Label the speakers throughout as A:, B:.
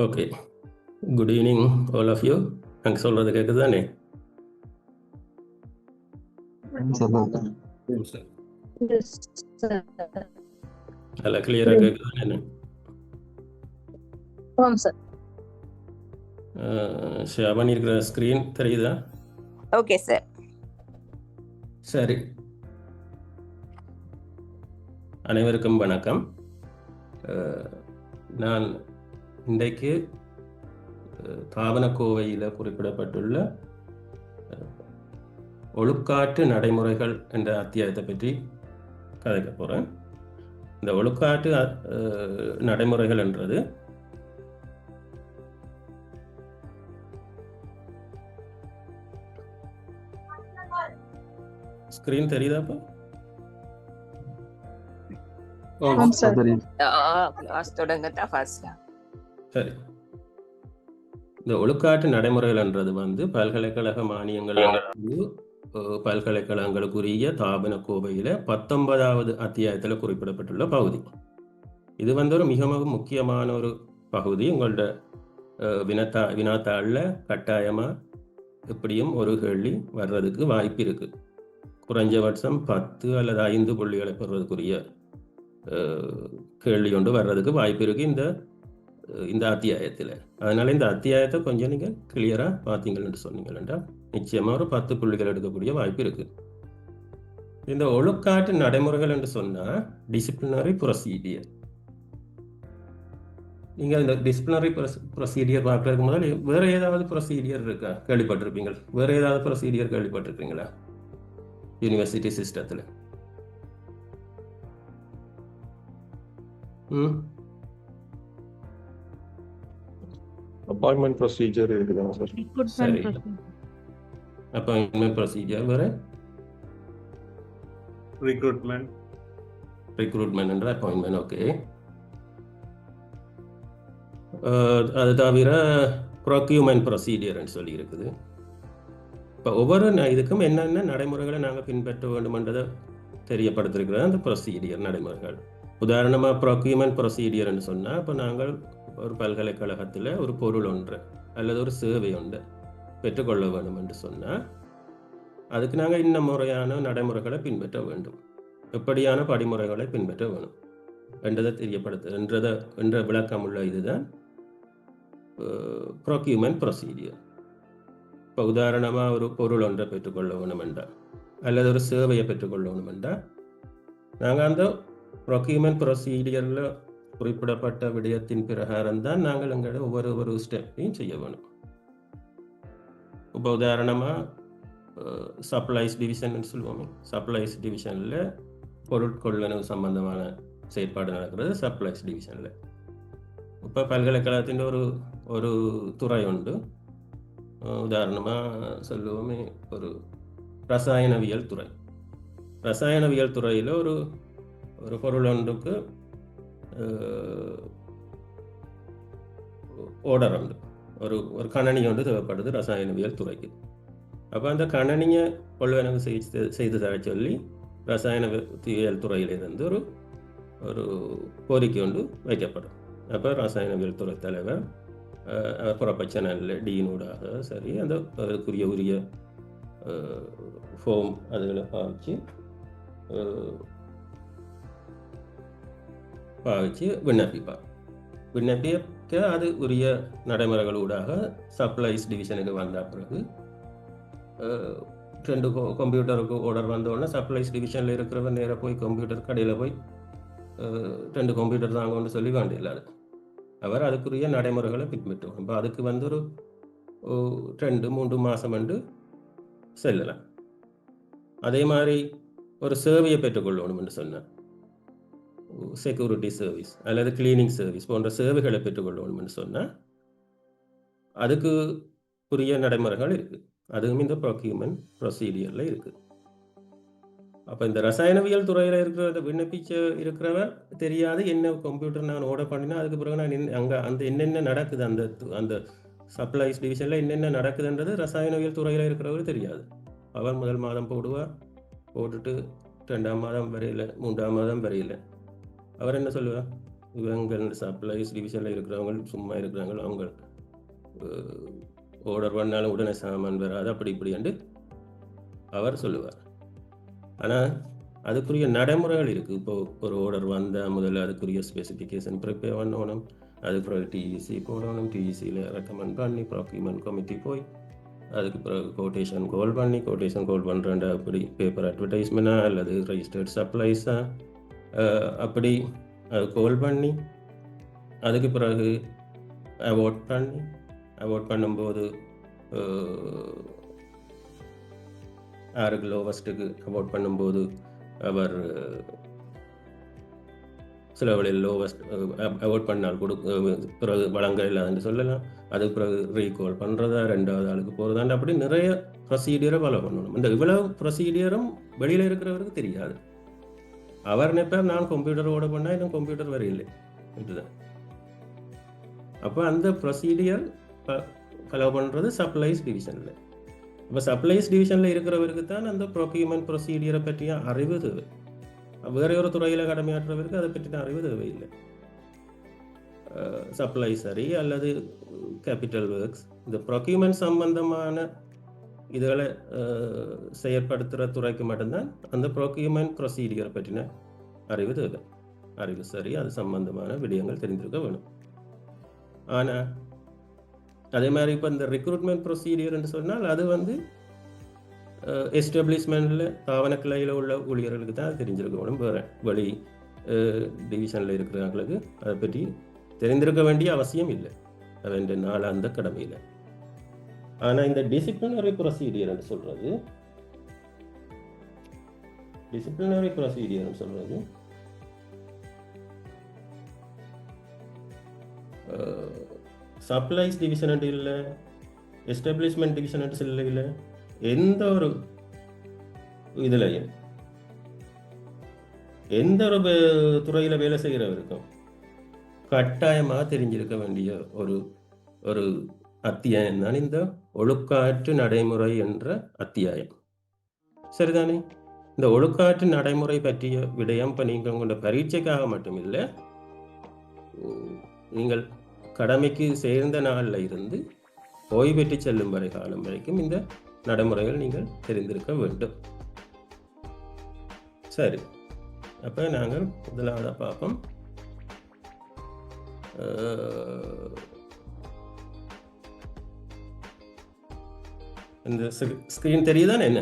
A: Okay. Good evening all of you. எனக்கு சொல்கிறது கேட்குது தானே? நல்லா கிளியராக கேட்குது தானே? ஷேர் பண்ணியிருக்கிற ஸ்க்ரீன் தெரியுதா?
B: Okay sir.
A: சரி, அனைவருக்கும் வணக்கம். நான் இன்றைக்கு தாவனக்கோவையில் குறிப்பிடப்பட்டுள்ள ஒழுக்காற்று நடைமுறைகள் என்ற அத்தியாயத்தை பற்றி கதைக்க போகிறேன். இந்த ஒழுக்காற்று நடைமுறைகள் என்றது ஸ்க்ரீன் தெரியுதா? சரி, இந்த ஒழுக்காற்று நடைமுறைகள் என்றது பல்கலைக்கழக மானியங்கள் பல்கலைக்கழகங்களுக்குரிய தாபன கோவையில் 19வது அத்தியாயத்தில் குறிப்பிடப்பட்டுள்ள பகுதி. இது ஒரு மிகவும் முக்கியமான ஒரு பகுதி. உங்களோட வினாத்தாளில் கட்டாயமாக எப்படியும் ஒரு கேள்வி வர்றதுக்கு வாய்ப்பு இருக்குது. குறைஞ்சபட்சம் 10 அல்லது 5 புள்ளிகளை பெறுவதற்குரிய கேள்வி கொண்டு வர்றதுக்கு வாய்ப்பு இருக்குது இந்த அத்தியாயத்தில். அதனால் இந்த அத்தியாயத்தை கொஞ்சம் நீங்கள் கிளியராக பார்த்தீங்கன்னு சொன்னீங்கன்னா நிச்சயமாக ஒரு 10 புள்ளிகள் எடுக்கக்கூடிய வாய்ப்பு இருக்குது. இந்த ஒழுக்காற்று நடைமுறைகள் என்று சொன்னால் டிசிப்ளினரி ப்ரொசீடியர். நீங்கள் இந்த டிசிப்ளினரி ப்ரொசீடியர் பார்க்கறதுக்கு முதல் வேறு ஏதாவது ப்ரொசீடியர் இருக்கா? கேள்விப்பட்டிருப்பீங்க. வேறு ஏதாவது ப்ரொசீடியர் கேள்விப்பட்டிருக்கீங்களா யூனிவர்சிட்டி சிஸ்டத்தில்?
C: அப்பாயின்மெண்ட் ப்ரொசீஜர் இருக்குதா சார்?
A: சரி, அப்பாயின்மெண்ட் ப்ரொசீஜர். வேறு ரிக்ரூட்மெண்ட் என்ற அப்பாயின்மெண்ட். ஓகே. அது தவிர ப்ரொக்யூமெண்ட் ப்ரொசீடியர்னு சொல்லி இருக்குது. இப்போ ஒவ்வொரு இதுக்கும் என்னென்ன நடைமுறைகளை நாங்கள் பின்பற்ற வேண்டுமென்றதை தெரியப்படுத்திருக்கிறது அந்த ப்ரொசீடியர் நடைமுறைகள். உதாரணமாக ப்ரொக்யூமெண்ட் ப்ரொசீடியர்னு சொன்னால், இப்போ நாங்கள் ஒரு பல்கலைக்கழகத்தில் ஒரு பொருள் ஒன்று அல்லது ஒரு சேவை ஒன்று பெற்றுக்கொள்ள வேண்டும் என்று சொன்னால் அதுக்கு நாங்கள் இன்ன முறையான நடைமுறைகளை பின்பற்ற வேண்டும், எப்படியான படிமுறைகளை பின்பற்ற வேணும் என்றதை என்ற விளக்கம் உள்ள இதுதான் ப்ரொக்யூமெண்ட் ப்ரொசீடியர். இப்போ உதாரணமாக ஒரு பொருள் ஒன்றை பெற்றுக்கொள்ள வேணும் என்றால் அல்லது ஒரு சேவையை பெற்றுக்கொள்ள வேணும் என்றால் நாங்கள் அந்த ப்ரொக்யூமெண்ட் ப்ரொசீடியரில் குறிப்பிடப்பட்ட விடயத்தின் பிரகாரம் தான் நாங்கள் எங்களோட ஒவ்வொரு ஸ்டெப்பையும் செய்ய வேணும். இப்போ உதாரணமாக சப்ளைஸ் டிவிஷன் சொல்லுவோமே, சப்ளைஸ் டிவிஷனில் பொருட்கொள்ளனவு சம்பந்தமான செயற்பாடு நடக்கிறது சப்ளைஸ் டிவிஷனில். இப்போ பல்கலைக்கழகத்தின் ஒரு துறை உண்டு. உதாரணமாக சொல்லுவோமே, ஒரு ரசாயனவியல் துறை. ரசாயனவியல் துறையில் ஒரு பொருள் ஒன்றுக்கு ஓர்டர் உண்டு, ஒரு கணனி ஒன்று தேவைப்படுது ரசாயனவியல் துறைக்கு. அப்போ அந்த கணனியை கொள்வனவு செய்து தர சொல்லி ரசாயனவியல் துறையிலிருந்து ஒரு கோரிக்கை ஒன்று வைக்கப்படும். அப்போ ரசாயனவியல் துறை தலைவர் புறப்பச்சனல்ல டீனூடாக சரி அதுக்குரிய உரிய ஃபோம் அதுகளை பாவிச்சு விண்ணப்பிக்க அது உரிய நடைமுறைகளூடாக சப்ளைஸ் டிவிஷனுக்கு வந்த பிறகு 2 கம்ப்யூட்டருக்கு ஆர்டர் வந்தோடனே சப்ளைஸ் டிவிஷனில் இருக்கிறவன் நேராக போய் கம்ப்யூட்டர் கடையில் போய் 2 கம்ப்யூட்டர் தாங்கன்னு சொல்லி வேண்டியில்லாது. அவர் அதுக்குரிய நடைமுறைகளை பின்பற்றுவோம். இப்போ அதுக்கு ஒரு 2-3 மாதம் செல்லலாம். அதே மாதிரி ஒரு சேவையை பெற்றுக்கொள்ளணும் என்று சொன்னார், செக்யூரிட்டி சர்வீஸ் அல்லது கிளீனிங் சர்வீஸ் போன்ற சேவைகளை பெற்றுக்கொள்ளணும் என்று சொன்னால் அதுக்கு உரிய நடைமுறைகள் இருக்குது. அதுவும் இந்த ப்ரொக்யூமெண்ட் ப்ரொசீடியரில் இருக்குது. அப்போ இந்த ரசாயனவியல் துறையில் இருக்கிறவர் தெரியாது என்ன கம்ப்யூட்டர் நான் ஆர்டர் பண்ணினா அதுக்கு பிறகு நான் அங்கே என்னென்ன நடக்குது அந்த சப்ளைஸ் டிவிஷனில் என்னென்ன நடக்குதுன்றது ரசாயனவியல் துறையில் இருக்கிறவர் தெரியாது. அவர் முதல் மாதம் போட்டுட்டு 2ஆம் மாதம் வரையில் 3ஆம் மாதம் வரையில் அவர் என்ன சொல்லுவார், இவங்க சப்ளைஸ் டிவிஷனில் இருக்கிறவங்க சும்மா இருக்கிறாங்க, அவங்க ஆர்டர் பண்ணாலும் உடனே சாமான் வராது, அப்படி இப்படி என்று அவர் சொல்லுவார். ஆனால் அதுக்குரிய நடைமுறைகள் இருக்குது. இப்போ ஒரு ஆர்டர் வந்தால் முதல்ல அதுக்குரிய ஸ்பெசிஃபிகேஷன் ப்ரிப்பேர் பண்ணணும், அதுக்கு பிறகு டிஇசி போடணும், டிஇசியில் ரெக்கமெண்ட் பண்ணி ப்ராக்யூமெண்ட் கமிட்டி போய் அதுக்கு பிறகு கோட்டேஷன் கால் பண்ணி, கோட்டேஷன் கால் பண்ணுறேன்டா அப்படி பேப்பர் அட்வர்டைஸ்மெண்ட்டா அல்லது ரெஜிஸ்டர்ட் சப்ளைஸா அப்படி அது கால் பண்ணி அதுக்கு பிறகு அவார்ட் பண்ணும்போது யாருக்கு லோவஸ்ட்டுக்கு அவார்ட் பண்ணும்போது அவர் சில வழியில் லோவஸ்ட் அவார்ட் பண்ணால் பிறகு வழங்க இல்லாதுன்னு சொல்லலாம். அதுக்கு பிறகு ரீகால் பண்ணுறதா, 2வது ஆளுக்கு போகிறதாண்டு அப்படி நிறைய ப்ரொசீடியரை ஃபாலோ பண்ணணும். இந்த இவ்வளவு ப்ரொசீடியரும் வெளியில் இருக்கிறவருக்கு தெரியாது. அவர் நினைப்பார் நான் கம்ப்யூட்டர் ஓட பண்ணால் இன்னும் கம்ப்யூட்டர் வரையில்லை இதுதான். அப்போ அந்த ப்ரொசீடியர் ஃபாலோ பண்ணுறது சப்ளைஸ் டிவிஷனில். இப்போ சப்ளைஸ் டிவிஷனில் இருக்கிறவருக்கு தான் அந்த ப்ரொக்யூமெண்ட் ப்ரொசீடியரை பற்றிய அறிவு தேவை. வேற ஒரு துறையில் கடமையாற்றுறவருக்கு அதை பற்றின அறிவு தேவையில்லை. சப்ளை சரி அல்லது கேபிட்டல் ஒர்க்ஸ், இந்த ப்ரொக்யூமெண்ட் சம்பந்தமான இதுகளை செயற்படுத்துகிற துறைக்கு மட்டும்தான் அந்த ப்ரொக்யூமெண்ட் ப்ரொசீடியரை பற்றின அறிவு தேவை. அறிவு சரி, அது சம்பந்தமான விடயங்கள் தெரிந்திருக்க வேணும். ஆனால் அதே மாதிரி இப்போ இந்த ரெக்ரூட்மெண்ட் ப்ரொசீடியர்னு சொன்னால் அது வந்து எஸ்டாப்ளிஷ்மெண்ட்டில் தாவன கிளையில் உள்ள ஊழியர்களுக்கு தான் தெரிஞ்சிருக்க வேணும். வேறு வழி டிவிஷனில் இருக்கிறவங்களுக்கு அதை பற்றி தெரிந்திருக்க வேண்டிய அவசியம் இல்லை, அவன் நாள் அந்த கடமையில். ஆனால் இந்த டிசிப்ளினரி ப்ரொசீடியர்னு சொல்கிறது சப்ளைஸ் டிவிஷன் இல்லை, எஸ்டாப்ளிஷ்மெண்ட் டிவிஷன் இல்லை, எந்த ஒரு இதுலையும் எந்த ஒரு துறையில் வேலை செய்கிறவருக்கும் கட்டாயமாக தெரிஞ்சிருக்க வேண்டிய ஒரு ஒரு அத்தியாயம் தான் இந்த ஒழுக்காற்று நடைமுறை என்ற அத்தியாயம். சரிதானே? இந்த ஒழுக்காற்று நடைமுறை பற்றிய விடயம் இப்போ நீங்கள் உங்களோட பரீட்சைக்காக மட்டுமில்லை, நீங்கள் கடமைக்கு சேர்ந்த நாளில் இருந்து ஓய்வு பெற்று செல்லும் வரை காலம் வரைக்கும் இந்த நடைமுறைகள் நீங்கள் தெரிந்திருக்க வேண்டும். சரி, அப்போ நாங்கள் முதலாவதாக பார்ப்போம். இந்த ஸ்கிரீன் தெரியுதானே? என்ன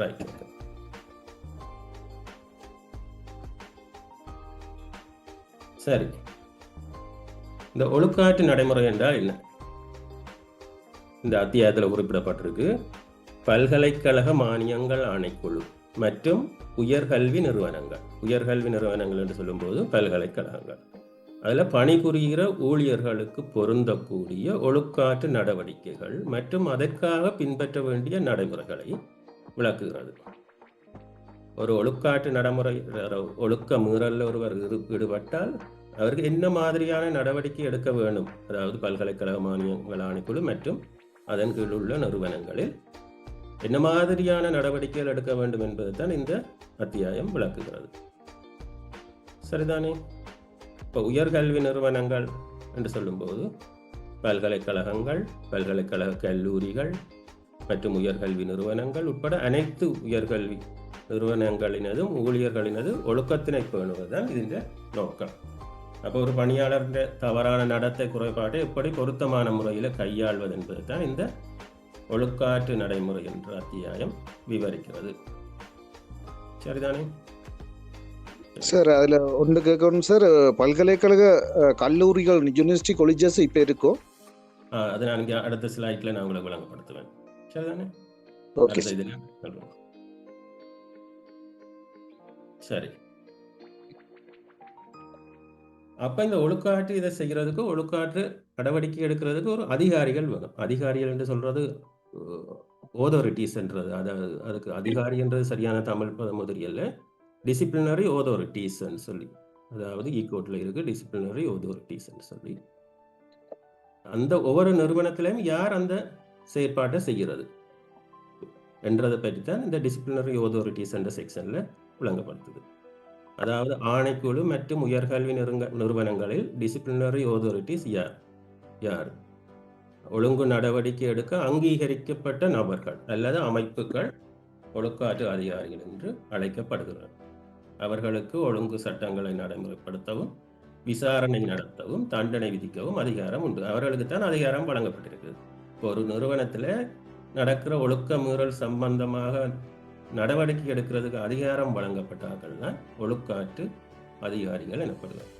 A: ரைட். சரி, இந்த ஒழுக்காற்று நடைமுறை என்றால் என்ன? இந்த அத்தியாயத்தில் குறிப்பிடப்பட்டிருக்கு. பல்கலைக்கழக மானியங்கள் ஆணைக்குழு மற்றும் உயர்கல்வி நிறுவனங்கள். உயர்கல்வி நிறுவனங்கள் என்று சொல்லும்போது பல்கலைக்கழகங்கள். அதில் பணிபுரிகிற ஊழியர்களுக்கு பொருந்தக்கூடிய ஒழுக்காற்று நடவடிக்கைகள் மற்றும் அதற்காக பின்பற்ற வேண்டிய நடைமுறைகளை விளக்குகிறது. ஒரு ஒழுக்காற்று நடைமுறை ஒழுக்க மீறலில் ஒருவர் ஈடுபட்டால் அவருக்கு என்ன மாதிரியான நடவடிக்கை எடுக்க வேண்டும், அதாவது பல்கலைக்கழக மானியங்கள் ஆணைக்குழு மற்றும் அதன் கீழ் உள்ள நிறுவனங்களில் என்ன மாதிரியான நடவடிக்கைகள் எடுக்க வேண்டும் என்பது தான் இந்த அத்தியாயம் விளக்குகிறது. சரிதானே? இப்போ உயர்கல்வி நிறுவனங்கள் என்று சொல்லும்போது பல்கலைக்கழகங்கள், பல்கலைக்கழக கல்லூரிகள் மற்றும் உயர்கல்வி நிறுவனங்கள் உட்பட அனைத்து உயர்கல்வி நிறுவனங்களினதும் ஊழியர்களினது ஒழுக்கத்தினை பேணுவதுதான் இதன் நோக்கம். அப்போ ஒரு பணியாளருடைய தவறான நடத்தை குறைபாட்டை எப்படி பொருத்தமான முறையில் கையாள்வது என்பது தான் இந்த ஒழுக்காற்று நடைமுறை என்ற அத்தியாயம் விவரிக்கிறது. சரிதானே
B: சார்? அதுல ஒன்று கேட்கணும் சார். பல்கலைக்கழக கல்லூரிகள், யூனிவர்சிட்டி காலேஜஸ் இப்போ இருக்கும்.
A: அது நான் இங்கே அடுத்த ஸ்லைட்ல நான் உங்களுக்கு விளங்கப்படுத்துவேன். சரிதானே?
B: ஓகே.
A: சரி, அப்போ இந்த ஒழுக்காற்று இதை செய்கிறதுக்கு, ஒழுக்காற்று நடவடிக்கை எடுக்கிறதுக்கு ஒரு அதிகாரிகள் வேணும். அதிகாரிகள் என்று சொல்றது ஓதோரிட்டிஸ்ன்றது, அதாவது அதுக்கு அதிகாரி என்றது சரியான தமிழ் பதம் தெரியல. டிசிப்ளினரி ஓதோரிட்டிஸ்ன்னு சொல்லி, அதாவது ஈகோட்டில் இருக்கு டிசிப்ளினரி ஓதோரிட்டிஸ்ன்னு சொல்லி, அந்த ஒவ்வொரு நிறுவனத்திலையும் யார் அந்த செயற்பாட்டை செய்கிறது என்றதை பற்றி தான் இந்த டிசிப்ளினரி ஓதோரிட்டிஸ் என்ற செக்ஷன்ல விளங்கப்படுத்துது. அதாவது ஆணைக்குழு மற்றும் உயர்கல்வி நிறுவனங்களில் டிசிப்ளினரி authorities யார்? ஒழுங்கு நடவடிக்கை எடுக்க அங்கீகரிக்கப்பட்ட நபர்கள் அல்லது அமைப்புகள் ஒழுக்காற்று அதிகாரிகள் என்று அழைக்கப்படுகிறார். அவர்களுக்கு ஒழுங்கு சட்டங்களை நடைமுறைப்படுத்தவும் விசாரணை நடத்தவும் தண்டனை விதிக்கவும் அதிகாரம் உண்டு. அவர்களுக்கு தான் அதிகாரம் வழங்கப்பட்டிருக்கிறது. இப்போ ஒரு நிறுவனத்தில் நடக்கிற ஒழுக்க மீறல் சம்பந்தமாக நடவடிக்கை எடுக்கிறதுக்கு அதிகாரம் வழங்கப்பட்டார்கள் தான் ஒழுக்காற்று அதிகாரிகள் எனப்படுவார்.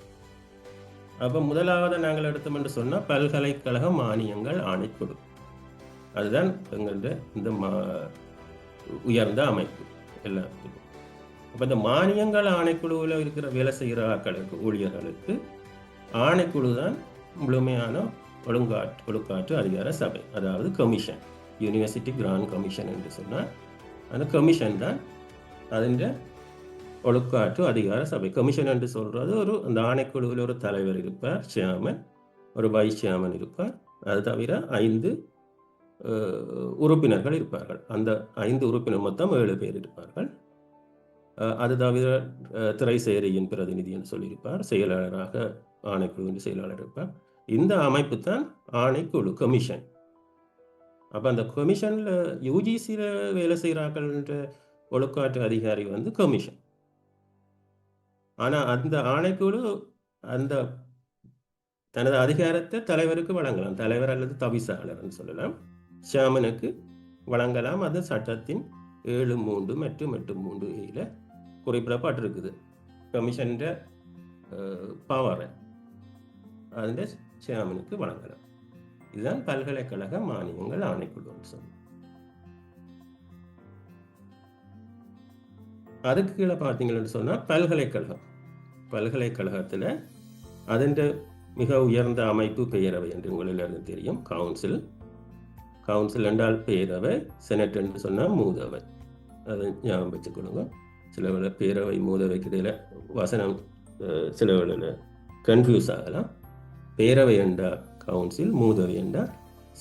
A: அப்போ முதலாவது நாங்கள் எடுத்தோம் என்று சொன்னால் பல்கலைக்கழக மானியங்கள் ஆணைக்குழு. அதுதான் எங்களுடைய இந்த உயர்ந்த அமைப்பு எல்லாத்துக்கும். அப்போ இந்த மானியங்கள் ஆணைக்குழுவில் இருக்கிற வேலை செய்கிற ஆட்களுக்கு ஊழியர்களுக்கு ஆணைக்குழு தான் முழுமையான ஒழுக்காற்று அதிகார சபை, அதாவது கமிஷன், யூனிவர்சிட்டி கிராண்ட் கமிஷன் என்று சொன்னால் அந்த கமிஷன் தான் அதில் ஒழுக்காற்று அதிகார சபை. கமிஷன் என்று சொல்கிறது அந்த ஆணைக்குழுவில் ஒரு தலைவர் இருப்பார், சேர்மன், ஒரு வைஸ் சேர்மன் இருப்பார். அது தவிர 5 உறுப்பினர்கள் இருப்பார்கள். அந்த 5 உறுப்பினர் மொத்தம் 7 பேர் இருப்பார்கள். அது தவிர திரைசேரியின் பிரதிநிதி என்று சொல்லியிருப்பார், செயலாளராக ஆணைக்குழுவின் செயலாளர் இருப்பார். இந்த அமைப்பு தான் ஆணைக்குழு, கமிஷன். அப்போ அந்த கமிஷனில் யூஜிசியில் வேலை செய்கிறார்கள்ன்ற ஒழுக்காற்று அதிகாரி வந்து கமிஷன். ஆனால் அந்த ஆணைக்குழு அந்த தனது அதிகாரத்தை தலைவருக்கு வழங்கலாம், தலைவர் அல்லது தவிசாளர்னு சொல்லலாம், சேர்மனுக்கு வழங்கலாம். அது சட்டத்தின் 7(3) மற்றும் 8(3)ல குறிப்பிடப்பட்டிருக்குது. கமிஷன் பவரை அதில் சேர்மனுக்கு வழங்கலாம். இதுதான் பல்கலைக்கழக மானியங்கள் ஆணைக்குழுன்னு சொல்லி. அதுக்கு கீழே பார்த்தீங்கன்னு சொன்னால் பல்கலைக்கழகத்தில் அதன் மிக உயர்ந்த அமைப்பு பேரவை என்று உங்களுக்கு தெரியும். கவுன்சில் என்றால் பேரவை, செனட் என்று சொன்னால் மூதவை. அதை ஞாபகம் வச்சுக்கொள்ளுங்க. சில வேளை பேரவை மூதவைக்கு இடையில வசனம் சில வேளையில் கன்ஃபியூஸ் ஆகலாம். பேரவை என்றால் கவுன்சில், மூதவை என்றால்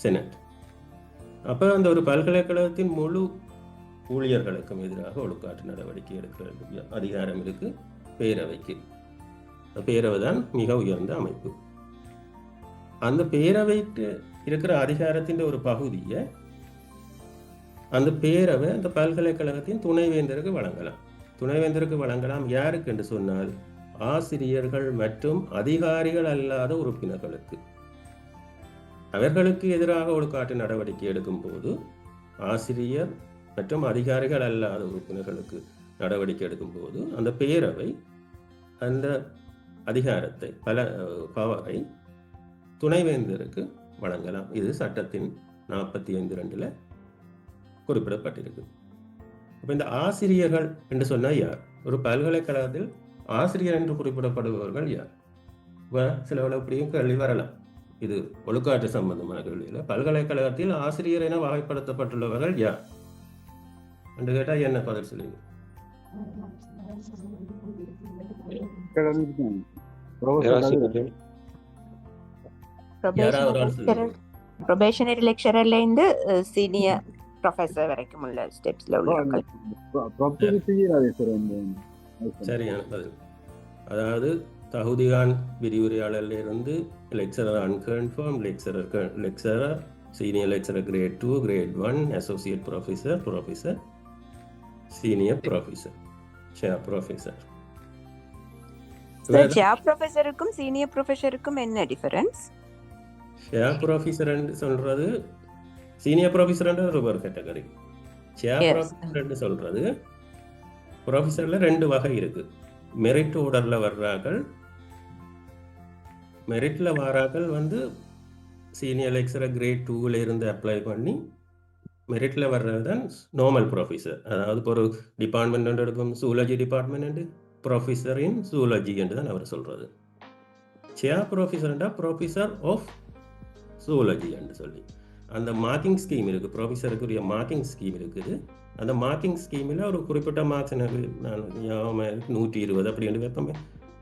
A: செனட். அப்போ அந்த ஒரு பல்கலைக்கழகத்தின் முழு ஊழியர்களுக்கும் எதிராக ஒழுக்காற்று நடவடிக்கை எடுக்கிற அதிகாரம் இருக்கு பேரவைக்கு. பேரவை தான் மிக உயர்ந்த அமைப்பு. அந்த பேரவைக்கு இருக்கிற அதிகாரத்தின் ஒரு பகுதியை அந்த பேரவை அந்த பல்கலைக்கழகத்தின் துணைவேந்தருக்கு வழங்கலாம். துணைவேந்தருக்கு வழங்கலாம் யாருக்கு என்று சொன்னால் ஆசிரியர்கள் மற்றும் அதிகாரிகள் அல்லாத உறுப்பினர்களுக்கு. அவர்களுக்கு எதிராக ஒழுக்காற்று நடவடிக்கை எடுக்கும் போது ஆசிரியர் மற்றும் அதிகாரிகள் அல்லாத உறுப்பினர்களுக்கு நடவடிக்கை எடுக்கும் போது அந்த பேரவை அந்த அதிகாரத்தை பவரை துணைவேந்தருக்கு வழங்கலாம். இது சட்டத்தின் 45(2) குறிப்பிடப்பட்டிருக்கு. அப்போ இந்த ஆசிரியர்கள் என்று சொன்னால் யார்? ஒரு பல்கலைக்கழகத்தில் ஆசிரியர் என்று குறிப்பிடப்படுபவர்கள் யார்? சில இப்படியும் கேள்வி வரலாம். இது ஒழுக்காற்று சம்பந்தமான கேள்வியில் பல்கலைக்கழகத்தில் ஆசிரியர் என வகைப்படுத்தப்பட்டுள்ளவர்கள் யார் என்று கேட்டால் என்ன பதில் சொல்லுங்க?
D: ப்ரொபேஷனரி லெக்சரர்ல இருந்து சீனியர் ப்ரொஃபசர் வரைக்கும் உள்ள ஸ்டெப்ஸ்ல உள்ளவர்கள்.
A: சரியான பதில். அதாவது தகுதிகான் விரிவுரையாளர்ல இருந்து lecturer unconfirm, lecturer senior lecturer grade 2, grade 1, associate professor, senior professor, chair professor.
D: Chair ப்ரொஃபசருக்கும் சீனியர் ப்ரொஃபசருக்கும் என்ன டிஃபரன்ஸ்?
A: ஷேர் ப்ரொஃபசர் சொல்றது சீனியர் ப்ரொஃபசர் ஒரு கேட்டகரி. ஷேர் ப்ரொஃபசர் சொல்றது ப்ரொஃபசர்ல 2 வகை இருக்கு. மெரிட் ஆர்டர்ல வர்றார்கள். மெரிட்ல வரார்கள் வந்து சீனியர் லெக்சரர் கிரேட் 2ல இருந்து அப்ளை பண்ணி மெரிட்ல வர்றது தான் நார்மல் ப்ரொஃபசர். அதாவது இப்போ ஒரு டிபார்ட்மெண்ட் எடுக்கும், ஜூலஜி டிபார்ட்மெண்ட் ப்ரொஃபசர் இன் ஜூலஜி என்று தான் அவர் சொல்றது. ஷேர் ப்ரொஃபசர்ண்டா ப்ரொஃபசர் ஆஃப் ஜூலஜி என்று சொல்லி அந்த மார்க்கிங் ஸ்கீம் இருக்குது. ப்ரொஃபஸருக்குரிய மார்க்கிங் ஸ்கீம் இருக்குது. அந்த மார்க்கிங் ஸ்கீமில் ஒரு குறிப்பிட்ட மார்க்ஸ் எனக்கு நான் 120 அப்படி என்று வைப்போமே.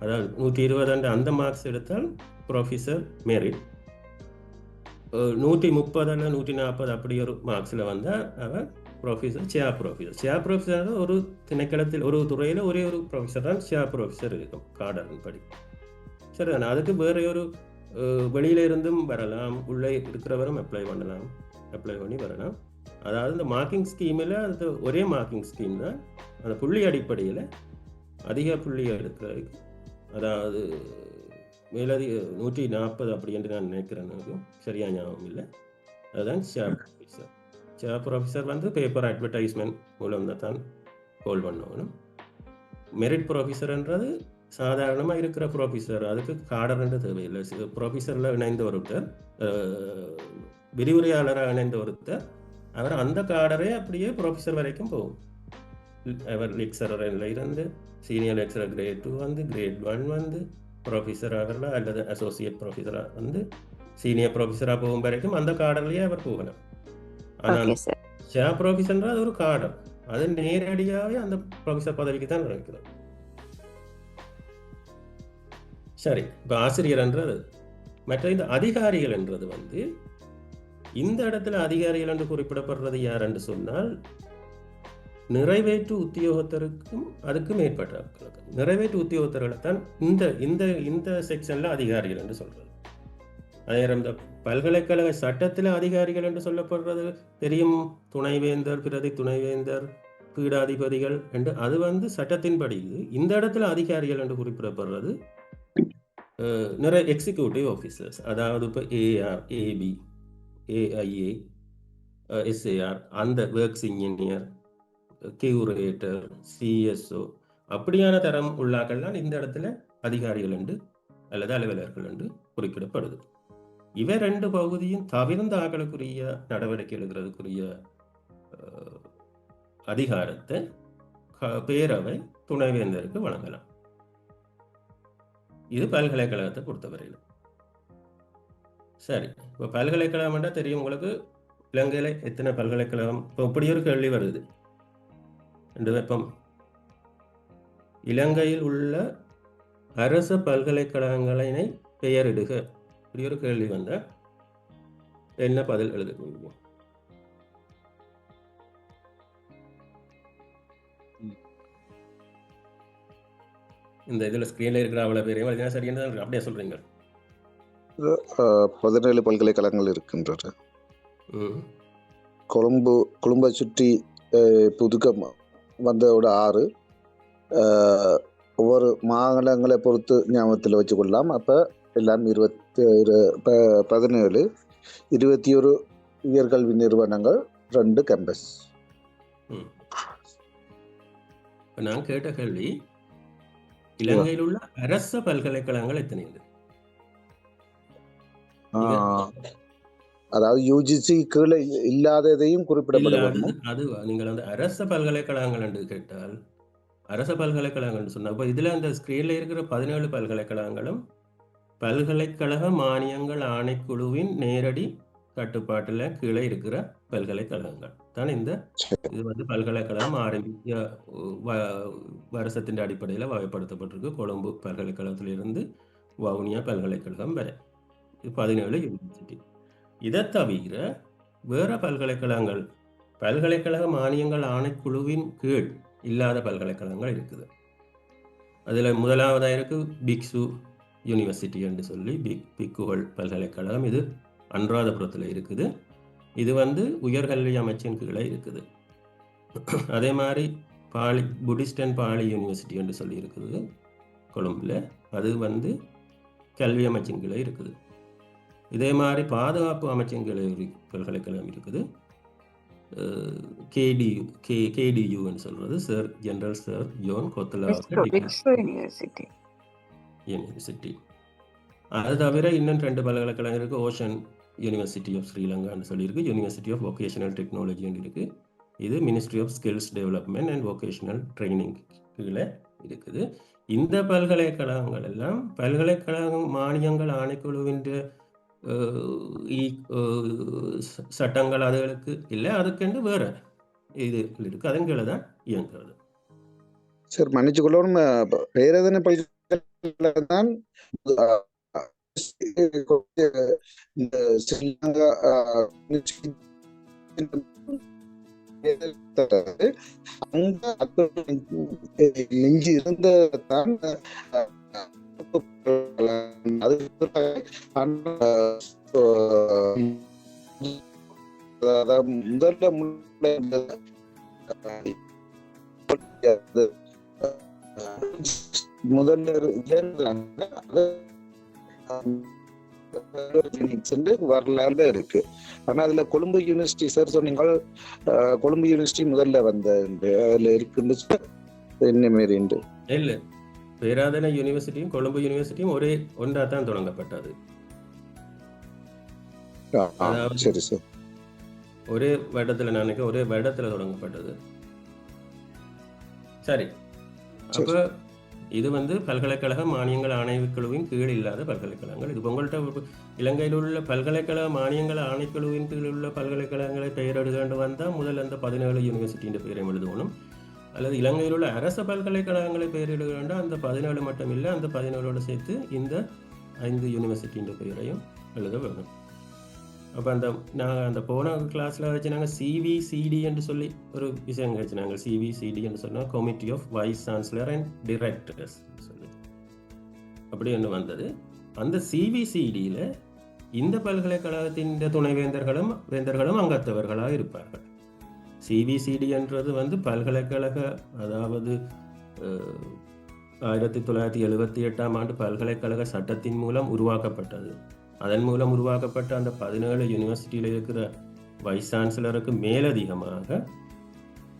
A: அதாவது 120 அந்த மார்க்ஸ் எடுத்தால் ப்ரொஃபஸர் மெரிட். 130 அல்ல 140 அப்படி ஒரு மார்க்ஸில் வந்தால் அவர் ப்ரொஃபஸர், சேர் ப்ரொஃபஸர். சேர் ப்ரொஃபஸர் ஒரு திணைக்களத்தில் ஒரு துறையில் ஒரே ஒரு ப்ரொஃபஸர் தான் சேர் ப்ரொஃபஸர் இருக்கும் காடரின் படி. சரி, அதுக்கு வேற ஒரு வெளியில இருந்தும் வரலாம், உள்ளே இருக்கிறவரும் அப்ளை பண்ணலாம், அப்ளை பண்ணி வரலாம். அதாவது இந்த மார்க்கிங் ஸ்கீமில் அது ஒரே மார்க்கிங் ஸ்கீம் தான். அந்த புள்ளி அடிப்படையில் அதிக புள்ளி எடுக்கிறதுக்கு, அதாவது மேலதிக 140 அப்படி என்று நான் நினைக்கிறேன், எனக்கு சரியாக ஞாபகம் இல்லை. அதுதான் சேர் ப்ரொஃபஸர். சேர் ப்ரொஃபஸர் வந்து பேப்பர் அட்வர்டைஸ்மெண்ட் மூலம் தான் ஹோல்ட் பண்ணணும். மெரிட் ப்ரொஃபஸர்ன்றது சாதாரணமாக இருக்கிற ப்ரொஃபஸர், அதுக்கு காடர்ன்ற தேவையில்லை. ப்ரொஃபஸரில் இணைந்த ஒருத்தர், விரிவுரையாளராக இணைந்த ஒருத்தர், அவர் அந்த காடரே அப்படியே ப்ரொஃபஸர் வரைக்கும் போகும். அவர் லெக்சரரில் இருந்து சீனியர் லெக்சரர் கிரேட் 2 வந்து கிரேட் 1 வந்து ப்ரொஃபஸராக அல்லது அசோசியேட் ப்ரொஃபஸராக வந்து சீனியர் ப்ரொஃபஸராக போகும் வரைக்கும் அந்த காடர்லேயே அவர் போகணும். ஆனால் சேர் ப்ரொஃபஸர்ன்றது அது ஒரு காடர், அது நேரடியாகவே அந்த ப்ரொஃபஸர் பதவிக்கு தான் நடக்கிறது. சரி, இப்போ ஆசிரியர்ன்றது. மற்ற இந்த அதிகாரிகள் என்றது வந்து இந்த இடத்துல அதிகாரிகள் என்று குறிப்பிடப்படுறது யார் என்று சொன்னால் நிறைவேற்று உத்தியோகத்தருக்கும் அதுக்கு மேற்பட்டவர்களுக்கு. நிறைவேற்று உத்தியோகத்தர்களை தான் இந்த இந்த இந்த செக்ஷன்ல அதிகாரிகள் என்று சொல்றது. அதே இந்த பல்கலைக்கழக சட்டத்தில் அதிகாரிகள் என்று சொல்லப்படுறது தெரியும், துணைவேந்தர், பிரதி துணைவேந்தர், பீடாதிபதிகள் என்று. அது வந்து சட்டத்தின்படி. இந்த இடத்துல அதிகாரிகள் என்று குறிப்பிடப்படுறது நிறைய எக்ஸிக்யூட்டிவ் ஆஃபீஸர்ஸ், அதாவது இப்போ ஏஆர், ஏபி, ஏஐஏ, எஸ்ஏஆர், அந்த ஒர்க்ஸ் இன்ஜினியர், கியூரேட்டர், சிஎஸ்ஓ, அப்படியான தரம் உள்ளாக்கள்லாம் இந்த இடத்துல அதிகாரிகள் என்று அல்லது அலுவலர்கள் என்று குறிப்பிடப்படுது. இவை ரெண்டு பகுதியும் தவிர்ந்த ஆக்களுக்குரிய நடவடிக்கை எடுக்கிறதுக்குரிய அதிகாரத்தை பேரவை துணைவேந்தருக்கு வழங்கலாம். இது பல்கலைக்கழகத்தை பொறுத்தவரையில். சரி, இப்போ பல்கலைக்கழகம் தெரியும் உங்களுக்கு, இலங்கையில் எத்தனை பல்கலைக்கழகம்? இப்போ இப்படி ஒரு கேள்வி வருது என்று வைப்போம், இலங்கையில் உள்ள அரசு பல்கலைக்கழகங்களினை பெயரிடுக, இப்படி ஒரு கேள்வி வந்த என்ன பதில் எழுதுவீங்க? இந்த இதில் ஸ்க்ரீனில் இருக்கிற அவ்வளோ பேரையும் அதுதான் சரியான அப்படியே சொல்கிறீங்க.
B: 17 பல்கலைக்கழகங்கள் இருக்கின்றது. கொழும்பை சுற்றி புதுக்க வந்ததோட 6, ஒவ்வொரு மாநிலங்களை பொறுத்து ஞாபகத்தில் வச்சுக்கொள்ளலாம். அப்போ எல்லாம் 17, 21 உயர்கல்வி நிறுவனங்கள், 2 கேம்பஸ்.
A: இப்போ நான் கேட்ட கேள்வி, இலங்கையில் உள்ள அரச பல்கலைக்கழகங்கள் எத்தனை?
B: அதாவது யூஜிசி கீழே இல்லாததையும் குறிப்பிடப்படும்.
A: அது நீங்கள் அந்த அரச பல்கலைக்கழகங்கள் என்று கேட்டால், அரச பல்கலைக்கழகங்கள் சொன்ன இப்போ இதில் அந்த ஸ்கிரீனில் இருக்கிற 17 பல்கலைக்கழகங்களும் பல்கலைக்கழக மானியங்கள் ஆணைக்குழுவின் நேரடி கட்டுப்பாட்டில் கீழே இருக்கிற பல்கலைக்கழகங்கள் தான். இது வந்து பல்கலைக்கழகம் ஆரம்பிக்க வருஷத்தின் அடிப்படையில் வகைப்படுத்தப்பட்டிருக்கு. கொழும்பு பல்கலைக்கழகத்திலிருந்து வவுனியா பல்கலைக்கழகம் வரை 17 யூனிவர்சிட்டி. இதை தவிர வேற பல்கலைக்கழகங்கள், பல்கலைக்கழக மானியங்கள் ஆணைக்குழுவின் கீழ் இல்லாத பல்கலைக்கழகங்கள் இருக்குது. அதில் முதலாவதாக இருக்கு பிக்ஸு யூனிவர்சிட்டி என்று சொல்லி, பிக்குகள் பல்கலைக்கழகம். இது அனுராதபுரத்தில் இருக்குது. இது வந்து உயர்கல்வி அமைச்சின் கீழே இருக்குது. அதே மாதிரி புடிஸ்ட் அண்ட் பாலி யூனிவர்சிட்டி என்று சொல்லி இருக்குது கொழும்பில். அது வந்து கல்வி அமைச்சின் கீழே இருக்குது. இதே மாதிரி பாதுகாப்பு அமைச்சின் கீழே பல்கலைக்கழகம் இருக்குது. கேடியூன்னு சொல்றது sir general sir John Kotelawala university. அது தவிர இன்னும் 2 பல்கலைக்கழகம் இருக்கு. ஓஷன் யூனிவர்சிட்டி ஆஃப் ஸ்ரீலங்கான்னு சொல்லியிருக்கு. யூனிவர்சிட்டி ஆஃப் வொகேஷனல் டெக்னாலஜின்னு இருக்கு. இது ministry of skills development and vocational training கீழே இருக்குது. இந்த பல்கலைக்கழகங்கள் எல்லாம் பல்கலைக்கழக மானியங்கள் ஆணைக்குழுவின் சட்டங்கள் அதுகளுக்கு இல்லை, அதுக்கென்று வேற இது இருக்கு, அதன் கீழே தான் இயங்குறது.
B: சார் மன்னிச்சுக்கொள்ளணும், வேற எதனை பல்கலைக்கழகம் தான் இந்த ஸ்ரீலங்கா அங்க நெஞ்சு இருந்த தான் அதுக்கு முதல்ல வரலாறு இருக்கு. ஆனா அதுல கொழும்பு யூனிவர்சிட்டி சார் சொன்னீங்க, கொழும்பு யூனிவர்சிட்டி முதல்ல வந்த அதுல இருக்குன்னு என்ன மாரி
A: இல்ல, பேராதனை யூனிவர்சிட்டியும் கொழும்பு யூனிவர்சிட்டியும் ஒரே ஒன்றா தான் தொடங்கப்பட்டது. அதாவது
B: சரி சார்,
A: ஒரே வருடத்துல நான் நினைக்கிறேன் ஒரே வருடத்துல தொடங்கப்பட்டது. சரி, அப்ப இது வந்து பல்கலைக்கழக மானியங்கள் ஆணைக்குழுவின் கீழ் இல்லாத பல்கலைக்கழகங்கள். இது உங்கள்கிட்ட இலங்கையில் உள்ள பல்கலைக்கழக மானியங்கள் ஆணைக்குழுவின் கீழ் உள்ள பல்கலைக்கழகங்களை பெயரிடுகண்டு வந்தால் முதல் அந்த 17 யூனிவர்சிட்டியின் பெயரை எழுதணும். அல்லது இலங்கையில் உள்ள அரச பல்கலைக்கழகங்களை பெயரிட வேண்டாம், அந்த 17 மட்டும் இல்லை, அந்த 17ஓடு சேர்த்து இந்த 5 யூனிவர்சிட்டியின் பெயரையும் எழுத வேண்டும். அப்போ நாங்கள் அந்த போன கிளாஸில் வச்சு நாங்கள் சிவிசிடி என்று சொல்லி ஒரு விஷயம் வச்சு நாங்கள் சிவிசிடி என்று சொன்னால் committee of vice chancellor and directors சொல்லி அப்படி ஒன்று வந்தது. அந்த சிவிசிடியில் இந்த பல்கலைக்கழகத்தின் வேந்தர்களும் அங்கத்தவர்களாக இருப்பார்கள். சிவிசிடி என்றது வந்து பல்கலைக்கழக, அதாவது 1978ஆம் ஆண்டு பல்கலைக்கழக சட்டத்தின் மூலம் உருவாக்கப்பட்டது. அதன் மூலம் உருவாக்கப்பட்ட அந்த 17 யூனிவர்சிட்டியில் இருக்கிற வைஸ் சான்சலருக்கு மேலதிகமாக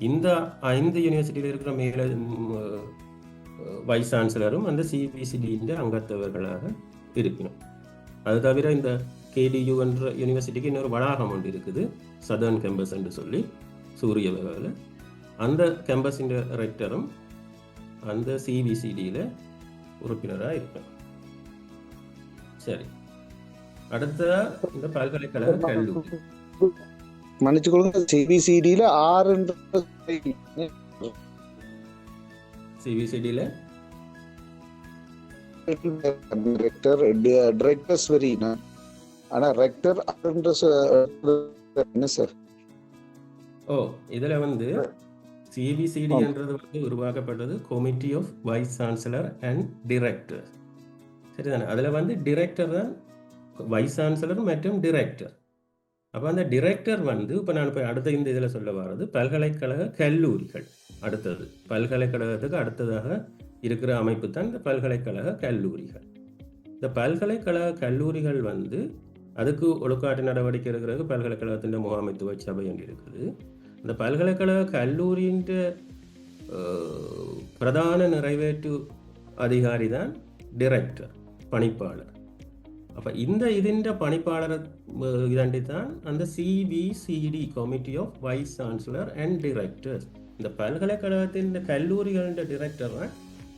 A: இந்த 5 யூனிவர்சிட்டியில் இருக்கிற வைஸ் சான்சலரும் அந்த சிபிசிடியின் அங்கத்தவர்களாக இருக்கணும். அது தவிர இந்த கேடியு என்ற யூனிவர்சிட்டிக்கு இன்னொரு வளாகம் ஒன்று இருக்குது, சதர்ன் கேம்பஸ் என்று சொல்லி சூரியவேவில். அந்த கேம்பஸின் ரெக்டரும் அந்த சிபிசிடியில் உறுப்பினராக இருக்கணும். சரி, அடுத்த இந்த பல்கலைக்கழக கல்லூரி
B: மன்னிச்சுக்கொள்ளுங்க, சிபிசிடியில 6
A: சிபிசிடியில்
B: டிரெக்டர்ஸ் வெரினா, ஆனா ரெக்டர் என்ன சார்?
A: ஓ, இதுல வந்து சிபிசிடி என்றது வந்து உருவாக்கப்பட்டது committee of vice chancellor and director. சரிதானே? அதுல வந்து டிரெக்டர் தான் வைஸ் சான்சலர் மற்றும் டிரெக்டர். அப்போ அந்த டிரெக்டர் வந்து இப்போ நான் இப்போ அடுத்த இந்த இதில் சொல்ல வர்றது பல்கலைக்கழக கல்லூரிகள். அடுத்தது பல்கலைக்கழகத்துக்கு அடுத்ததாக இருக்கிற அமைப்பு தான் இந்த பல்கலைக்கழக கல்லூரிகள். இந்த பல்கலைக்கழக கல்லூரிகள் வந்து அதுக்கு ஒழுக்காட்டு நடவடிக்கை இருக்கிறது பல்கலைக்கழகத்தின் முகாமைத்துவ சபை என்று இருக்குது. இந்த பல்கலைக்கழக கல்லூரியின் பிரதான நிறைவேற்று அதிகாரி தான் டிரெக்டர், பணிப்பாளர். அப்போ ഇതിൻ്റെ പണിപ്പാളർ ഇതാണ്ടിத்தான் அந்த CBCD committee of vice chancellor and directors. இந்த பல்கலைக்கழகத்தின் கல்லூரிகளின் டிரெக்டர் தான்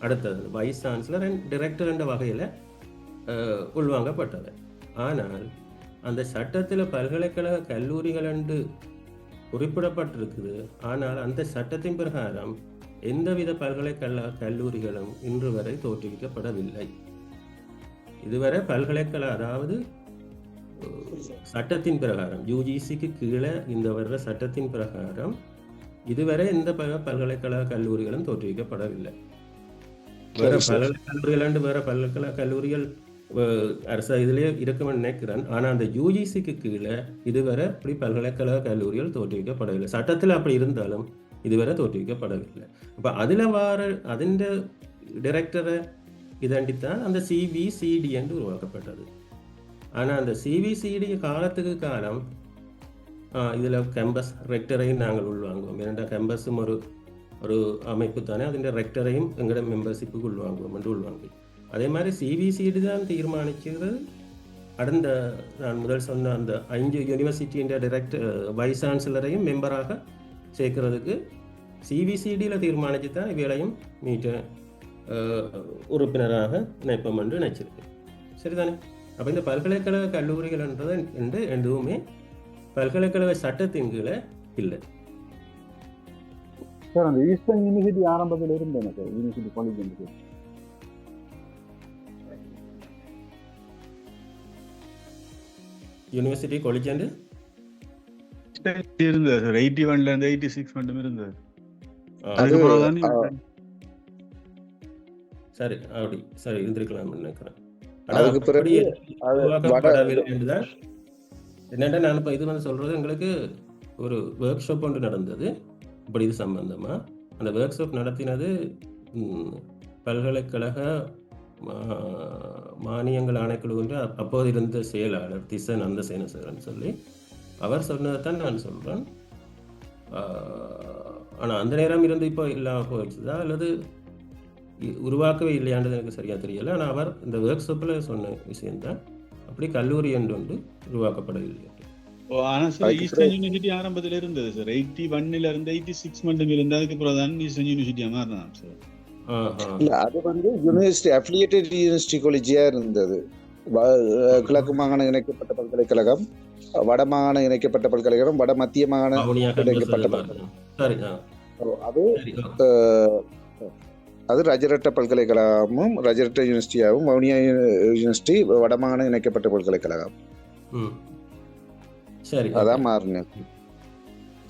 A: அடுத்தது வைஸ் சான்சலர் அண்ட் டிரெக்டர் என்ற வகையில் உள்வாங்கப்பட்டது. ஆனால் அந்த சட்டத்தில் பல்கலைக்கழக கல்லூரிகள் என்று குறிப்பிடப்பட்டிருக்குது. ஆனால் அந்த சட்டத்தின் பிரகாரம் எந்தவித பல்கலைக்கழக கல்லூரிகளும் இன்று வரை தோற்றுவிக்கப்படவில்லை. இதுவரை பல்கலைக்கழக, அதாவது சட்டத்தின் பிரகாரம் யூஜிசிக்கு கீழே இந்த வர்ற சட்டத்தின் பிரகாரம் இதுவரை எந்த பல்கலைக்கழக கல்லூரிகளும் தோற்றுவிக்கப்படவில்லை. வேற பல்கலைக்கழகங்கள் வேற பல்கலைக்கழக கல்லூரிகள் அரசு இதுலேயே இருக்குமென்னு நினைக்கிறேன். ஆனால் அந்த யூஜிசிக்கு கீழே இதுவரை அப்படி பல்கலைக்கழக கல்லூரிகள் தோற்றுவிக்கப்படவில்லை. சட்டத்தில் அப்படி இருந்தாலும் இதுவரை தோற்றுவிக்கப்படவில்லை. அப்போ அதில் அதின் டைரக்டரை இதண்டித்தான் அந்த சிபிசிடி என்று உருவாக்கப்பட்டது. ஆனால் அந்த சிபிசிடி காலத்துக்கு காலம் இதில் கேம்பஸ் ரெக்டரையும் நாங்கள் உள்வாங்குவோம். ஏனென்றால் கேம்பஸும் ஒரு அமைப்பு தானே, அதிൻ്റെ ரெக்டரையும் எங்களோட மெம்பர்ஷிப்புக்கு உள்வாங்குவோம் என்று உள்வாங்கி. அதே மாதிரி சிபிசிடி தான் தீர்மானிக்கிறது. அடுத்த நான் முதல் சொன்ன அந்த 5 யூனிவர்சிட்டியின் டைரக்டர் வைஸ் சான்சலரையும் மெம்பராக சேர்க்கறதுக்கு சிபிசிடியில் தீர்மானித்து தான் இவைகளையும் உறுப்பினராக நினைப்போம் என்று நினைச்சிருக்கு. சரிதானே? அப்போ இந்த பல்கலைக்கழக கல்லூரிகள் என்று எதுவுமே பல்கலைக்கழக சட்டத்தின் கீழே இல்லை.
E: சார், அந்த ஈஸ்டர்ன் யூனிவர்சிட்டி ஆரம்பத்தில் இருந்தேன் sir, university college.
A: University college
F: இருந்தது சார். 81ல இருந்து 86 மட்டும் இருந்தது.
A: ஆ,
F: அதுக்கு
B: அது
F: பிறகுதான்
A: சரி அப்படி சரி இருந்திருக்கலாம்னு நினைக்கிறேன். ஆனா
B: அதுக்கு
A: அப்படி
B: பிறகு அது வட
A: உருவாக்கப்படவில்லை என்றுதான். என்னென்னா நான் இப்போ இது வந்து சொல்றது, எங்களுக்கு ஒரு ஒர்க் ஷாப் ஒன்று நடந்தது இப்படி இது சம்பந்தமா. அந்த ஒர்க் ஷாப் நடத்தினது பல்கலைக்கழக மானியங்கள் ஆணைக்குழு என்று அப்போது இருந்த செயலாளர் திசன் அந்த சேனசேகரன் சொல்லி அவர் சொன்னதைத்தான் நான் சொல்றேன். ஆனால் அந்த நேரம் இருந்து இப்போ இல்லாமல் போயிடுச்சுதா அல்லது உருவாக்கவே இல்லையான்றது எனக்கு சரியாக தெரியலை. ஆனால் அவர் இந்த ஒர்க் ஷாப்பில் சொன்ன விஷயம்தான். அப்படி கல்லூரி என்று ஒன்று உருவாக்கப்படவில்லை.
F: ஆனா சார் ஈஸ்டர்ன் யூனிவர்சிட்டி ஆரம்பத்தில் இருந்தது சார். 81ல இருந்து 86 மட்டும் இருந்தது. அதுக்கு பிறகுதான் ஈஸ்டர்ன் யூனிவர்சிட்டியா மாறினான் சார்.
B: இல்ல, அது வந்து யூனிவர்சிட்டி அஃபிலியேட்டட் யூனிவர்சிட்டி காலேஜியா இருந்தது. கிழக்கு மாகாண இணைக்கப்பட்ட பல்கலைக்கழகம், வட மாகாண இணைக்கப்பட்ட பல்கலைக்கழகம், வட மத்திய மாகாண இணைக்கப்பட்ட பல்கலைக்கழகம். அது ரஜரட்ட பல்கலைக்கழகமும் ரஜரட்ட யூனிவர்சிட்டியாகவும், வவுனியா யூனிவர்சிட்டி வடமாகாண இணைக்கப்பட்ட பல்கலைக்கழகம்.
A: சரி,
B: அதான் மாறினேன்.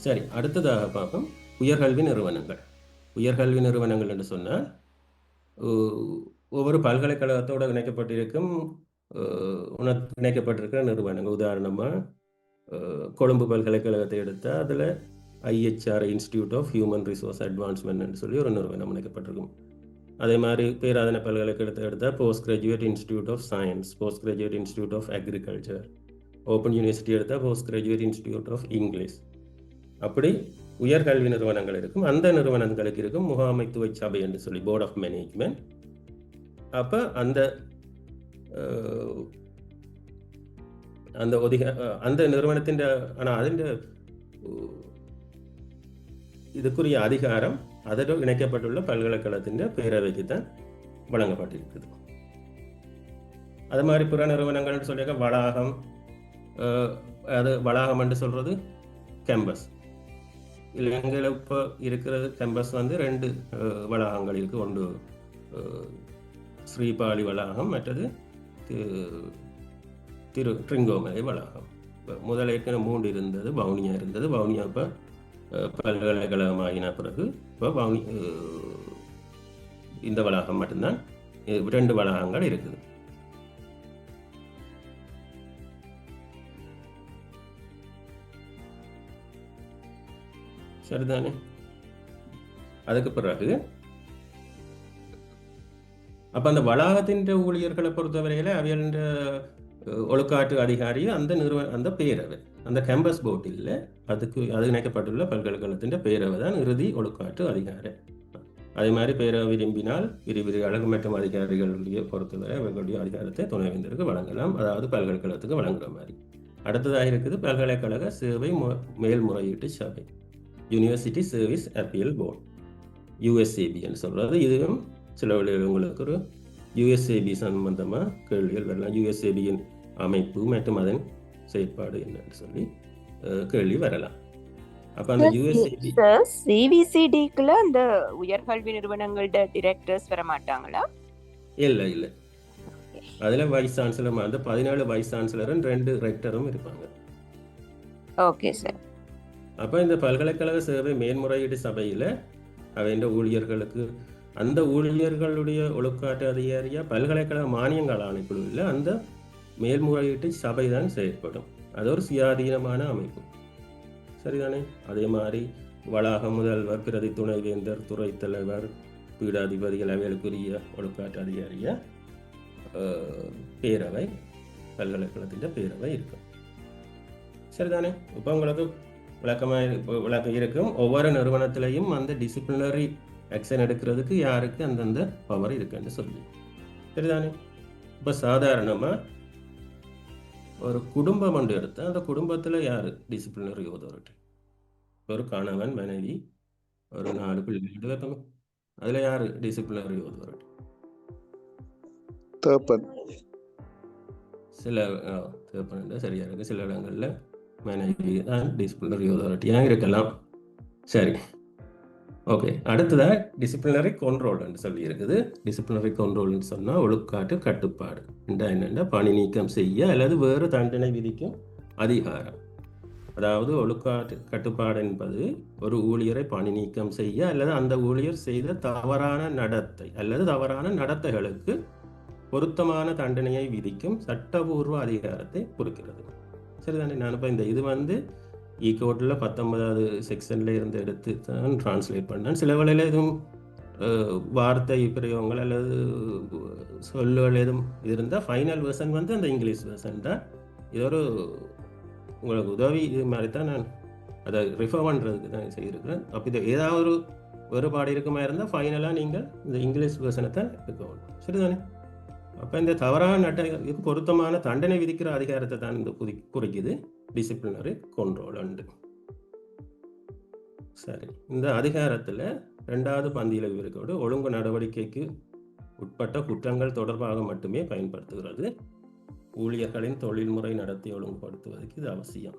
A: சரி, அடுத்ததாக பார்ப்போம் உயர்கல்வி நிறுவனங்கள். உயர்கல்வி நிறுவனங்கள் என்று சொன்னால் ஒவ்வொரு பல்கலைக்கழகத்தோடு இணைக்கப்பட்டிருக்கும் இணைக்கப்பட்டிருக்கிற நிறுவனங்கள். உதாரணமாக கொழும்பு பல்கலைக்கழகத்தை எடுத்தால் அதில் IHR institute of human resource advancement என்று சொல்லி ஒரு நிறுவனம் இணைக்கப்பட்டிருக்கும். அதே மாதிரி பேராதனை பல்கலைக்கழகத்தை எடுத்தால் post graduate institute of science, post graduate institute of agriculture. Open university எடுத்தால் post graduate institute of English. அப்படி உயர்கல்வி நிறுவனங்கள் இருக்கும். அந்த நிறுவனங்களுக்கு இருக்கும் முகாமைத்துவ சபை என்று சொல்லி போர்ட் ஆஃப் மேனேஜ்மெண்ட். அப்போ அந்த நிறுவனத்தின் ஆனால் அதின் இதுக்குரிய அதிகாரம் அதோடு இணைக்கப்பட்டுள்ள பல்கலைக்கழகத்தின் பேரவைக்கு தான் வழங்கப்பட்டிருக்குது. அது மாதிரி பிற நிறுவனங்கள் சொல்லியிருக்க வளாகம், அது வளாகம் என்று சொல்றது கேம்பஸ். இலங்கையில் இப்போ இருக்கிறது கேம்பஸ் வந்து 2 வளாகங்கள் இருக்கு. ஒன்று ஸ்ரீபாலி வளாகம், மற்றது ட்ரிங்கோமலை வளாகம். முதல் ஏற்கனவே 3 இருந்தது. வவுனியா இருந்தது. வவுனியா இப்போ பல்கலைக்கழகம் ஆகின பிறகு இப்போ இந்த வளாகம் மட்டும்தான், 2 வளாகங்கள் இருக்குது. சரிதானே? அதுக்கு பிறகு அப்போ அந்த வளாகத்தின் ஊழியர்களை பொறுத்தவரையில் அவையன்ற ஒழுக்காற்று அதிகாரி அந்த பேரவை, அந்த கேம்பஸ் போர்ட் இல்லை, அது இணைக்கப்பட்டுள்ள பல்கலைக்கழகத்தின் பேரவை தான் இறுதி ஒழுக்காற்று அதிகாரி. அதே மாதிரி பேரவை விரும்பினால் விரிவுரையாளர்கள் மற்றும் அதிகாரிகளுடைய பொறுத்தவரை அவர்களுடைய அதிகாரத்தை துணைவேந்தருக்கு வழங்கலாம், அதாவது பல்கலைக்கழகத்துக்கு வழங்குற மாதிரி. அடுத்ததாக இருக்குது பல்கலைக்கழக சேவை மேல்முறையீட்டு சபை, யூனிவர்சிட்டி சர்வீஸ் அப்பீல் போர்டு, USABன்னு சொல்கிறது. இதுவும் சில உங்களுக்கு ஒரு USAB சம்பந்தமாக கேள்விகள் வரலாம். USABயின் அமைப்பு மற்றும் அதன் செயற்பாடு என்னன்னு சொல்லி கேள்வி வரலாம். அப்போ அந்த USAB
D: CVCDக்குள்ள அந்த உயர்கல்வி நிறுவனங்களோட டைரக்டர்ஸ் வர மாட்டாங்களா?
A: இல்லை இல்லை, அதில் வைஸ் சான்சலர், அந்த 17 வைஸ் சான்சலரும் 2 ரெக்டரும் இருப்பாங்க.
D: Okay sir.
A: அப்போ இந்த பல்கலைக்கழக சேவை மேன்முறையீடு சபையில் அவைன்ற ஊழியர்களுக்கு அந்த ஊழியர்களுடைய ஒழுக்காட்டு அதிகாரியாக பல்கலைக்கழக மானியங்கள் ஆணைக்குழுவில் அந்த மேல்முறையீட்டு சபை தான் செயற்படும். அது ஒரு சுயாதீனமான அமைப்பு. சரிதானே? அதே மாதிரி வளாக முதல்வர், பிரதி துணைவேந்தர், துறை தலைவர், பீடாதிபதிகள் அவைகளுக்குரிய ஒழுக்காட்டு அதிகாரியாக பேரவை, பல்கலைக்கழகத்தின் பேரவை இருக்கும். சரிதானே? இப்போ உங்களுக்கு விளக்கம் இருக்கும். ஒவ்வொரு நிறுவனத்திலையும் அந்த டிசிப்ளினரி ஆக்ஷன் எடுக்கிறதுக்கு யாருக்கு அந்தந்த பவர் இருக்குன்னு சொல்லி. சரிதானே? இப்போ சாதாரணமாக ஒரு குடும்பம் ஒன்று எடுத்தால் அந்த குடும்பத்தில் யார் டிசிப்ளினரி அத்தாரிட்டி? ஒரு கணவன், மனைவி, ஒரு 4 பிள்ளைகள் வைப்பாங்க. அதில் யார் டிசிப்ளினரி அத்தாரிட்டி?
B: தேப்பன்.
A: சில தேப்பன் சரியா இருக்கு. சில இடங்களில் மனைவி தான் டிசிப்ளினரி அத்தாரிட்டியாக இருக்கலாம். சரி, ஓகே. அடுத்ததாக டிசிப்ளினரி கண்ட்ரோல்னு சொல்லி இருக்குது. டிசிப்ளினரி கண்ட்ரோல்னு சொன்னால் ஒழுக்காட்டு கட்டுப்பாடு. என்னென்னா பணி நீக்கம் செய்ய அல்லது வேறு தண்டனை விதிக்கும் அதிகாரம். அதாவது ஒழுக்காற்று கட்டுப்பாடு என்பது ஒரு ஊழியரை பணி நீக்கம் செய்ய அல்லது அந்த ஊழியர் செய்த தவறான நடத்தை அல்லது தவறான நடத்தைகளுக்கு பொருத்தமான தண்டனையை விதிக்கும் சட்டபூர்வ அதிகாரத்தை குறிக்கிறது. சரிதானே? நான் இப்போ இது கோட்டில் 19வது செக்ஷன்ல இருந்து எடுத்து தான் டிரான்ஸ்லேட் பண்ணேன். சில வேளையில் எதுவும் வார்த்தை பிரயோகங்கள் அல்லது சொல்லுகள் எதுவும் இருந்தால் ஃபைனல் வெர்ஷன் அந்த இங்கிலீஷ் வெர்ஷன் தான். இது ஒரு உங்களுக்கு உதவி இது மாதிரி தான் நான் அதை ரிஃபர் பண்ணுறதுக்கு தான் செய்திருக்கிறேன். அப்போ இது ஏதாவது ஒரு வேறுபாடு இருக்குமா இருந்தால் ஃபைனலாக நீங்கள் இந்த இங்கிலீஷ் வெர்ஷனை தான் எடுக்கணும். சரிதானே? அப்போ இந்த தவறான நடத்தைக்கு பொருத்தமான தண்டனை விதிக்கிற அதிகாரத்தை தான் இந்த குறிக்குது டிசிப்ளினரி கண்ட்ரோல் அண்டு. சரி, இந்த அதிகாரத்தில் 2வது பந்தியில் விவரிக்கப்பட்டு ஒழுங்கு நடவடிக்கைக்கு உட்பட்ட குற்றங்கள் தொடர்பாக மட்டுமே பயன்படுத்துகிறது. ஊழியர்களின் தொழில்முறை நடத்தி ஒழுங்குபடுத்துவதற்கு இது அவசியம்.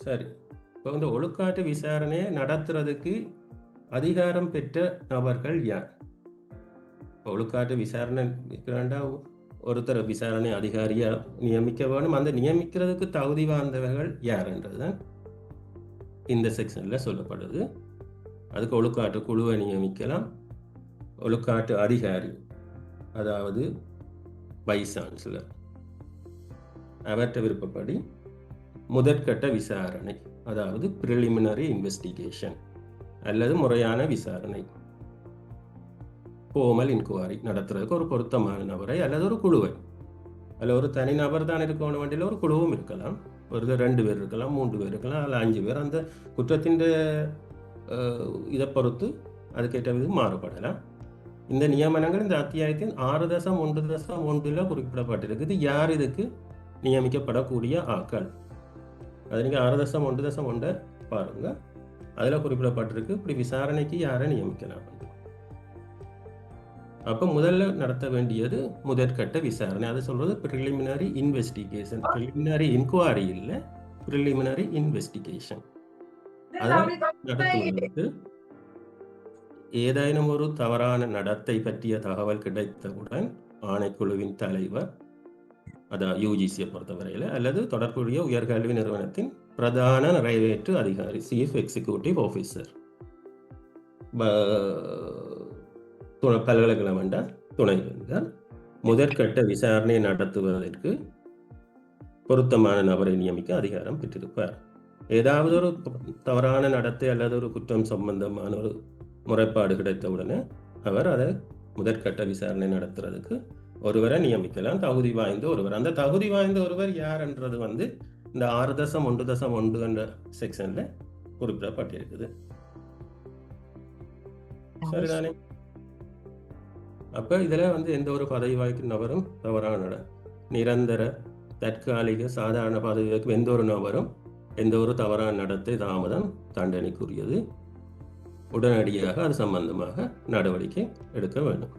A: சரி, இப்போ இந்த ஒழுக்காற்று விசாரணையை நடத்துறதுக்கு அதிகாரம் பெற்ற நபர்கள் யார்? ஒழுக்காற்று விசாரணை ஒருத்தர் விசாரணை அதிகாரியா நியமிக்க வேணும். அந்த நியமிக்கிறதுக்கு தகுதி வாய்ந்தவர்கள் யாருன்றதுதான் இந்த செக்ஷன்ல சொல்லப்படுது. அதுக்கு ஒழுக்காற்று குழுவை நியமிக்கலாம். ஒழுக்காற்று அதிகாரி, அதாவது வைஸ் சான்சலர், அவற்றை விருப்பப்படி முதற்கட்ட விசாரணை, அதாவது பிரிலிமினரி இன்வெஸ்டிகேஷன் அல்லது முறையான விசாரணை, ஃபார்மல் இன்குவாரி நடத்துறதுக்கு ஒரு பொருத்தமான நபரை அல்லது ஒரு குழுவை, அதில் ஒரு தனி நபர் தான் இருக்கணும், வண்டியில் ஒரு குழுவும் இருக்கலாம். ஒரு 2 பேர் இருக்கலாம், 3 பேர் இருக்கலாம், அதில் 5 பேர். அந்த குற்றத்தின் இதை பொறுத்து அதுக்கேற்ற விதம் மாறுபடலாம். இந்த நியமனங்கள் இந்த அத்தியாயத்தின் 6.1.1 குறிப்பிடப்பட்டிருக்குது. யார் இதுக்கு நியமிக்கப்படக்கூடிய ஆட்கள்? அது நீங்கள் 6.1.1 பாருங்க, அதில் குறிப்பிடப்பட்டிருக்கு இப்படி விசாரணைக்கு யாரை நியமிக்கலாம். அப்போ முதல்ல நடத்த வேண்டியது முதற்கட்ட விசாரணை. அது சொல்றது ப்ரிலிமினரி இன்வெஸ்டிகேஷன். ப்ரிலிமினரி இன்குவாரி இல்லை, ப்ரிலிமினரி இன்வெஸ்டிகேஷன். அதை நடத்துவதற்கு ஏதேனும் ஒரு தவறான நடத்தை பற்றிய தகவல் கிடைத்தவுடன் ஆணைக்குழுவின் தலைவர், அதாவது யூஜிசியை பொறுத்தவரையில், அல்லது தொடர்புடைய உயர்கல்வி நிறுவனத்தின் பிரதான நிறைவேற்று அதிகாரி, சீஃப் எக்ஸிக்யூட்டிவ் ஆஃபீஸர், பல்கலைக்கழகம் என்றால் துணைவேந்தர், முதற்கட்ட விசாரணை நடத்துவதற்கு பொருத்தமான நபரை நியமிக்க அதிகாரம் பெற்றிருப்பார். ஏதாவது ஒரு தவறான நடத்தை அல்லது ஒரு குற்றம் சம்பந்தமான ஒரு முறைப்பாடு கிடைத்தவுடனே அவர் அதை முதற்கட்ட விசாரணை நடத்துறதுக்கு ஒருவரை நியமிக்கலாம், தகுதி வாய்ந்த ஒருவர். அந்த தகுதி வாய்ந்த ஒருவர் யார்ன்றது இந்த 6.1.1 என்ற செக்ஷன்ல குறிப்பிடப்பட்டிருக்குது. சரிதானே? அப்ப இதுல எந்த ஒரு பதவி வாய்க்கும் நபரும் தவறான நிரந்தர, தற்காலிக, சாதாரண பதவி வாய்க்கும் எந்த ஒரு நபரும் எந்த ஒரு தவறான நடத்தை தாமதம் தண்டனைக்குரியது. உடனடியாக அது சம்பந்தமாக நடவடிக்கை எடுக்க வேண்டும்.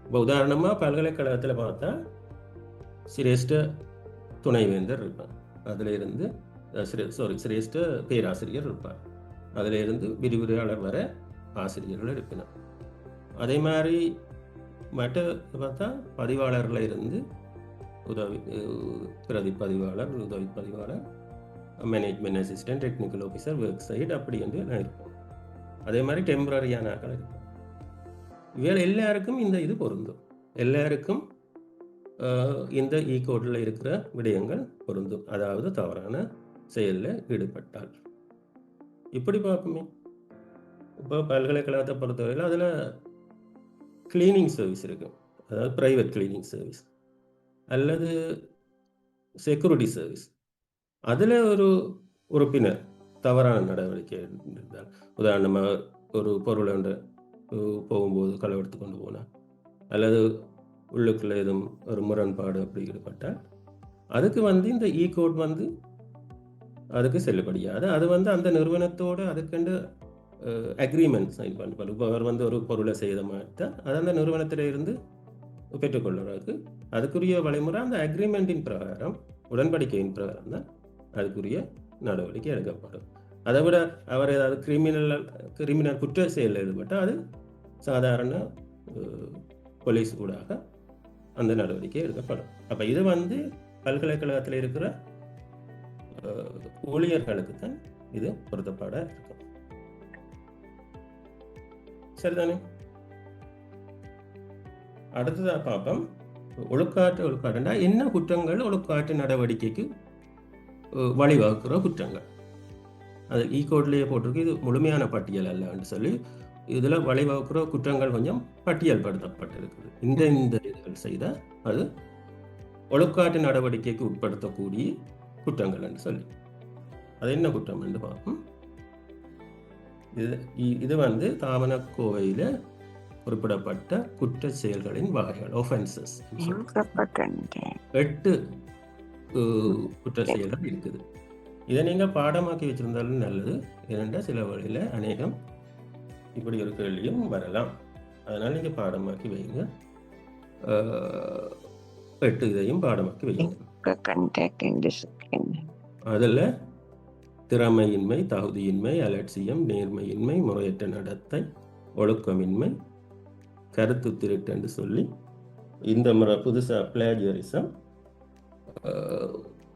A: இப்போ உதாரணமா பல்கலைக்கழகத்தில் பார்த்தா சிரேஷ்ட துணைவேந்தர் இருப்பார், அதுல இருந்து சிரேஷ்ட பேராசிரியர் இருப்பார், அதுல இருந்து விரிவுரையாளர் வர ஆசிரியர்கள் இருப்பினர். அதே மாதிரி மற்ற பார்த்தா பதிவாளர்ல இருந்து உதவி பிரதி பதிவாளர், உதவி பதிவாளர், management assistant, technical officer, work site அப்படி என்று இருப்போம். அதே மாதிரி டெம்பரரியான ஆட்கள் இருக்கும். இவர்கள் எல்லாருக்கும் இந்த இது பொருந்தும். எல்லாருக்கும் இந்த கோட்ல இருக்கிற விடயங்கள் பொருந்தும். அதாவது தவறான செயலில் ஈடுபட்டால் இப்படி பார்ப்போமே. இப்போ பல்கலைக்கழகத்தை பொறுத்தவரையில் அதில் கிளீனிங் சர்வீஸ் இருக்கும், அதாவது பிரைவேட் கிளீனிங் சர்வீஸ் அல்லது செக்யூரிட்டி சர்வீஸ். அதில் ஒரு உறுப்பினர் தவறான நடவடிக்கை இருந்தால், உதாரணமாக ஒரு பொருள் ஒன்று போகும்போது களவெடுத்து கொண்டு போனால் அல்லது உள்ளுக்குள்ள எதுவும் ஒரு முரண்பாடு அப்படி ஈடுபட்டால் அதுக்கு இந்த கோட் அதுக்கு செல்லுபடியாது. அது அந்த நிறுவனத்தோடு அதுக்கண்டு அக்ரிமெண்ட் சைன் பண்ணுவார். இப்போ அவர் ஒரு பொருளை செய்த மாட்டால் அது அந்த நிறுவனத்தில இருந்து பெற்றுக்கொள்ளுறதுக்கு அதுக்குரிய வழிமுறை அந்த அக்ரிமெண்டின் பிரகாரம், உடன்படிக்கையின் பிரகாரம் தான் அதுக்குரிய நடவடிக்கை எடுக்கப்படும். அதை விட அவர் ஏதாவது கிரிமினல் குற்ற செயலில் ஈடுபட்டால் அது சாதாரண போலீஸ் ஊடாக அந்த நடவடிக்கை எடுக்கப்படும். அப்போ இது பல்கலைக்கழகத்தில் இருக்கிற ஊழியர்களுக்கு தான் இது பொருத்தப்பட இருக்கும். சரிதானே? அடுத்ததாக பார்ப்போம், ஒழுக்காற்றுண்டா என்ன குற்றங்கள் ஒழுக்காற்று நடவடிக்கைக்கு வழிவகுக்கிற குற்றங்கள். அது ஈகோட்லேயே போட்டிருக்கு, இது முழுமையான பட்டியல் அல்லன்னு சொல்லி இதில் வழிவகுக்கிற குற்றங்கள் கொஞ்சம் பட்டியல்படுத்தப்பட்டிருக்குது. இந்த இதுகள் செய்தால் அது ஒழுக்காற்று நடவடிக்கைக்கு உட்படுத்தக்கூடிய குற்றங்கள் என்று சொல்லி, அது என்ன குற்றம் என்று பார்ப்போம். இது வந்து தாவனக்கோவையில் குறிப்பிடப்பட்ட குற்ற செயல்களின் வகைகள், ஒஃபென்சஸ். 8 குற்ற செயல்கள் இருக்குது. இதை நீங்கள் பாடமாக்கி வச்சிருந்தாலும் நல்லது. ஏனென்றால் சில வழியில் அநேகம் இப்படி ஒரு கேள்வியும் வரலாம். அதனால் நீங்கள் பாடமாக்கி வைங்க. 8 இதையும் பாடமாக்கி வைங்க. அதில் திறமையின்மை, தகுதியின்மை, அலட்சியம், நேர்மையின்மை, முறையற்ற நடத்தை, ஒழுக்கமின்மை, கருத்து திருட்டு என்று சொல்லி இந்த முறை புதுசாக பிளேஜரிசம்,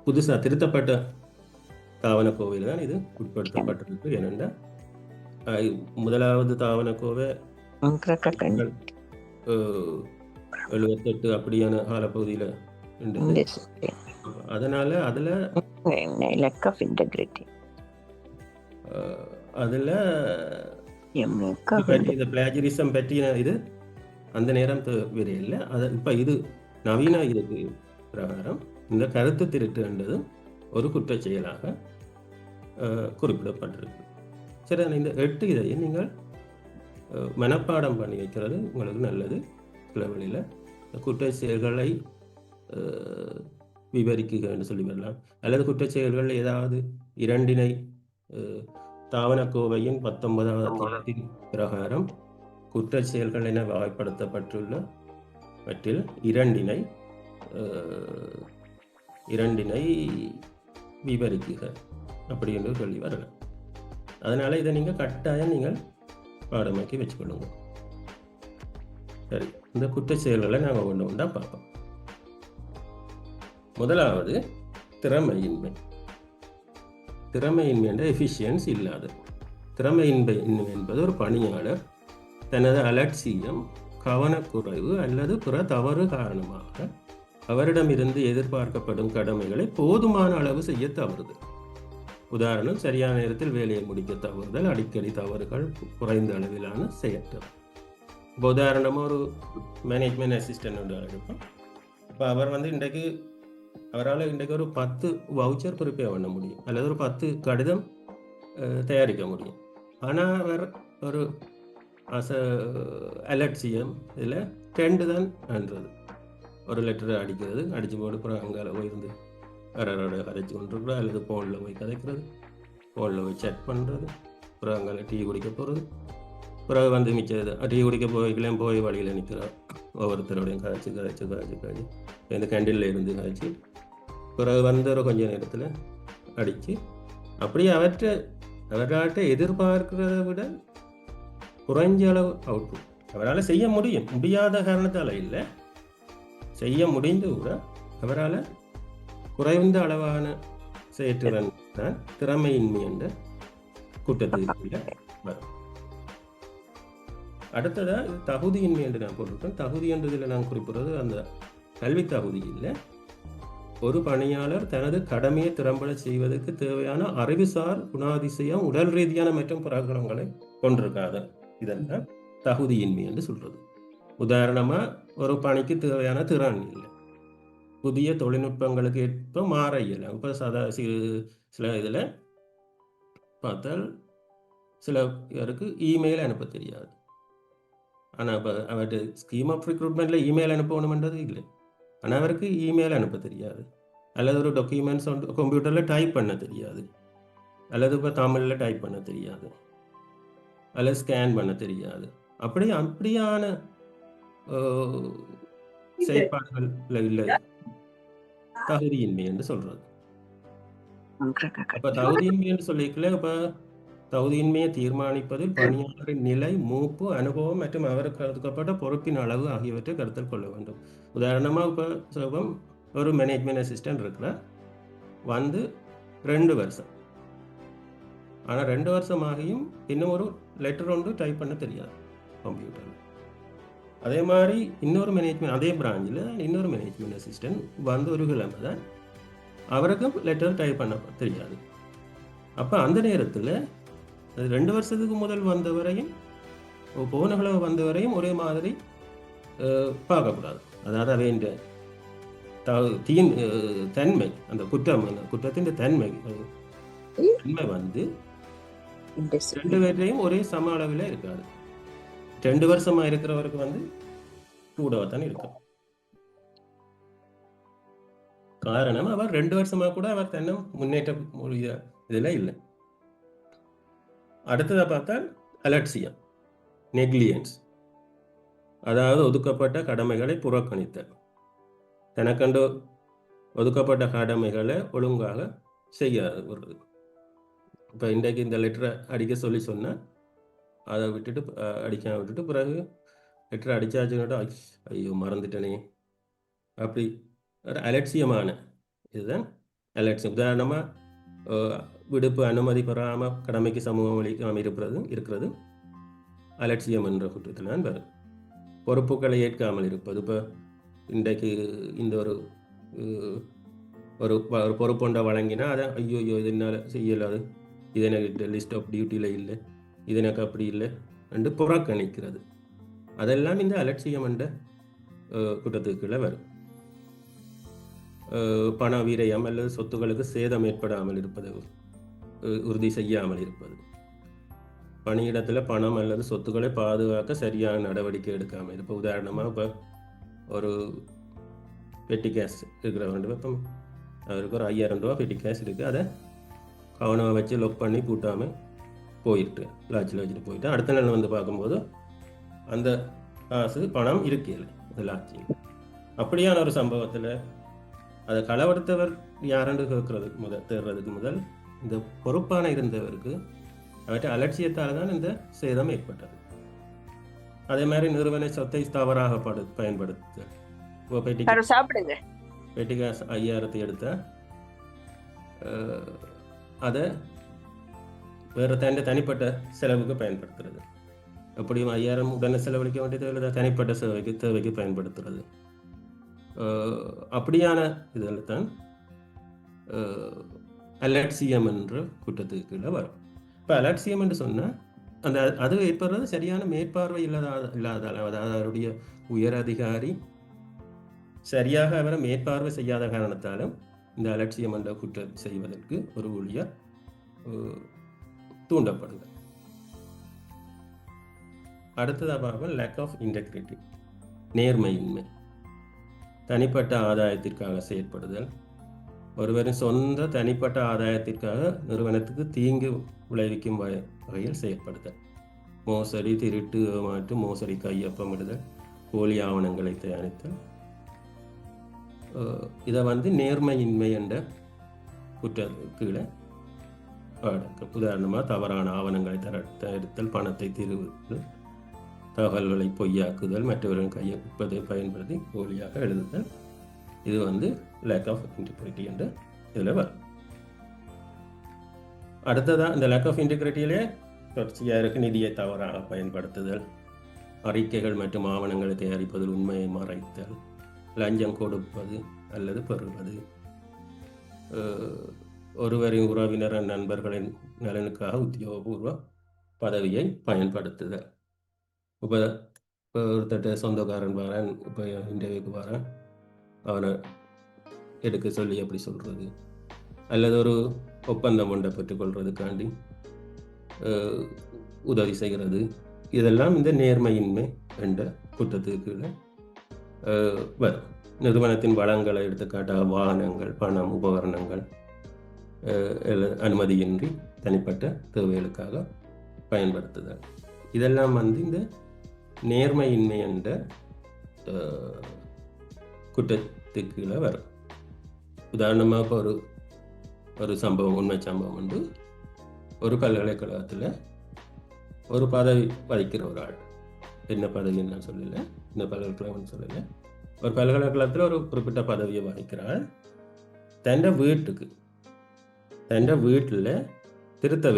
A: புதுசாக திருத்தப்பட்ட தாவனக்கோவையில் தான் இது உட்படுத்தப்பட்டிருக்கு. ஏனென்றால் முதலாவது தாவனக்கோவை 78 அப்படியான காலப்பகுதியில் இருந்தது. அதனால அதில் இந்த பிளாஜரிசம் பற்றின இது அந்த நேரம் இல்லை. அது இப்போ இது நவீன இதுக்கு பிரகாரம் இந்த கருத்து திருட்டு என்றது ஒரு குற்ற செயலாக குறிப்பிடப்பட்டிருக்கு. சரி, இந்த 8 இதையும் நீங்கள் மனப்பாடம் பண்ணி வைக்கிறது உங்களுக்கு நல்லது. சில வழியில் குற்ற செயல்களை விவரிக்குன்னு சொல்லி வரலாம். அல்லது குற்ற செயல்கள் ஏதாவது இரண்டினை தாவனக்கோவையின் 19வது அத்தியாயத்தின் பிரகாரம் குற்ற செயல்கள் என வகைப்படுத்தப்பட்டுள்ளவற்றில் இரண்டினை விவரிக்குக அப்படி என்று சொல்லி வரலாம். அதனால இதை நீங்கள் கட்டாயம் நீங்கள் பாடமாக்கி வச்சுக்கொள்ளுங்க. சரி, இந்த குற்ற செயல்களை நாங்கள் ஒன்று ஒன்றா பார்ப்போம். முதலாவது திறமையின்மை. திறமையின்மை என்ற எஃபிஷியன்ஸ் இல்லாத. திறமையின்மை என்பது ஒரு பணியாளர் தனது அலட்சியம், கவனக்குறைவு அல்லது பிற தவறு காரணமாக அவரிடமிருந்து எதிர்பார்க்கப்படும் கடமைகளை போதுமான அளவு செய்ய தவறுதல். உதாரணம், சரியான நேரத்தில் வேலையை முடிக்க தவறுதல், அடிக்கடி தவறுகள், குறைந்த அளவிலான செயற்றம். இப்போ உதாரணமாக ஒரு மேனேஜ்மெண்ட் அசிஸ்டன்ட் ஒன்று எடுப்போம். இப்போ அவர் வந்து அவரால் இன்றைக்கு ஒரு 10 வவுச்சர் ப்ரிப்பேர் பண்ண முடியும், அல்லது ஒரு 10 கடிதம் தயாரிக்க முடியும். ஆனால் அவர் ஒரு அலட்சியம் இதில் 2 தான் என்றது. ஒரு லெட்டரை அடிக்கிறது, அடித்து போட்டு அப்புறம் அங்கே போயிருந்து வேறோட கதைச்சு கொண்டிருக்கிறோம், அல்லது ஃபோனில் போய் கதைக்கிறது, ஃபோனில் போய் செக் பண்ணுறது, அப்புறம் அங்கே டீ குடிக்க போகிறது, பிறகு வந்து மிச்சது டீ குடிக்க போய் வழியில் நிற்கிறோம், ஒவ்வொருத்தரோடையும் கதைச்சு இந்த கேண்டீனில் இருந்து கதைச்சி பிறகு ஒரு கொஞ்சம் நேரத்தில் அடித்து அப்படியே அவர்கிட்ட எதிர்பார்க்கிறத விட குறைஞ்ச அளவு அவுட்புட் அவரால் செய்ய முடியாத காரணத்தால் இல்லை, செய்ய முடிந்து கூட அவரால் குறைந்த அளவான செயற்றுடன் தான் திறமையின்மை என்ற குற்றத்தில் வரும். அடுத்ததாக தகுதியின்மை என்று நான் போட்டிருக்கேன். தகுதி என்றதில் நான் குறிப்பிடுறது அந்த கல்வி தகுதி இல்லை. ஒரு பணியாளர் தனது கடமையை திறம்பட செய்வதற்கு தேவையான அறிவுசார் குணாதிசயம், உடல் ரீதியான மற்றும் பிரகடனங்களை கொண்டிருக்காத இதெல்லாம் தகுதியின்மை என்று சொல்றது. உதாரணமாக, ஒரு பணிக்கு தேவையான திறன் இல்லை, புதிய தொழில்நுட்பங்களுக்கு ஏற்ப மாற இயலாம். இப்போ சில இதில் பார்த்தால் சில பேருக்கு இமெயில் அனுப்ப தெரியாது. ஆனால் இப்போ அவர்கிட்ட ஸ்கீம் ஆஃப் ரிக்ரூட்மெண்ட்டில் இமெயில் அனுப்பணுமென்றது இல்லை. ஆனால் அவருக்கு இமெயில் அனுப்ப தெரியாது, அல்லது ஒரு டாக்குமெண்ட்ஸ் கம்ப்யூட்டரில் டைப் பண்ண தெரியாது, அல்லது இப்போ தமிழில் டைப் பண்ண தெரியாது, அல்லது ஸ்கேன் பண்ண தெரியாது. அப்படியான செயற்பாடுகள் இல்லை தகுதியின்மை என்று சொல்றது. இப்போ தகுதியின்மை என்று சொல்லிக்கல, இப்போ தகுதியின்மையை தீர்மானிப்பதில் பணியாளரின் நிலை, மூப்பு, அனுபவம் மற்றும் அவருக்கு ஒதுக்கப்பட்ட பொறுப்பின் அளவு ஆகியவற்றை கருத்தில் கொள்ள வேண்டும். உதாரணமாக இப்போ ஒரு மேனேஜ்மெண்ட் அசிஸ்டன்ட் இருக்கிறார், 2 வருஷம். ஆனால் 2 வருஷம் ஆகியும் இன்னும் ஒரு லெட்டர் ஒன்று டைப் பண்ண தெரியாது கம்ப்யூட்டரில். அதே மாதிரி இன்னொரு மேனேஜ்மெண்ட், அதே பிரான்ச்சில் இன்னொரு மேனேஜ்மெண்ட் அசிஸ்டன்ட் வந்து ஒரு கிழமை தான், அவருக்கும் லெட்டர் டைப் பண்ண தெரியாது. அப்போ அந்த நேரத்தில் 2 வருஷத்துக்கு முதல் வந்தவரையும் போன கிழமை வந்தவரையும் ஒரே மாதிரி பார்க்கக்கூடாது. அதாவது அவையின் தன்மை, அந்த குற்றத்தின் தன்மை வந்து 2 பேர்லையும் ஒரே சம அளவில் இருக்காது. 2 வருஷமா இருக்கிறவருக்கு வந்து கூடவாத்தான் இருக்கும். காரணம், அவர் 2 வருஷமா கூட அவர் தன்னை முன்னேற்ற இதில் இல்லை. அடுத்ததை பார்த்தால் அலட்சியம், நெக்லியன்ஸ், அதாவது ஒதுக்கப்பட்ட கடமைகளை புறக்கணித்தல். தனக்கண்டு ஒதுக்கப்பட்ட கடமைகளை ஒழுங்காக செய்யாது வருது. இப்போ இன்றைக்கு இந்த லெட்டரை அடிக்க சொல்லி சொன்னால் அதை விட்டுட்டு அடிக்காம விட்டுட்டு பிறகு லெட்டரை அடித்தாச்சுன்னா ஐயோ மறந்துட்டனே, அப்படி ஒரு அலட்சியமான இதுதான் அலட்சியம். உதாரணமாக விடுப்பு அனுமதி பெறாமல் கடமைக்கு சமூகம் அளிக்காமல் இருக்கிறது அலட்சியம் என்ற குற்றத்தில் தான் வரும். பொறுப்புகளை ஏற்காமல் இருப்பது. இப்போ இன்றைக்கு இந்த ஒரு பொறுப்பொண்டை வழங்கினா அதை ஐயோ இது என்னால் செய்யலாது, இது எனக்கு லிஸ்ட் ஆஃப் டியூட்டியில் இல்லை, இது எனக்கு அப்படி இல்லை என்று புறக்கணிக்கிறது. அதெல்லாம் இந்த அலட்சியம் என்ற குற்றத்துக்குள்ளே வரும். பண விரயம் அல்லது சொத்துக்களுக்கு சேதம் ஏற்படாமல் இருப்பது, உறுதி செய்யாமல் இருப்பது, பணியிடத்தில் பணம் அல்லது சொத்துக்களை பாதுகாக்க சரியான நடவடிக்கை எடுக்காமல் இருப்பது. உதாரணமாக இப்போ ஒரு பெட்டி கேஸ் இருக்கிறவங்க, இப்போ அவருக்கு ஒரு 5000 ரூபா பெட்டி கேஸ் இருக்குது, அதை கவனமாக வச்சு லொக் பண்ணி பூட்டாமல் போயிட்டு லாட்சியில் வச்சுட்டு போயிட்டு அடுத்த நாள் வந்து பார்க்கும்போது அந்த காசு பணம் இருக்கல அந்த லாட்சியில். அப்படியான ஒரு சம்பவத்தில் அதை களவெடுத்தவர் யாரென்று தேடுறதுக்கு முதல் இந்த பொறுப்பான இருந்தவருக்கு அவற்றை அலட்சியத்தால் தான் இந்த சேதம் ஏற்பட்டது. அதே மாதிரி நிறுவன சொத்தை தவறாக பயன்படுத்த பெட்டி காசு 5000 எடுத்த அதை வேறு தனிப்பட்ட செலவுக்கு பயன்படுத்துறது. அப்படியும் 5000 உடனே செலவழிக்க வேண்டியது தனிப்பட்ட தேவைக்கு பயன்படுத்துறது. அப்படியான இதில் தான் அலட்சியம் என்ற குற்றத்துக்கு கீழே வரும். இப்போ அலட்சியம் என்று சொன்னால் அந்த அது ஏற்படுறது சரியான மேற்பார்வை இல்லாதால், அதாவது அவருடைய உயர் அதிகாரி சரியாக அவரை மேற்பார்வை செய்யாத காரணத்தாலும் இந்த அலட்சியம் என்ற குற்றம் செய்வதற்கு ஒரு ஊழியர் தூண்டப்படுது. அடுத்ததாக லேக் ஆஃப் இன்டெகிரிட்டி, நேர்மையின்மை, தனிப்பட்ட ஆதாயத்திற்காக செயற்படுதல், ஒருவரின் சொந்த தனிப்பட்ட ஆதாயத்திற்காக நிறுவனத்துக்கு தீங்கு விளைவிக்கும் வகையில் செயற்படுதல், மோசடி, திருட்டு, ஏமாற்று, மோசடி, கையொப்பமிடுதல், போலி ஆவணங்களை தயாரித்தல். இதை வந்து நேர்மையின்மை என்ற குற்றக்கீழே அடக்கம். உதாரணமாக தவறான ஆவணங்களை தயாரித்தல், பணத்தை திருவுதல், தகவல்களை பொய்யாக்குதல், மற்றவர்களின் கையொப்பத்தை பயன்படுத்தி போலியாக எழுதுதல். இது வந்து லேக் ஆஃப் இன்டெகிரிட்டி என்ற இதில் வரும். அடுத்ததான் இந்த லேக் ஆஃப் இன்டெகிரிட்டியிலே தொடர்ச்சியாக இருக்கு நிதியை தவறாக பயன்படுத்துதல், அறிக்கைகள் மற்றும் ஆவணங்களை தயாரிப்பதில் உண்மையை மறைத்தல், லஞ்சம் கொடுப்பது அல்லது பெறுவது, ஒருவரின் உறவினர் நண்பர்களின் நலனுக்காக உத்தியோகபூர்வ பதவியை பயன்படுத்துதல். இப்போ ஒருத்தட்ட சொந்தக்காரன் வரேன், இப்போ இன்டர்வியூக்கு வரேன், அவனை எடுக்க சொல்லி அப்படி சொல்கிறது, அல்லது ஒரு ஒப்பந்தம் ஒன்றை பெற்றுக்கொள்றதுக்காண்டி உதவி செய்கிறது. இதெல்லாம் இந்த நேர்மையின்மை என்ற குற்றத்துக்கு வரும். நிறுவனத்தின் வளங்களை எடுத்துக்காட்டாக வாகனங்கள், பணம், உபகரணங்கள் அனுமதியின்றி தனிப்பட்ட தேவைகளுக்காக பயன்படுத்துதல். இதெல்லாம் வந்து இந்த நேர்மையின்மை என்ற குற்றத்துக்கு வரும். உதாரணமாக இப்போ ஒரு சம்பவம், உண்மை சம்பவம் வந்து ஒரு பல்கலைக்கழகத்தில் ஒரு பதவி வகிக்கிற ஒரு ஆள், என்ன பதவின்னு நான் சொல்லலை, இந்த பல்கலைக்கழகம்னு சொல்லலை, ஒரு பல்கலைக்கழகத்தில் ஒரு குறிப்பிட்ட பதவியை வகிக்கிறாள். தன் வீட்டுக்கு தன் வீட்டில் திருத்த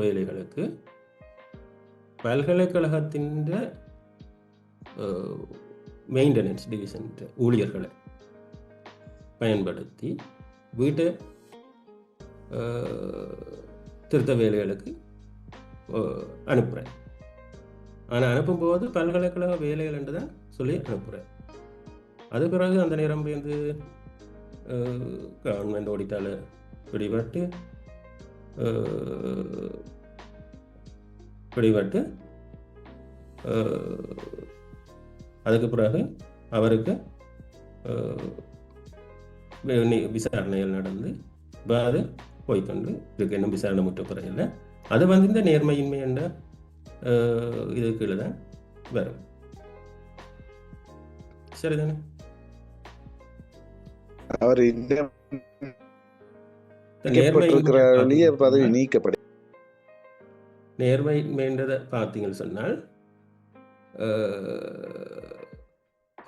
A: வேலைகளுக்கு பல்கலைக்கழகத்தின் மெயின்டெனன்ஸ் டிவிஷன் ஊழியர்களை பயன்படுத்தி வீட்டை திருத்த வேலைகளுக்கு அனுப்புகிறேன். ஆனால் அனுப்பும்போது பல்கலைக்கழக வேலைகள் என்று தான் சொல்லி அனுப்புகிறேன். அது பிறகு அந்த நேரம் வந்து கவர்மெண்ட் ஓடிட்டால் பிடிபட்டு அதுக்கு பிறகு அவருக்கு விசாரணைகள் நடந்து அது போய்கொண்டு இருக்கு. இன்னும் விசாரணை முற்ற பிறகு அது வந்து இந்த நேர்மையின்மை என்ற இது கீழே தான் வரும். சரிதானே?
B: அவர் பதவி நீக்கப்படும்.
A: நேர்மைன்றதை பார்த்தீங்கன்னு சொன்னால்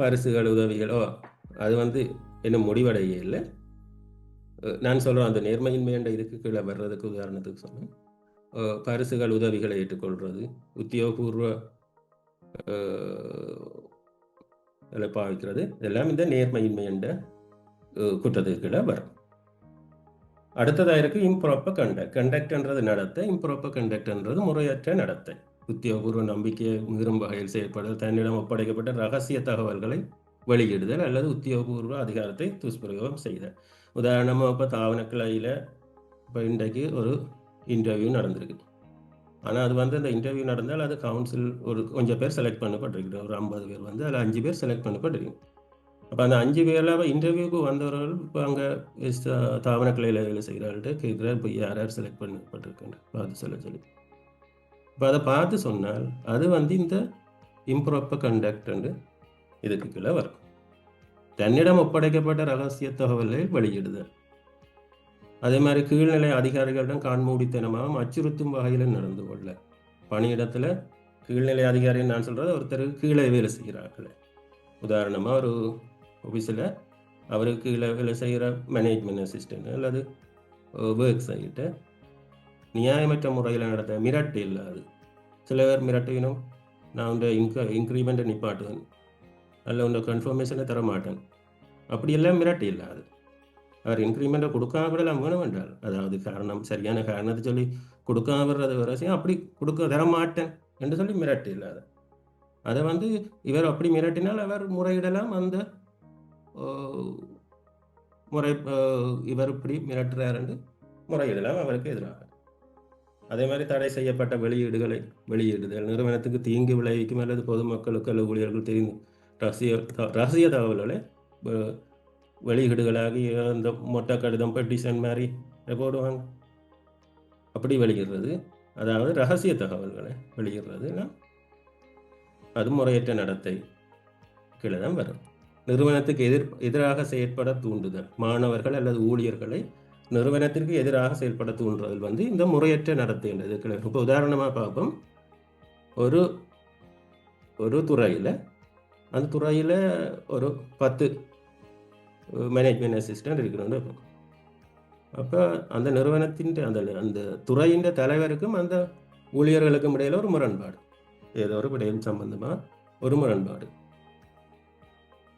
A: பரிசுகள் உதவிகளோ அது வந்து என்ன முடிவடைய இல்லை. நான் சொல்கிறேன் அந்த நேர்மையின்மை என்ற இதுக்கு கீழே வர்றதுக்கு உதாரணத்துக்கு சொன்னேன். பரிசுகள் உதவிகளை ஏற்றுக்கொள்வது, உத்தியோகபூர்வ பாவிக்கிறது, இதெல்லாம் இந்த நேர்மையின்மை என்ற குற்றத்துக்கு கீழே வரும். அடுத்ததாக இருக்கு இம்ப்ராப்பர் கண்டக்ட்ன்றது நடத்தை, இம்ப்ராப்பர் கண்டக்ட்ன்றது முறையற்ற நடத்தை. உத்தியோகபூர்வ நம்பிக்கையை மீறும் வகையில் செயல்படுதல், தன்னிடம் ஒப்படைக்கப்பட்ட ரகசிய தகவல்களை வெளியிடுதல் அல்லது உத்தியோகபூர்வ அதிகாரத்தை துஷ்பிரயோகம் செய்தல். உதாரணமாக இப்போ தாவணக்கிளையில் இப்போ இன்றைக்கு ஒரு இன்டர்வியூ நடந்திருக்கு. ஆனால் அது வந்து அந்த இன்டர்வியூ நடந்தால் அது கவுன்சில் ஒரு கொஞ்சம் பேர் செலக்ட் பண்ணப்பட்டிருக்கு. ஒரு 50 பேர் வந்து அதில் 5 பேர் செலக்ட் பண்ணப்பட்டிருக்கு. அப்போ அந்த 5 பேரில் இன்டர்வியூக்கு வந்தவர்கள் இப்போ அங்கே தாவணக்கிளையில் வேலை செய்கிறாள்கிட்ட கேட்குறாரு, இப்போ யார் யார் செலக்ட் பண்ணப்பட்டிருக்குன்னு பார்த்து சொல்லி. இப்போ அதை பார்த்து சொன்னால் அது வந்து இந்த இம்ப்ராப்பர் கண்டக்ட் இதுக்கு கீழே வரும். தன்னிடம் ஒப்படைக்கப்பட்ட ரகசிய தகவலை வெளியிடுதல். அதே மாதிரி கீழ்நிலை அதிகாரிகளிடம் காண்மூடித்தனமாக அச்சுறுத்தும் வகையில் நடந்து கொள்ள. பணியிடத்தில் கீழ்நிலை அதிகாரின்னு நான் சொல்கிறது ஒருத்தருக்கு கீழே வேலை செய்கிறார்கள். உதாரணமாக ஒரு ஆஃபீஸில் அவருக்கு கீழே வேலை செய்கிற மேனேஜ்மெண்ட் அசிஸ்டன்ட் அல்லது ஒர்க் சைட்டை நியாயமற்ற முறையில் நடத்த மிரட்டு இல்லாது. சில பேர் மிரட்டினும் நான் உண்ட இன்க்ரிமெண்ட்டை நிப்பாட்டுவேன் அல்ல உண்ட கன்ஃபர்மேஷனை தர மாட்டேன், அப்படியெல்லாம் மிரட்டு இல்லாது. அவர் இன்க்ரிமெண்ட்டை கொடுக்காம விடலாம் வேணும் என்றால், அதாவது காரணம் சரியான காரணத்தை சொல்லி கொடுக்காம விடுறது வரையும் அப்படி தர மாட்டேன் என்று சொல்லி மிரட்டு இல்லாத. அதை வந்து இவர் அப்படி மிரட்டினால் அவர் முறையிடலாம். அந்த இவர் இப்படி மிரட்டுறார் என்று முறையிடலாம் அவருக்கு எதிராக. அதே மாதிரி தடை செய்யப்பட்ட வெளியிடுதல், நிறுவனத்துக்கு தீங்கு விளைவிக்கும் அல்லது பொதுமக்களுக்கு அல்லது ஊழியர்கள் தெரிந்து ரகசிய தகவல்களை வெளியீடுகளாகி இந்த மொட்டை கடிதம் பெட்டிஷன் மாதிரி போடுவாங்க, அப்படி வெளியிடுறது, அதாவது ரகசிய தகவல்களை வெளியிடுறதுன்னா அது முறையற்ற நடத்தை கீழே தான் வரும். நிறுவனத்துக்கு எதிராக செயற்பட தூண்டுதல், மாணவர்கள் அல்லது ஊழியர்களை நிறுவனத்திற்கு எதிராக செயல்பட தூண்டுதல் வந்து இந்த முறையற்ற நடத்தை என்றது கீழே. இப்போ உதாரணமாக பார்ப்போம், ஒரு துறையில் அந்த துறையில் ஒரு 10 மேனேஜ்மெண்ட் அசிஸ்டன்ட் இருக்கணும்னு. அப்போ அந்த நிறுவனத்தின் அந்த துறையின் தலைவருக்கும் அந்த ஊழியர்களுக்கும் இடையில ஒரு முரண்பாடு, ஏதோ ஒரு விடயம் சம்பந்தமாக ஒரு முரண்பாடு.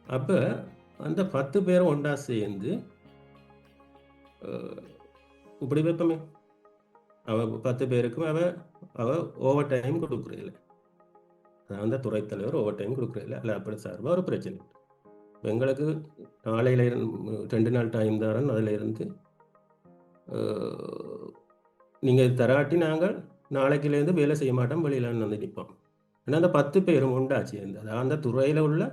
A: அப்போ அந்த 10 பேரும் ஒன்றா சேர்ந்து இப்படி வைப்பமே, அவ 10 பேருக்கும் அவ ஓவர் டைம் கொடுக்குறதில்ல, அந்த துறை தலைவர் ஓவர் டைம் கொடுக்குறதில்ல, இல்லை அப்படி சார்பாக ஒரு பிரச்சனை. எங்களுக்கு நாளையில 2 நாள் டைம் தரேன், அதில் இருந்து நீங்கள் தராட்டி நாங்கள் நாளைக்குலேருந்து வேலை செய்ய மாட்டோம், வெளியிலான்னு வந்து நிற்போம். ஏன்னா அந்த 10 பேரும் ஒன்றா சேர்ந்து, அதாவது அந்த துறையில் உள்ள